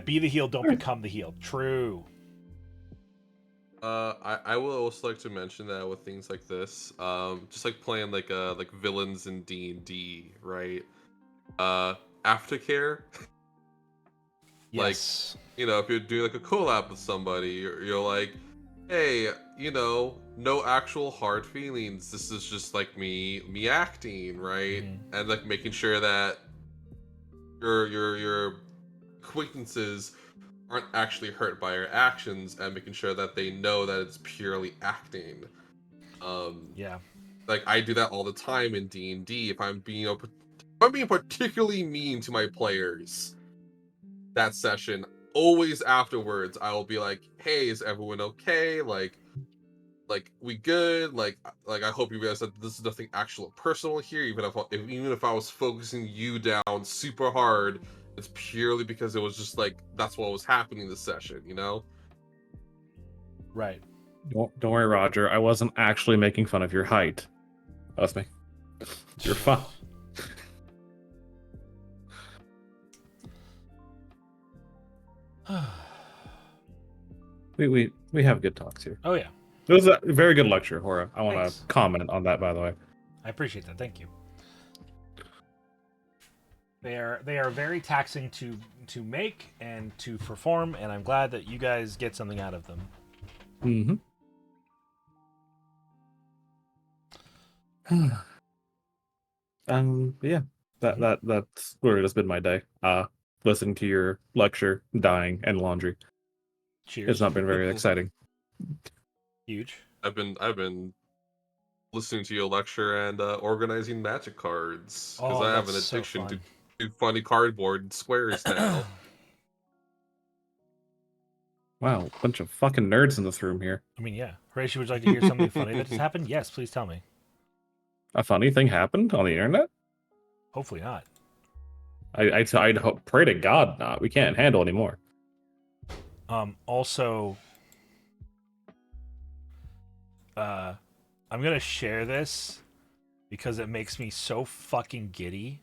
be the heel, don't become the heel. True. I will also like to mention that with things like this, just like playing like villains in D&D, right? Aftercare. Yes. Like, you know, if you're doing like a collab with somebody, you're like, hey, you know, no actual hard feelings. This is just like me acting, right? And like making sure that your acquaintances aren't actually hurt by your actions, and making sure that they know that it's purely acting. Yeah. Like I do that all the time in D&D. If I'm being particularly mean to my players that session, always afterwards I will be like, hey, is everyone okay? Like we good? Like I hope you realize that this is nothing actual personal here. Even if I was focusing you down super hard, it's purely because it was just like that's what was happening this session, you know? Right. Don't worry, Roger. I wasn't actually making fun of your height. That was me. You're fine. We have good talks here. Oh yeah. It was a very good lecture, Hora. I want Thanks. to comment on that, by the way. I appreciate that. Thank you. They are very taxing to make and to perform, and I'm glad that you guys get something out of them. Yeah. That's where it has been my day. Listening to your lecture, dying, and laundry. Cheers. It's not been very exciting. Huge. I've been listening to your lecture and organizing magic cards because I have an addiction to funny cardboard squares now. Wow, bunch of fucking nerds in this room here. I mean, yeah. Horatio, would you like to hear something funny that just happened? Yes, please tell me. A funny thing happened on the internet? Hopefully not. I'd pray to God not. We can't handle anymore. Also, I'm gonna share this because it makes me so fucking giddy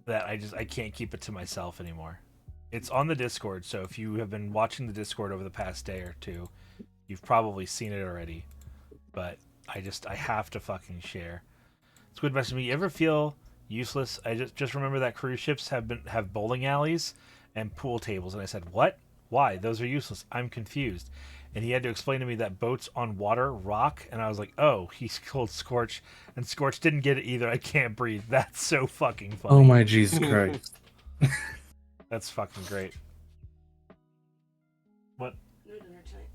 that I can't keep it to myself anymore. It's on the Discord, so if you have been watching the Discord over the past day or two, you've probably seen it already. But I have to fucking share. Squid messaged me, you ever feel useless? I just remember that cruise ships have bowling alleys and pool tables, and I said, what? Why? Those are useless. I'm confused. And he had to explain to me that boats on water rock, and I was like, oh, he's called Scorch, and Scorch didn't get it either. I can't breathe. That's so fucking funny. Oh my Jesus Christ. That's fucking great. What? I'm doing dinner tonight.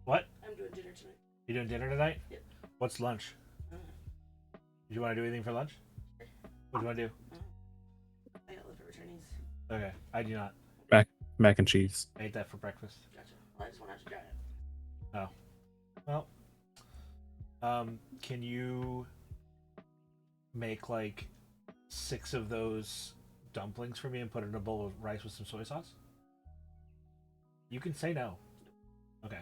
What? I'm doing dinner tonight. You doing dinner tonight? Yep. What's lunch? Do you want to do anything for lunch? What do you want to do? I got leftover Chinese. Okay, I do not. Mac and cheese. I ate that for breakfast. Gotcha. Well, I just wanted to try it. Oh. Well, can you make like 6 of those dumplings for me and put it in a bowl of rice with some soy sauce? You can say no. Okay.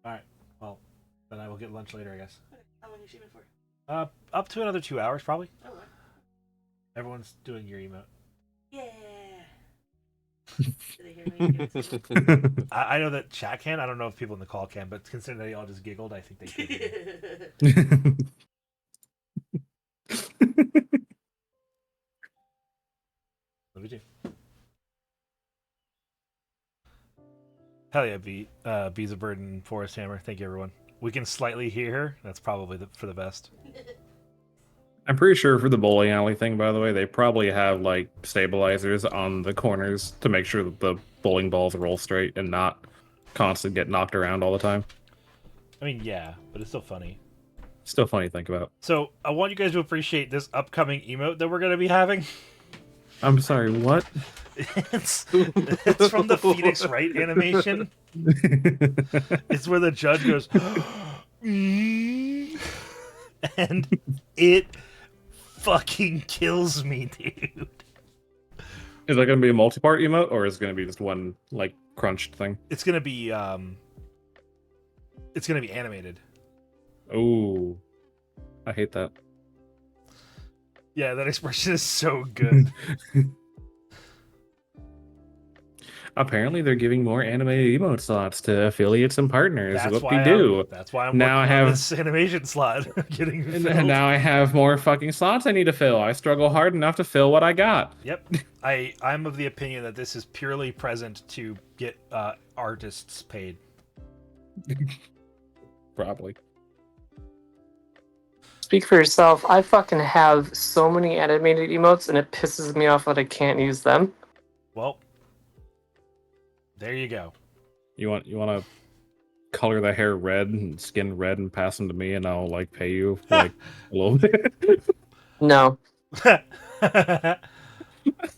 Alright. Well, then I will get lunch later, I guess. Okay. How long are you shooting for? Up to another 2 hours, probably. Oh, what? Everyone's doing your emote. Yeah. Did they hear me? I know that chat can. I don't know if people in the call can, but considering they all just giggled, I think they can. Love you too. Hell yeah, Bees of Bird and Forest Hammer. Thank you, everyone. We can slightly hear her. That's probably for the best. I'm pretty sure for the bowling alley thing, by the way, they probably have like stabilizers on the corners to make sure that the bowling balls roll straight and not constantly get knocked around all the time. I mean, yeah, but it's still funny. Still funny to think about. So I want you guys to appreciate this upcoming emote that we're going to be having. I'm sorry, what? It's from the Phoenix Wright animation. It's where the judge goes, and it fucking kills me, dude. Is that going to be a multi-part emote, or is it going to be just one like crunched thing? It's gonna be animated. Oh, I hate that. Yeah, that expression is so good. Apparently, they're giving more animated emote slots to affiliates and partners. That's what why we do. That's why I'm Now working I have on this animation slot. Getting and filled. now I have more fucking slots I need to fill. I struggle hard enough to fill what I got. Yep, I'm of the opinion that this is purely present to get artists paid. Probably. Speak for yourself. I fucking have so many animated emotes, and it pisses me off that I can't use them. Well, there you go. You want to color the hair red and skin red and pass them to me, and I'll like pay you like a little bit. No.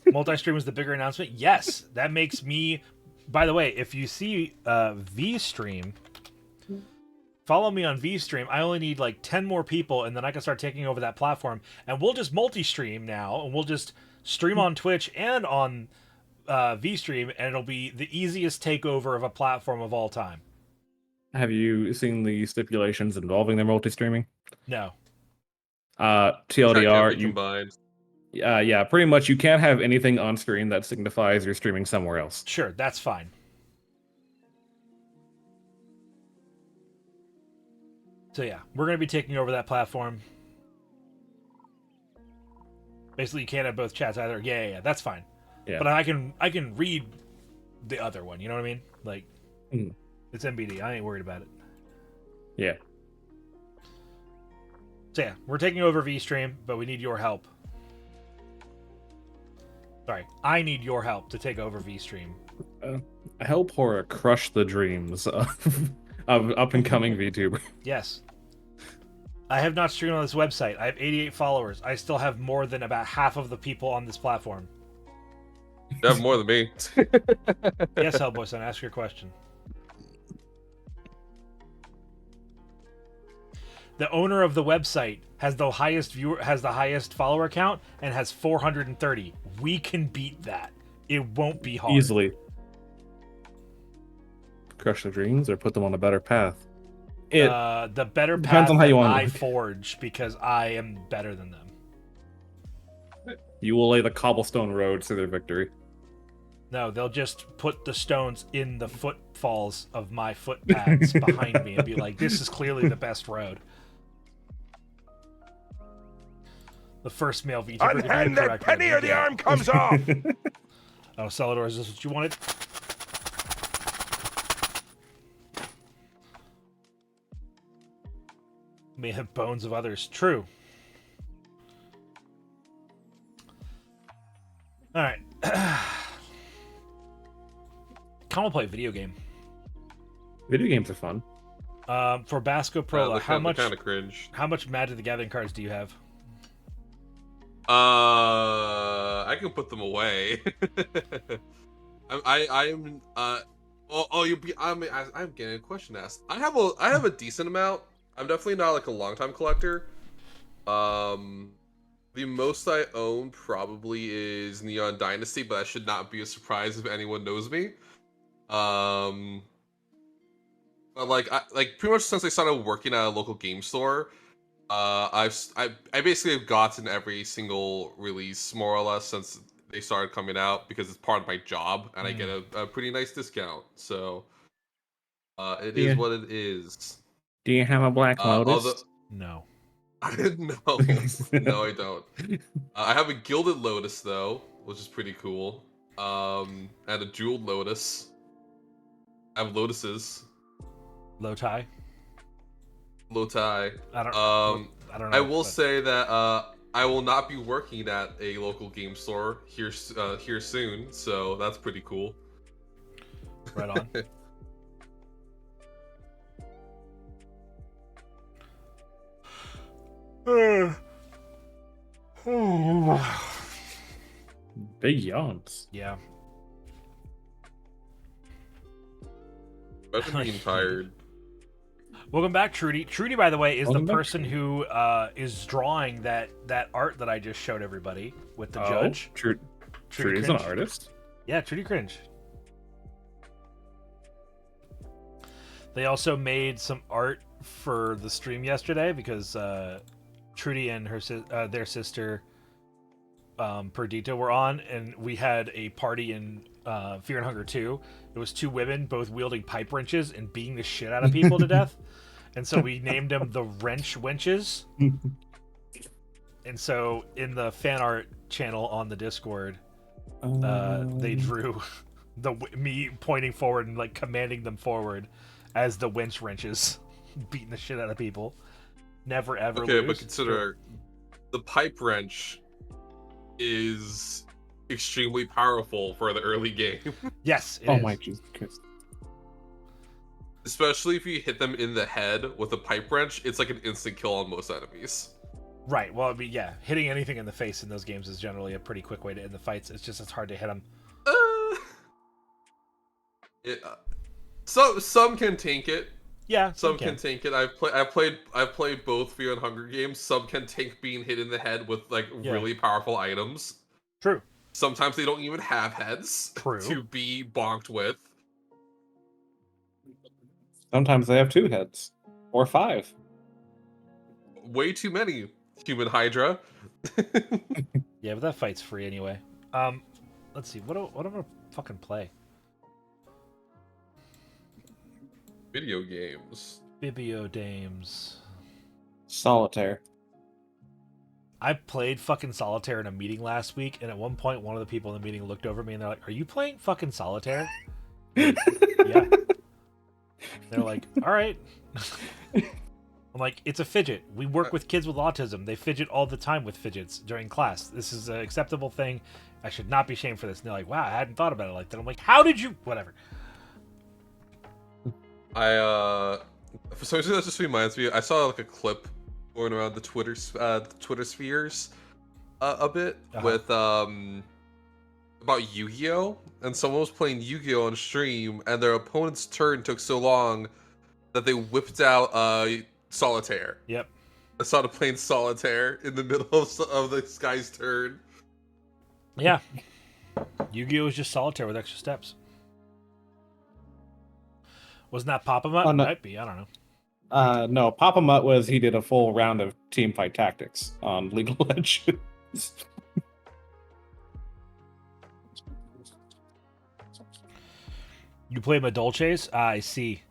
Multi-stream is the bigger announcement. Yes, that makes me. By the way, if you see VStream, follow me on VStream. I only need like 10 more people, and then I can start taking over that platform. And we'll just multi-stream now, and we'll just stream on Twitch and on VStream, and it'll be the easiest takeover of a platform of all time. Have you seen the stipulations involving their multi-streaming? No. TLDR, you combined. yeah, pretty much you can't have anything on screen that signifies you're streaming somewhere else. Sure, that's fine. So yeah, we're going to be taking over that platform. Basically, you can't have both chats either. Yeah, that's fine. Yeah. But I can read the other one. You know what I mean? Like, It's MBD. I ain't worried about it. Yeah. So yeah, we're taking over VStream, but we need your help. Sorry, I need your help to take over VStream. Help Hora crush the dreams of up-and-coming VTuber. Yes. I have not streamed on this website. I have 88 followers. I still have more than about half of the people on this platform. You have more than me. Yes, Hellboy-san, ask your question. The owner of the website has the highest follower count and has 430. We can beat that. It won't be hard. Easily. Crush their dreams or put them on a better path. The better depends path on how you that want I it. forge because I am better than them. You will lay the cobblestone roads to their victory. No, they'll just put the stones in the footfalls of my footpaths behind me and be like, this is clearly the best road. The first male VTuber. Unhand that penny or the arm comes off! Oh, Celador, is this what you wanted? May have bones of others. True. Alright. Kind of want to play a video game. Video games are fun. For Basco Pro, how much kind of cringe. How much Magic the Gathering cards do you have? I can put them away. I'm getting a question asked. I have a decent amount. I'm definitely not like a longtime collector. The most I own probably is Neon Dynasty, but that should not be a surprise if anyone knows me. But like pretty much since I started working at a local game store, I basically have gotten every single release more or less since they started coming out because it's part of my job and I get a pretty nice discount. So it is what it is. Do you have a Black Lotus? No. No, no, I don't. I have a Gilded Lotus though, which is pretty cool. And a Jeweled Lotus. I have Lotuses. Low tie. Low tie. I don't know. I will say that I will not be working at a local game store here soon, so that's pretty cool. Right on. Big yawns. Yeah. I've been being tired. Welcome back, Trudy. Trudy, by the way, is Welcome the back, person who is drawing that art that I just showed everybody with the judge. Trudy's an artist. Yeah, Trudy Cringe. They also made some art for the stream yesterday because Trudy and their sister Perdita were on, and we had a party in Fear and Hunger 2. It was two women both wielding pipe wrenches and beating the shit out of people to death. And so we named them the Wrench Wenches. And so in the fan art channel on the Discord, they drew me pointing forward and like commanding them forward as the Winch Wrenches, beating the shit out of people. Never ever lose. Okay, but consider the pipe wrench is extremely powerful for the early game. Yes, it Oh is. my Jesus Christ. Especially if you hit them in the head with a pipe wrench, it's like an instant kill on most enemies. Right. Well, I mean, yeah, hitting anything in the face in those games is generally a pretty quick way to end the fights. It's just it's hard to hit them. Some can tank it. Yeah, Some can tank it. I've played both Fear and Hunger games. Some can tank being hit in the head with like really powerful items. True. Sometimes they don't even have heads True. to be bonked with. Sometimes they have 2 heads. Or 5. Way too many, human Hydra. Yeah, but that fight's free anyway. Let's see. What am I gonna fucking play? Video games. Bibio Dames. Solitaire. I played fucking Solitaire in a meeting last week, and at one point, one of the people in the meeting looked over at me and they're like, "Are you playing fucking Solitaire?" Yeah. They're like, "All right." I'm like, "It's a fidget. We work with kids with autism. They fidget all the time with fidgets during class. This is an acceptable thing. I should not be shamed for this." And they're like, "Wow, I hadn't thought about it like that." I'm like, "How did you?" Whatever. For some reason that just reminds me. I saw like a clip going around the Twitter spheres a bit with about Yu-Gi-Oh, and someone was playing Yu-Gi-Oh on stream, and their opponent's turn took so long that they whipped out Solitaire. Yep. I started playing Solitaire in the middle of this guy's turn. Yeah. Yu-Gi-Oh is just Solitaire with extra steps. Wasn't that Pop-em-Up? Oh, no. Might be. I don't know. No, Papa Mutt was he did a full round of team fight tactics on League of Legends. You play Madolches? I see.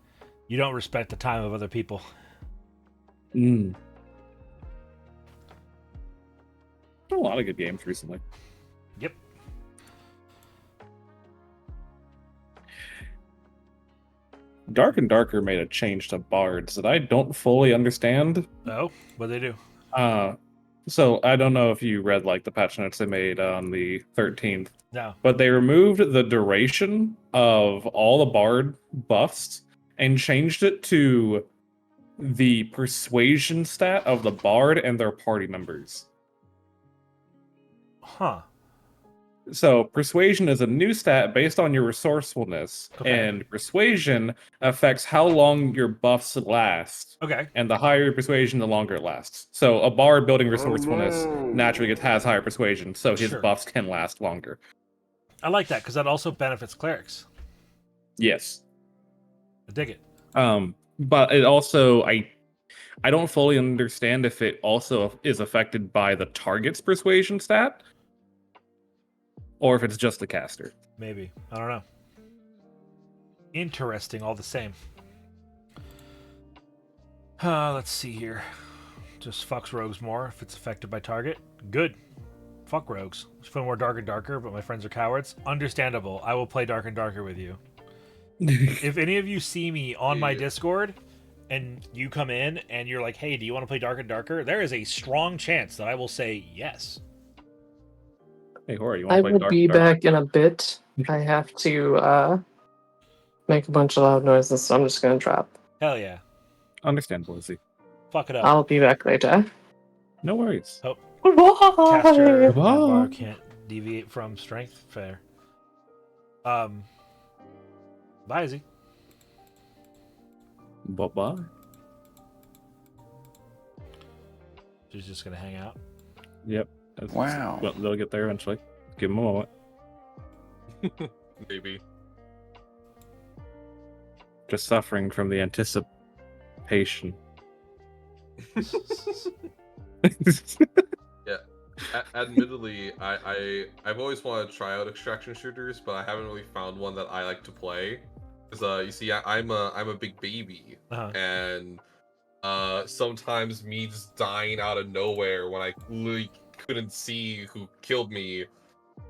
You don't respect the time of other people. A lot of good games recently. Yep. Dark and Darker made a change to bards that I don't fully understand. Oh, what'd they do? So I don't know if you read like the patch notes they made on the 13th. No. But they removed the duration of all the bard buffs and changed it to the persuasion stat of the bard and their party members. Huh. So persuasion is a new stat based on your resourcefulness, Okay. and persuasion affects how long your buffs last. Okay. And the higher your persuasion, the longer it lasts. So a bard building resourcefulness naturally has higher persuasion, so his Sure. buffs can last longer. I like that because that also benefits clerics. Yes. I dig it. But it also I don't fully understand if it also is affected by the target's persuasion stat, or if it's just the caster. Maybe. I don't know. Interesting all the same. Let's see here. Just fucks rogues more if it's affected by target. Good. Fuck rogues. Just feel more Dark and Darker, but my friends are cowards. Understandable. I will play Dark and Darker with you. If any of you see me on my Yeah. Discord and you come in and you're like, hey, do you want to play Dark and Darker? There is a strong chance that I will say yes. Hey, Hori, you want I to play will Dark? be Dark? back in a bit. I have to make a bunch of loud noises, so I'm just gonna drop. Hell yeah. Understandable, Izzy. Fuck it up. I'll be back later. No worries. Hope Goodbye. caster Goodbye. bar can't deviate from strength. Fair. Bye, Izzy. Bye-bye. She's just gonna hang out. Yep. Wow. Well, they'll get there eventually. Give them a moment. Maybe. Just suffering from the anticipation. Admittedly, I've always wanted to try out extraction shooters, but I haven't really found one that I like to play. Because you see, I'm a big baby, and sometimes me just dying out of nowhere when I literally couldn't see who killed me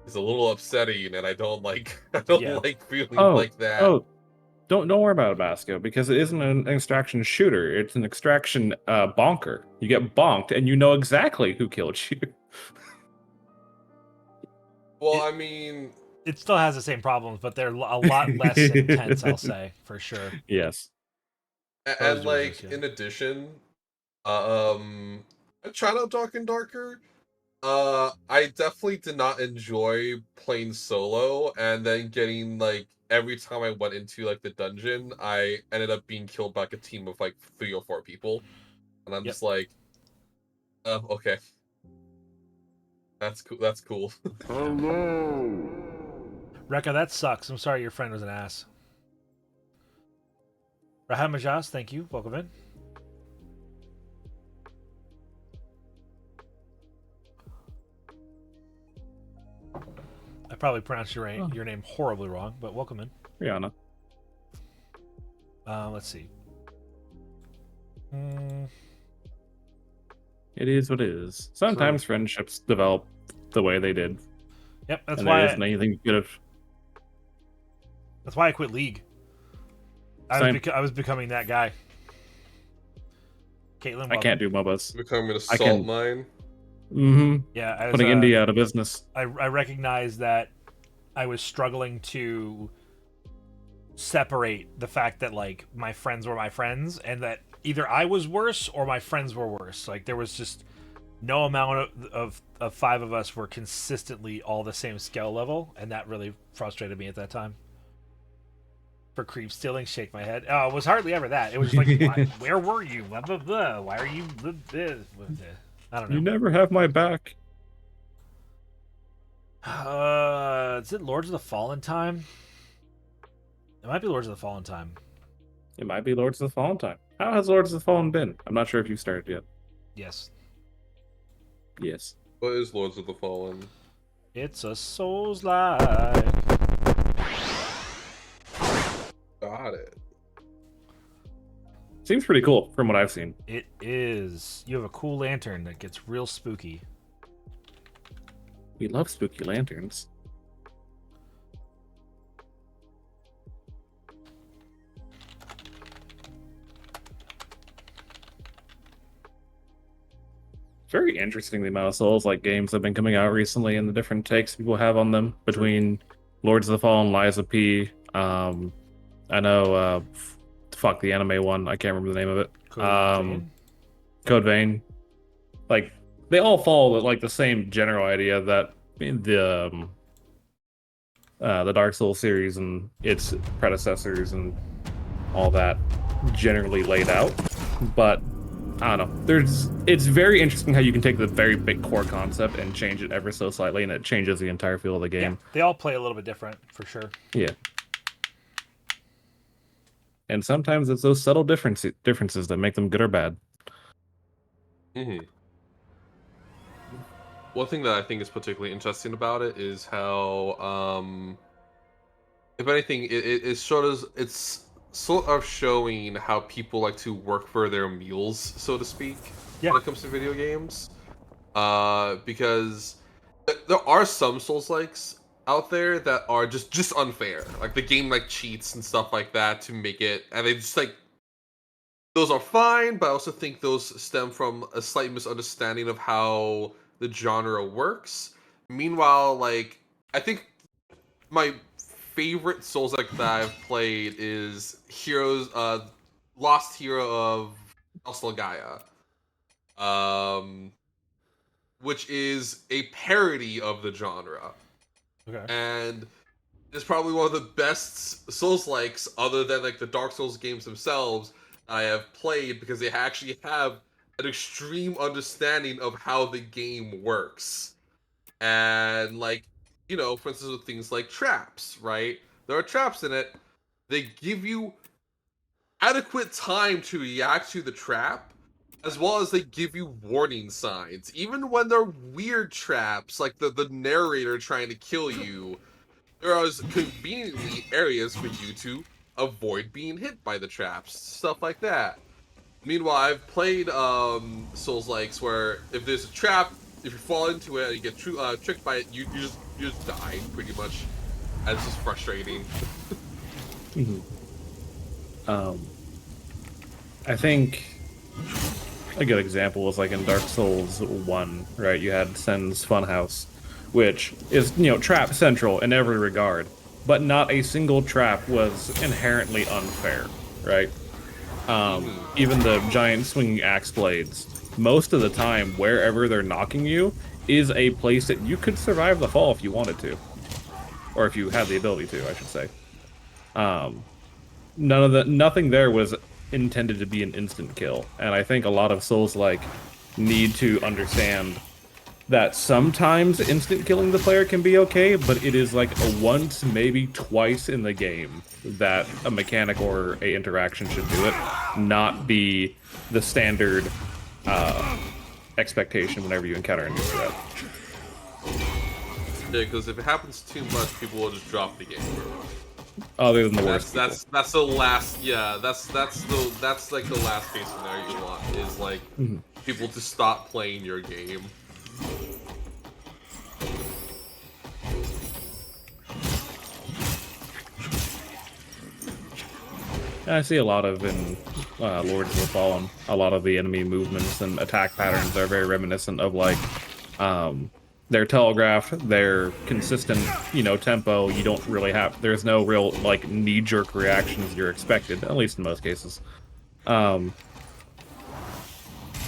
is a little upsetting, and I don't like like feeling like that. Oh, don't worry about it, Basco, because it isn't an extraction shooter. It's an extraction bonker. You get bonked, and you know exactly who killed you. Well, I mean, It still has the same problems, but they're a lot less intense, I'll say, for sure. Yes. and like in addition, I tried out Dark and Darker. I definitely did not enjoy playing solo, and then getting like every time I went into like the dungeon, I ended up being killed by like a team of like 3 or 4 people, and I'm just like, oh, okay, that's cool. That's cool. Oh no. Rekka, that sucks. I'm sorry your friend was an ass. Raham Majas, thank you. Welcome in. I probably pronounced your name horribly wrong, but welcome in. Rihanna. Let's see. It is what it is. Sometimes friendships develop the way they did. Yep, that's and why. There isn't anything you could have. That's why I quit League. I was becoming that guy. Caitlin, I can't do MOBAs. Becoming an assault mine. Mm-hmm. Yeah, putting India out of business. I recognized that I was struggling to separate the fact that like my friends were my friends, and that either I was worse or my friends were worse. Like there was just no amount of 5 of us were consistently all the same skill level, and that really frustrated me at that time. For creep stealing, shake my head. Oh, it was hardly ever that. It was just like, where were you? Blah, blah, blah. Why are you? I don't know. You never have my back. Is it Lords of the Fallen time? It might be Lords of the Fallen time. It might be Lords of the Fallen time. How has Lords of the Fallen been? I'm not sure if you started yet. Yes. Yes. What is Lords of the Fallen? It's a Souls-like. Got it. Seems pretty cool from what I've seen. It is. You have a cool lantern that gets real spooky. We love spooky lanterns. Very interesting the amount of Souls-like games that have been coming out recently and the different takes people have on them between Lords of the Fallen, Lies of P. I know, fuck the anime one. I can't remember the name of it. Code Vein. Like they all follow like the same general idea that the Dark Souls series and its predecessors and all that generally laid out, but I don't know. It's very interesting how you can take the very big core concept and change it ever so slightly, and it changes the entire feel of the game. Yeah, they all play a little bit different, for sure. Yeah. And sometimes it's those subtle differences that make them good or bad. Mm-hmm. One thing that I think is particularly interesting about it is how, if anything, it's sort of showing how people like to work for their meals, so to speak, when it comes to video games. Because there are some Souls-likes out there that are just unfair. Like the game like cheats and stuff like that to make it, and they just like those are fine, but I also think those stem from a slight misunderstanding of how the genre works. Meanwhile, like I think my favorite Souls like that I've played is Lost Hero of Gaia, which is a parody of the genre. Okay. And it's probably one of the best Souls-likes, other than like the Dark Souls games themselves, I have played, because they actually have an extreme understanding of how the game works. And like, you know, for instance, with things like traps, right? There are traps in it. They give you adequate time to react to the trap, as well as they give you warning signs. Even when they're weird traps, like the narrator trying to kill you, there are conveniently areas for you to avoid being hit by the traps, stuff like that. Meanwhile, I've played Souls-likes where if there's a trap, if you fall into it and you get tricked by it, you just die, pretty much. And it's just frustrating. I think a good example was like in Dark Souls 1, right? You had Sen's Funhouse, which is, you know, trap central in every regard, but not a single trap was inherently unfair, right? Even the giant swinging axe blades, most of the time, wherever they're knocking you, is a place that you could survive the fall if you wanted to. Or if you had the ability to, I should say. Nothing there was intended to be an instant kill. And I think a lot of Souls-like need to understand that sometimes instant killing the player can be okay, but it is like a once, maybe twice in the game that a mechanic or a interaction should do it, not be the standard expectation whenever you encounter a new threat. Yeah, because if it happens too much, people will just drop the game. Other than the worst. That's the last. Yeah, that's like the last case scenario you want, is like people to stop playing your game. I see a lot of in Lords of the Fallen. A lot of the enemy movements and attack patterns are very reminiscent of like they're telegraphed, they're consistent, you know, tempo. You don't really have, there's no real like knee-jerk reactions you're expected, at least in most cases. And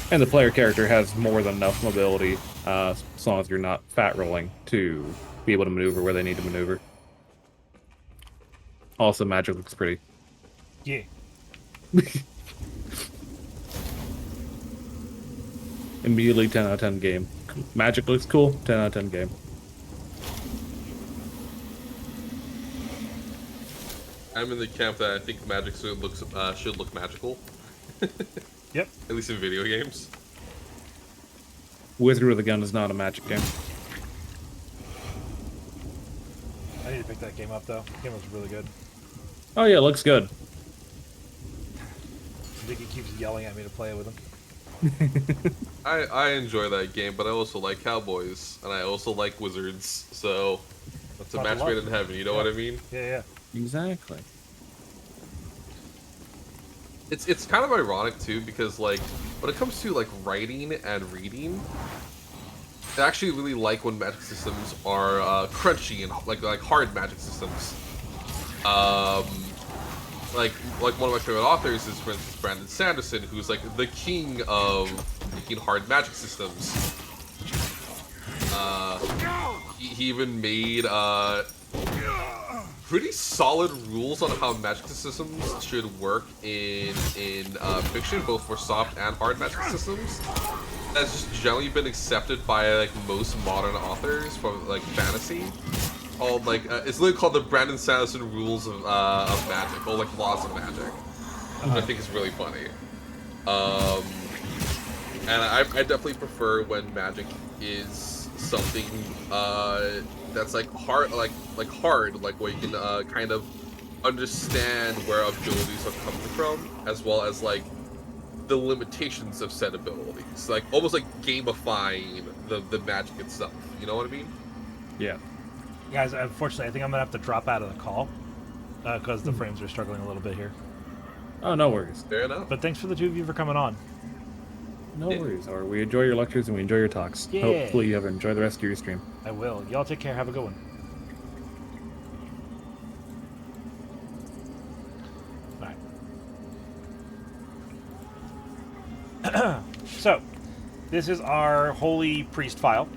the player character has more than enough mobility, as long as you're not fat rolling, to be able to maneuver where they need to maneuver. Also, magic looks pretty. Yeah. Immediately 10 out of 10 game. Magic looks cool, 10 out of 10 game. I'm in the camp that I think magic should look magical. Yep. At least in video games. Wizard with a Gun is not a magic game. I need to pick that game up though. The game looks really good. Oh yeah, it looks good. Vicky keeps yelling at me to play it with him. I enjoy that game, but I also like cowboys, and I also like wizards, so it's a match made in heaven, you know what I mean? Yeah. Exactly. It's kind of ironic too, because like when it comes to like writing and reading, I actually really like when magic systems are crunchy and like hard magic systems. Like one of my favorite authors is, for instance, Brandon Sanderson, who's like the king of making hard magic systems. He even made pretty solid rules on how magic systems should work in fiction, both for soft and hard magic systems. That's just generally been accepted by like most modern authors from like fantasy. Called like it's literally called the Brandon Sanderson Rules of Magic, or like Laws of Magic, which I think is really funny. And I definitely prefer when magic is something that's like hard, like where you can kind of understand where abilities are coming from, as well as like the limitations of said abilities, like almost like gamifying the magic itself. You know what I mean? Yeah. Guys, unfortunately, I think I'm gonna have to drop out of the call because the frames are struggling a little bit here. Oh, no worries. Fair enough. But thanks for the two of you for coming on. No worries. Or we enjoy your lectures and we enjoy your talks. Yeah. Hopefully you have enjoyed the rest of your stream. I will. Y'all take care. Have a good one. Bye. So, this is our holy priest file.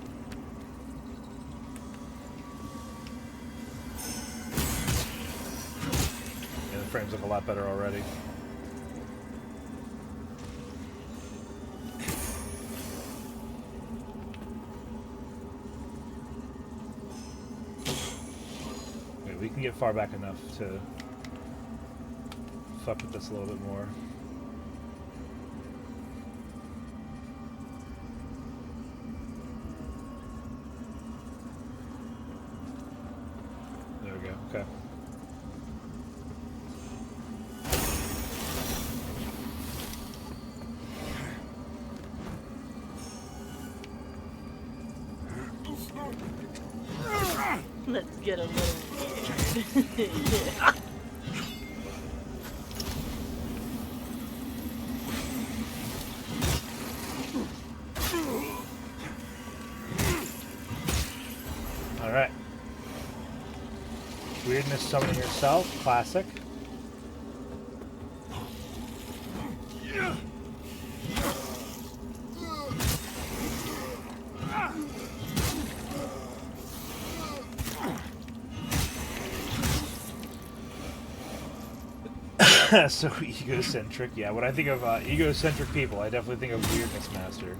Yeah, the frames look a lot better already. Okay, we can get far back enough to fuck with this a little bit more. There we go. Okay. Let's get a little weird. All right. Weirdness summoning yourself, classic. So egocentric, yeah. When I think of egocentric people, I definitely think of Weirdness Master.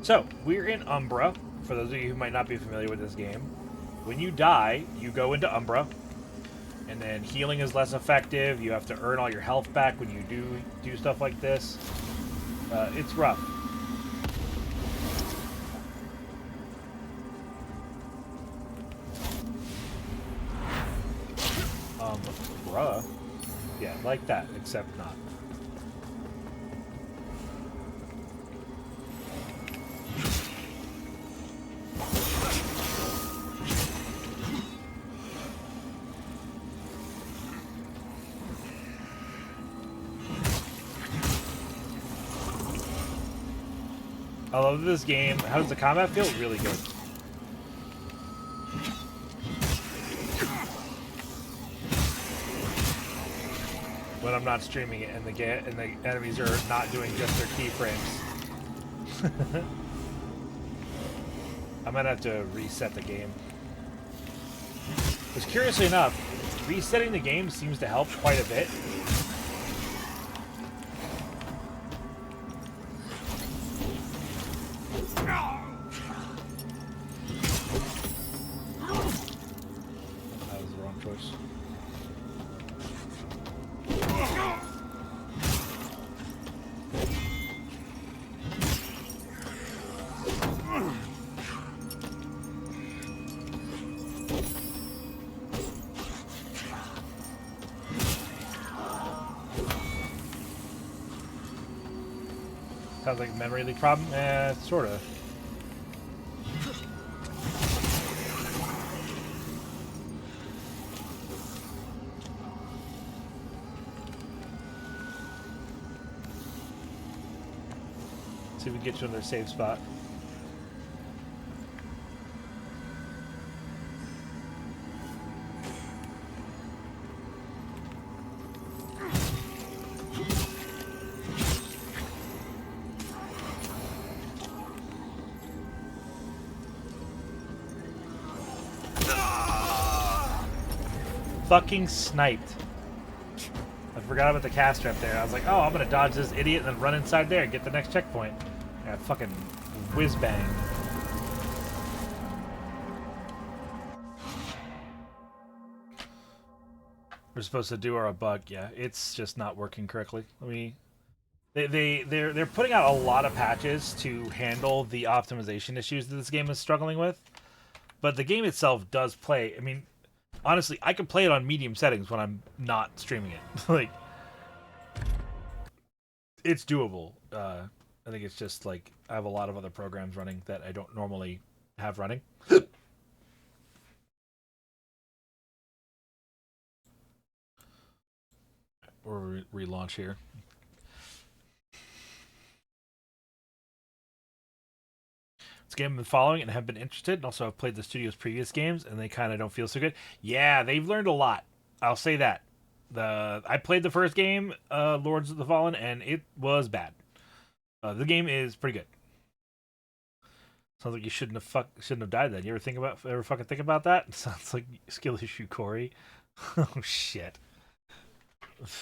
So, we're in Umbra. For those of you who might not be familiar with this game, when you die, you go into Umbra, and then healing is less effective. You have to earn all your health back when you do stuff like this. It's rough. Bruh. Yeah, like that, except not. I love this game. How does the combat feel? Really good. When I'm not streaming it and the enemies are not doing just their keyframes. I'm gonna have to reset the game. Because curiously enough, resetting the game seems to help quite a bit. That was the wrong choice. Sounds like a memory leak problem? Sorta. See if we can get you in their safe spot. Fucking sniped. I forgot about the cast trap there. I was like, oh, I'm gonna dodge this idiot and then run inside there and get the next checkpoint. I got fucking whiz bang. We're supposed to do our bug, yeah. It's just not working correctly. Let me. They're putting out a lot of patches to handle the optimization issues that this game is struggling with, but the game itself does play. I mean, Honestly, I can play it on medium settings when I'm not streaming it. Like, it's doable. I think it's just like I have a lot of other programs running that I don't normally have running. Or relaunch here. This game I've been following and have been interested, and also I've played the studio's previous games, and they kind of don't feel so good. Yeah, they've learned a lot. I'll say that. I played the first game, Lords of the Fallen, and it was bad. The game is pretty good. Sounds like you shouldn't have died then. You ever fucking think about that? It sounds like skill issue, Corey. Oh shit.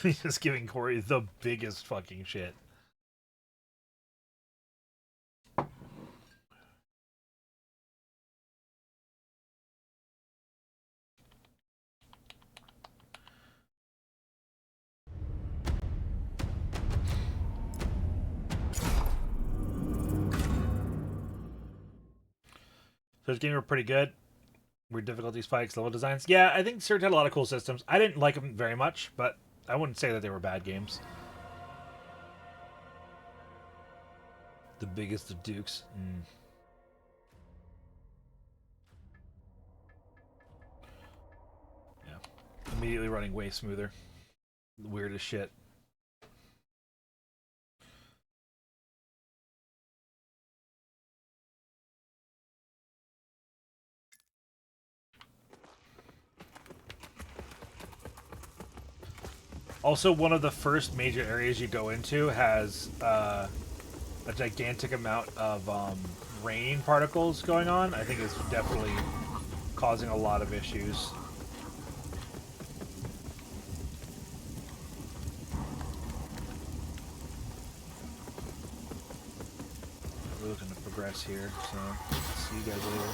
Just giving Corey the biggest fucking shit. So this game were pretty good. Weird difficulty spikes, level designs. Yeah, I think Surge had a lot of cool systems. I didn't like them very much, but I wouldn't say that they were bad games. The biggest of dukes. Yeah. Immediately running way smoother. The weirdest shit. Also, one of the first major areas you go into has a gigantic amount of rain particles going on. I think it's definitely causing a lot of issues. We're looking to progress here, so see you guys later.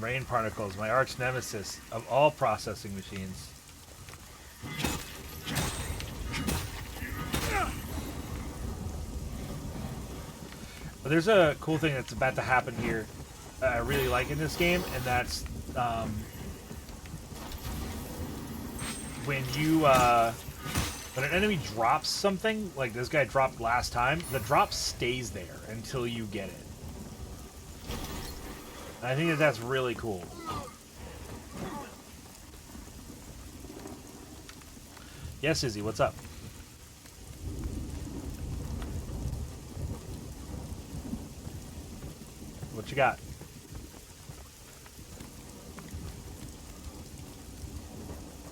Rain particles, my arch nemesis of all processing machines. But there's a cool thing that's about to happen here I really like in this game, and that's when an enemy drops something, like this guy dropped last time, the drop stays there until you get it. And I think that that's really cool. Yes, Izzy, what's up? What you got?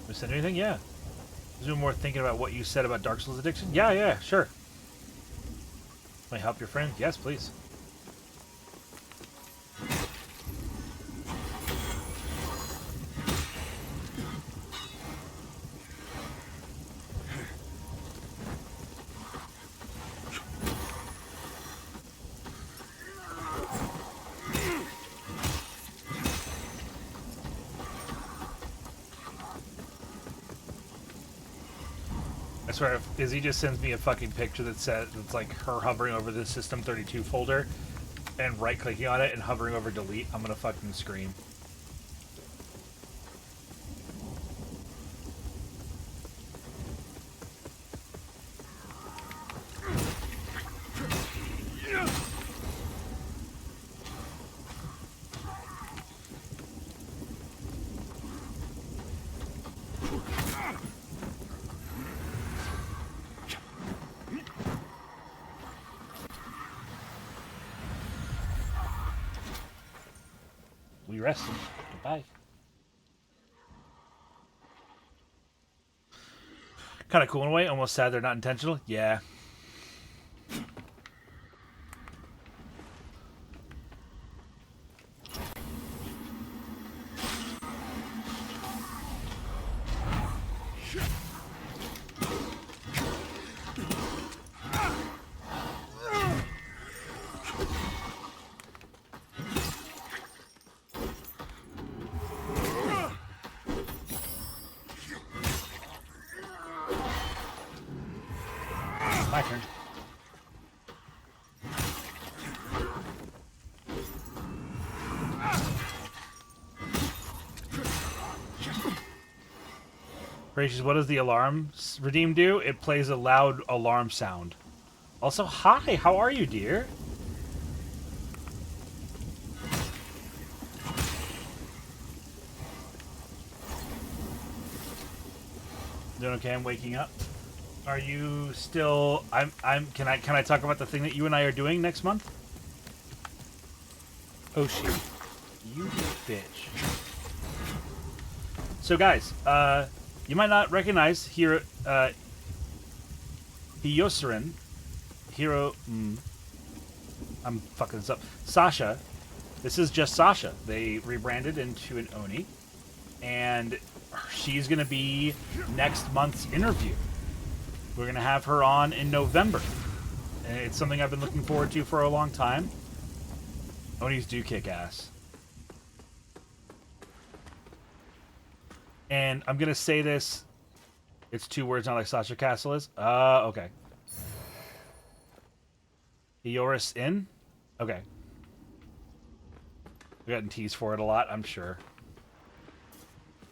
Missed anything? Yeah. Is there more thinking about what you said about Dark Souls addiction? Yeah, sure. May I help your friend? Yes, please. I swear, if Izzy just sends me a fucking picture that's like her hovering over the System 32 folder and right-clicking on it and hovering over delete, I'm gonna fucking scream. We rest. Goodbye. Kind of cool in a way. Almost sad they're not intentional. Yeah. My turn. Horatius, what does the alarm redeem do? It plays a loud alarm sound. Also, hi, how are you, dear? Doing okay? I'm waking up. Are you still? Can I talk about the thing that you and I are doing next month? Oh shit! You bitch. So guys, you might not recognize Hyosurin. I'm fucking this up. Sasha. This is just Sasha. They rebranded into an Oni, and she's gonna be next month's interview. We're gonna have her on in November, and it's something I've been looking forward to for a long time. Onis do kick ass. And I'm gonna say this. It's 2 words, not like Sasha Castle is. Okay. Eoris in? Okay. We've gotten teased for it a lot, I'm sure.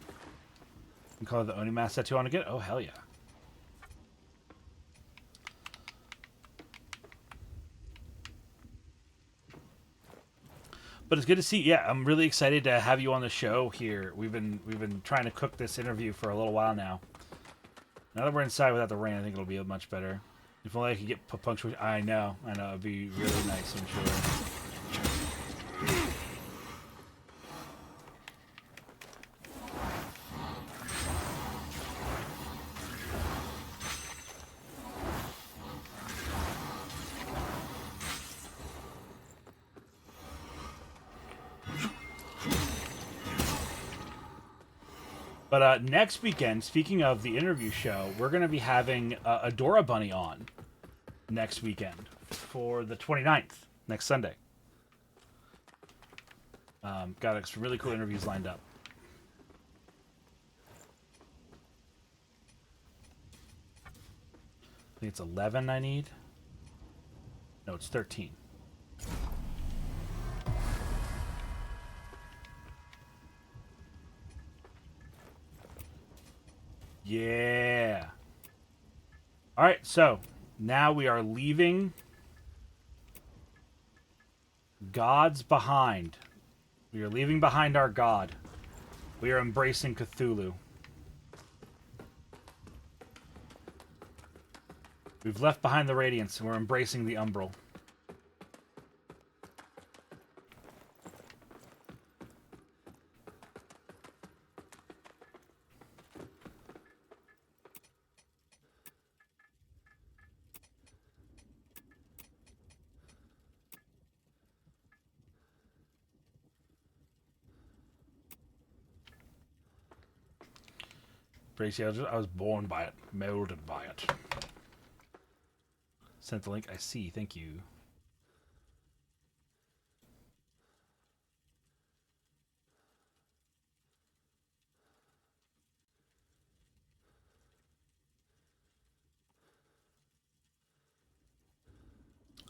You can call it the Oni mask tattoo on again? Oh, hell yeah. But it's good to see. Yeah, I'm really excited to have you on the show here. We've been trying to cook this interview for a little while now. Now that we're inside without the rain, I think it'll be much better. If only I could get punctuation. I know. It'd be really nice, I'm sure. But next weekend, speaking of the interview show, we're going to be having Adora Bunny on next weekend for the 29th, next Sunday. Got some really cool interviews lined up. I think it's 11 I need. No, it's 13. Yeah. All right, so now we are leaving gods behind. We are leaving behind our god. We are embracing Cthulhu. We've left behind the Radiance, and we're embracing the Umbral. Bracy, I was born by it, molded by it. Sent the link. I see. Thank you.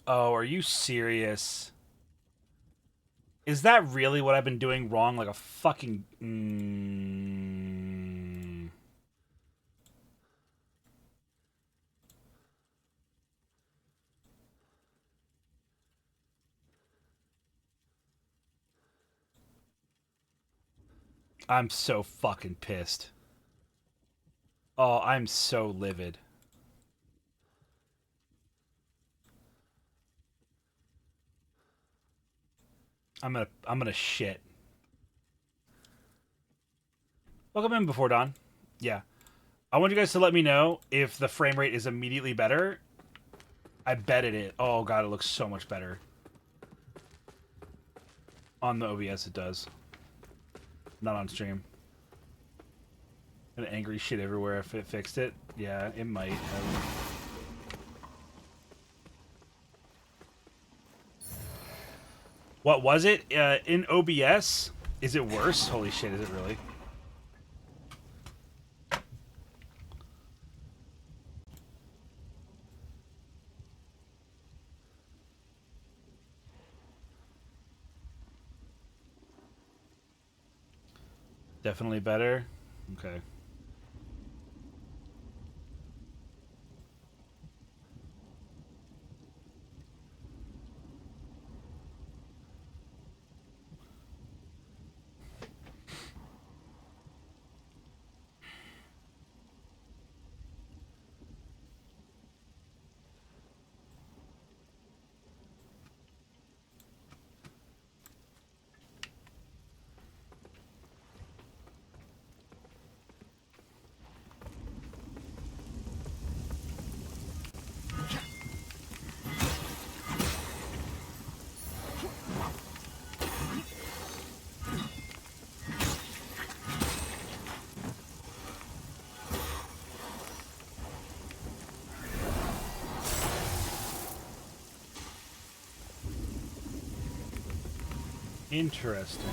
Oh, are you serious? Is that really what I've been doing wrong? Like a fucking... I'm so fucking pissed. Oh, I'm so livid. I'm gonna shit. Welcome in before dawn. Yeah. I want you guys to let me know if the frame rate is immediately better. I bet it is. Oh god, it looks so much better. On the OBS it does. Not on stream. An angry shit everywhere if it fixed it. Yeah, it might have. What was it? In OBS? Is it worse? Holy shit, is it really? Definitely better? Okay. Interesting.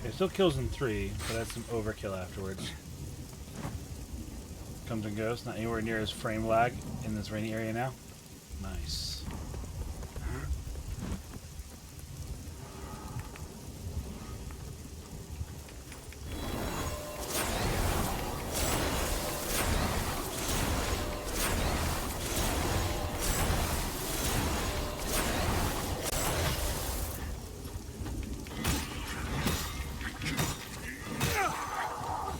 It still kills in 3, but that's some overkill afterwards. Comes and goes, not anywhere near his frame lag in this rainy area now. Nice.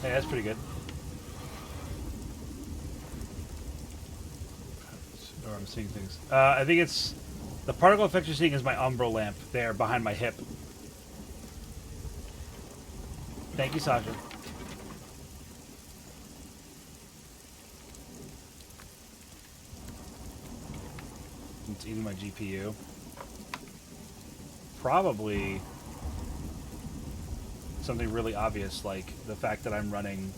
Hey, that's pretty good. Or I'm seeing things. I think it's... The particle effect you're seeing is my umbral lamp there behind my hip. Thank you, Sasha. It's eating my GPU. Probably something really obvious, like the fact that I'm running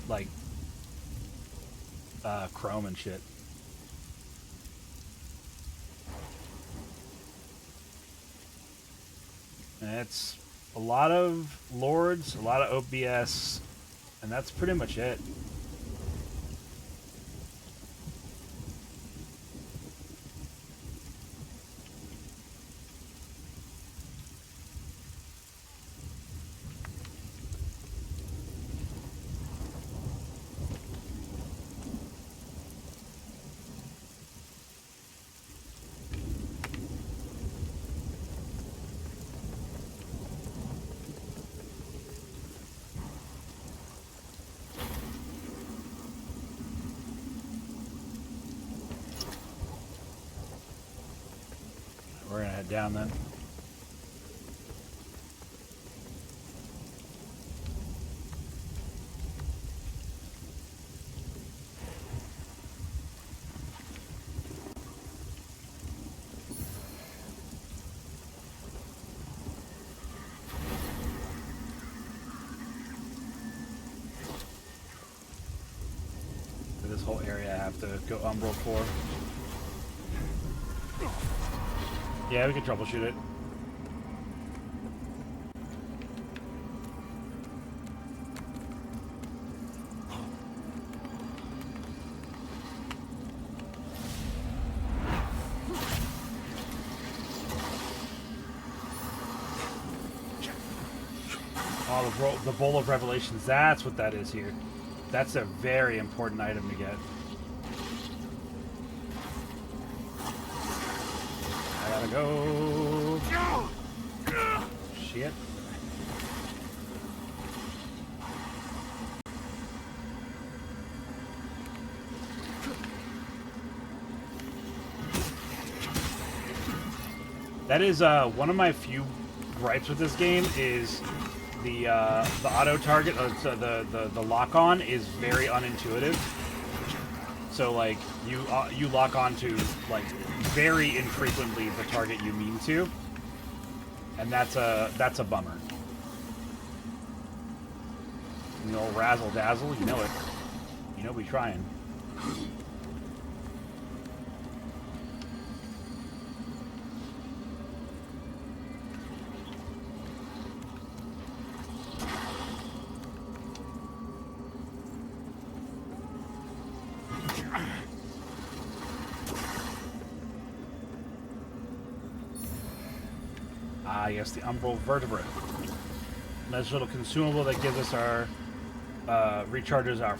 like Chrome and shit. And it's a lot of Lords, a lot of OBS, and that's pretty much it. We're gonna head down then. For this whole area I have to go umbral for. Yeah, we can troubleshoot it. Oh, the Bowl of Revelations, that's what that is here. That's a very important item to get. Gotta go. Shit. That is one of my few gripes with this game is the auto target, the lock on is very unintuitive. So like you lock onto like very infrequently the target you mean to, and that's a bummer. You know, razzle dazzle, you know it. You know we trying. Ah, yes, the umbral vertebrate. Nice little consumable that gives us our recharges our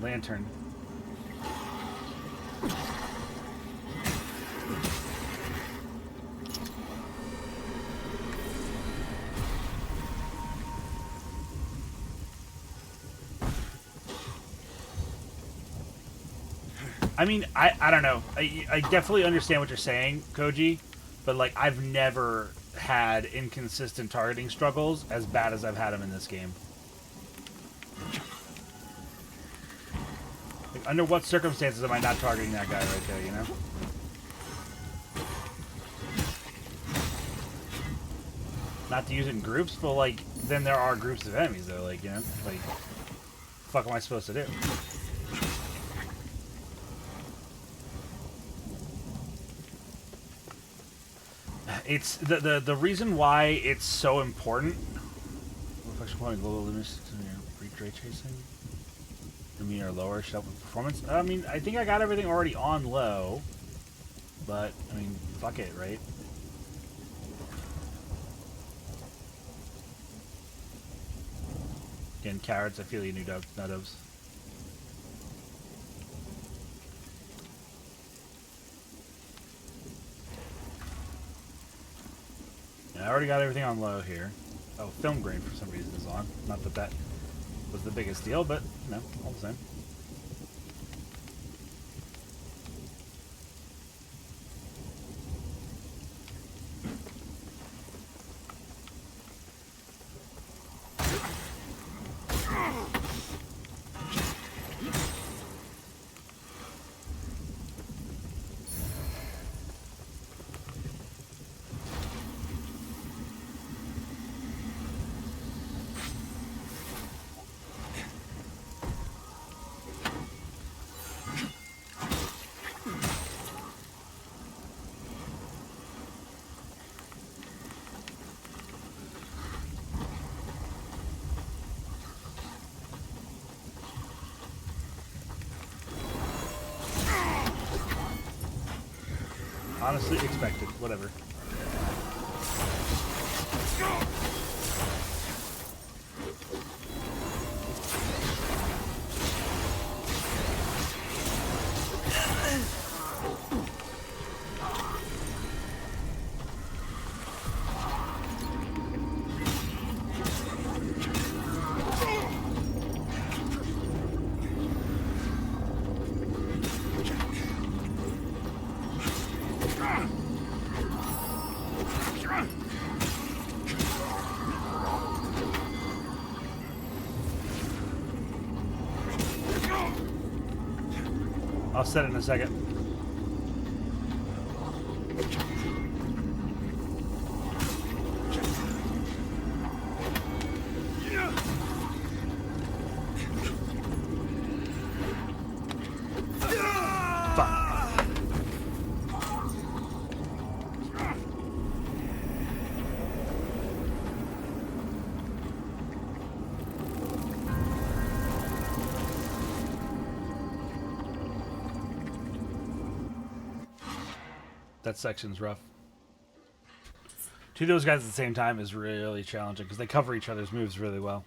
lantern. I mean, I don't know. I definitely understand what you're saying, Koji, but like I've never had inconsistent targeting struggles as bad as I've had them in this game. Like, under what circumstances am I not targeting that guy right there, you know? not to use it in groups, but like then there are groups of enemies though. Like like, fuck am I supposed to do? It's the reason why it's so important. Reflection point global limits ray tracing. I mean, or lower shelf performance. I mean, I think I got everything already on low, but I mean, fuck it, right? Again, carrots. I feel you, new nuttos. I already got everything on low here. Oh, film grain for some reason is on. Not that that was the biggest deal, but, you know, all the same. Honestly expected. Whatever. I'll set it in a second. That section's rough. Two of those guys at the same time is really challenging because they cover each other's moves really well.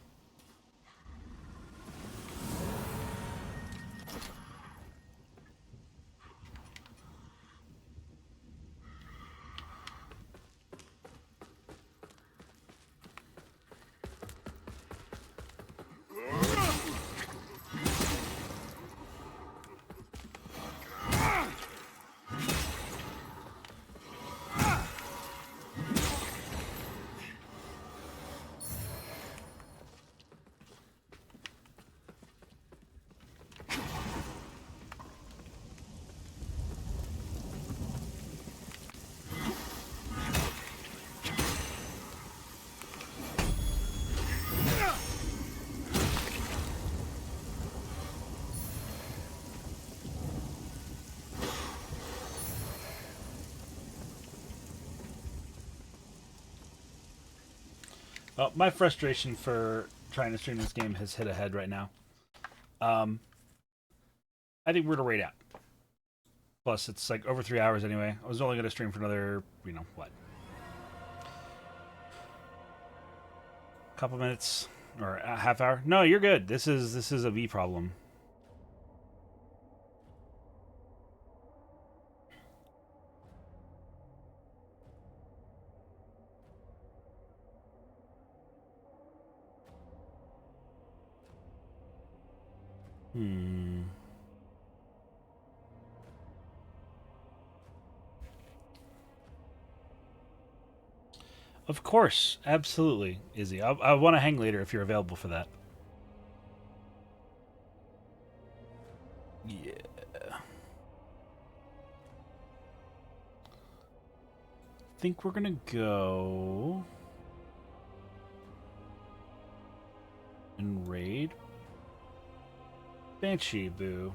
Well, my frustration for trying to stream this game has hit a head right now. I think we're to rate out. Plus, it's like over 3 hours anyway. I was only going to stream for another, you know, what? Couple minutes or a half hour? No, you're good. This is a V problem. Of course, absolutely, Izzy. I want to hang later if you're available for that. Yeah. I think we're gonna go. and raid Banshee Boo.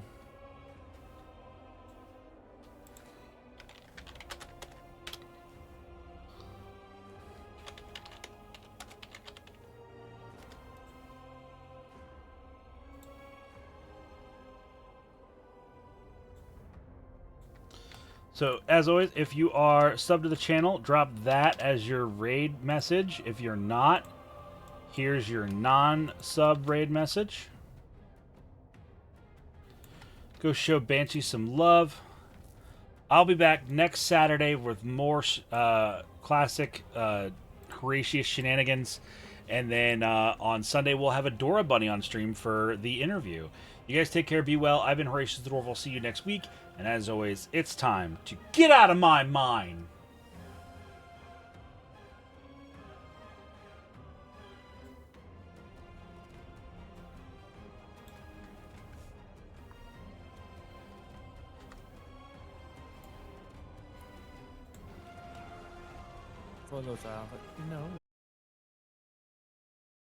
So, as always, if you are subbed to the channel, drop that as your raid message. If you're not, here's your non-sub raid message. Go show Banshee some love. I'll be back next Saturday with more classic Horatius shenanigans. And then on Sunday, we'll have a Dora Bunny on stream for the interview. You guys take care, be well. I've been Horatius the Dwarf. I'll see you next week. And as always, it's time to get out of my mind. Follows out, you know.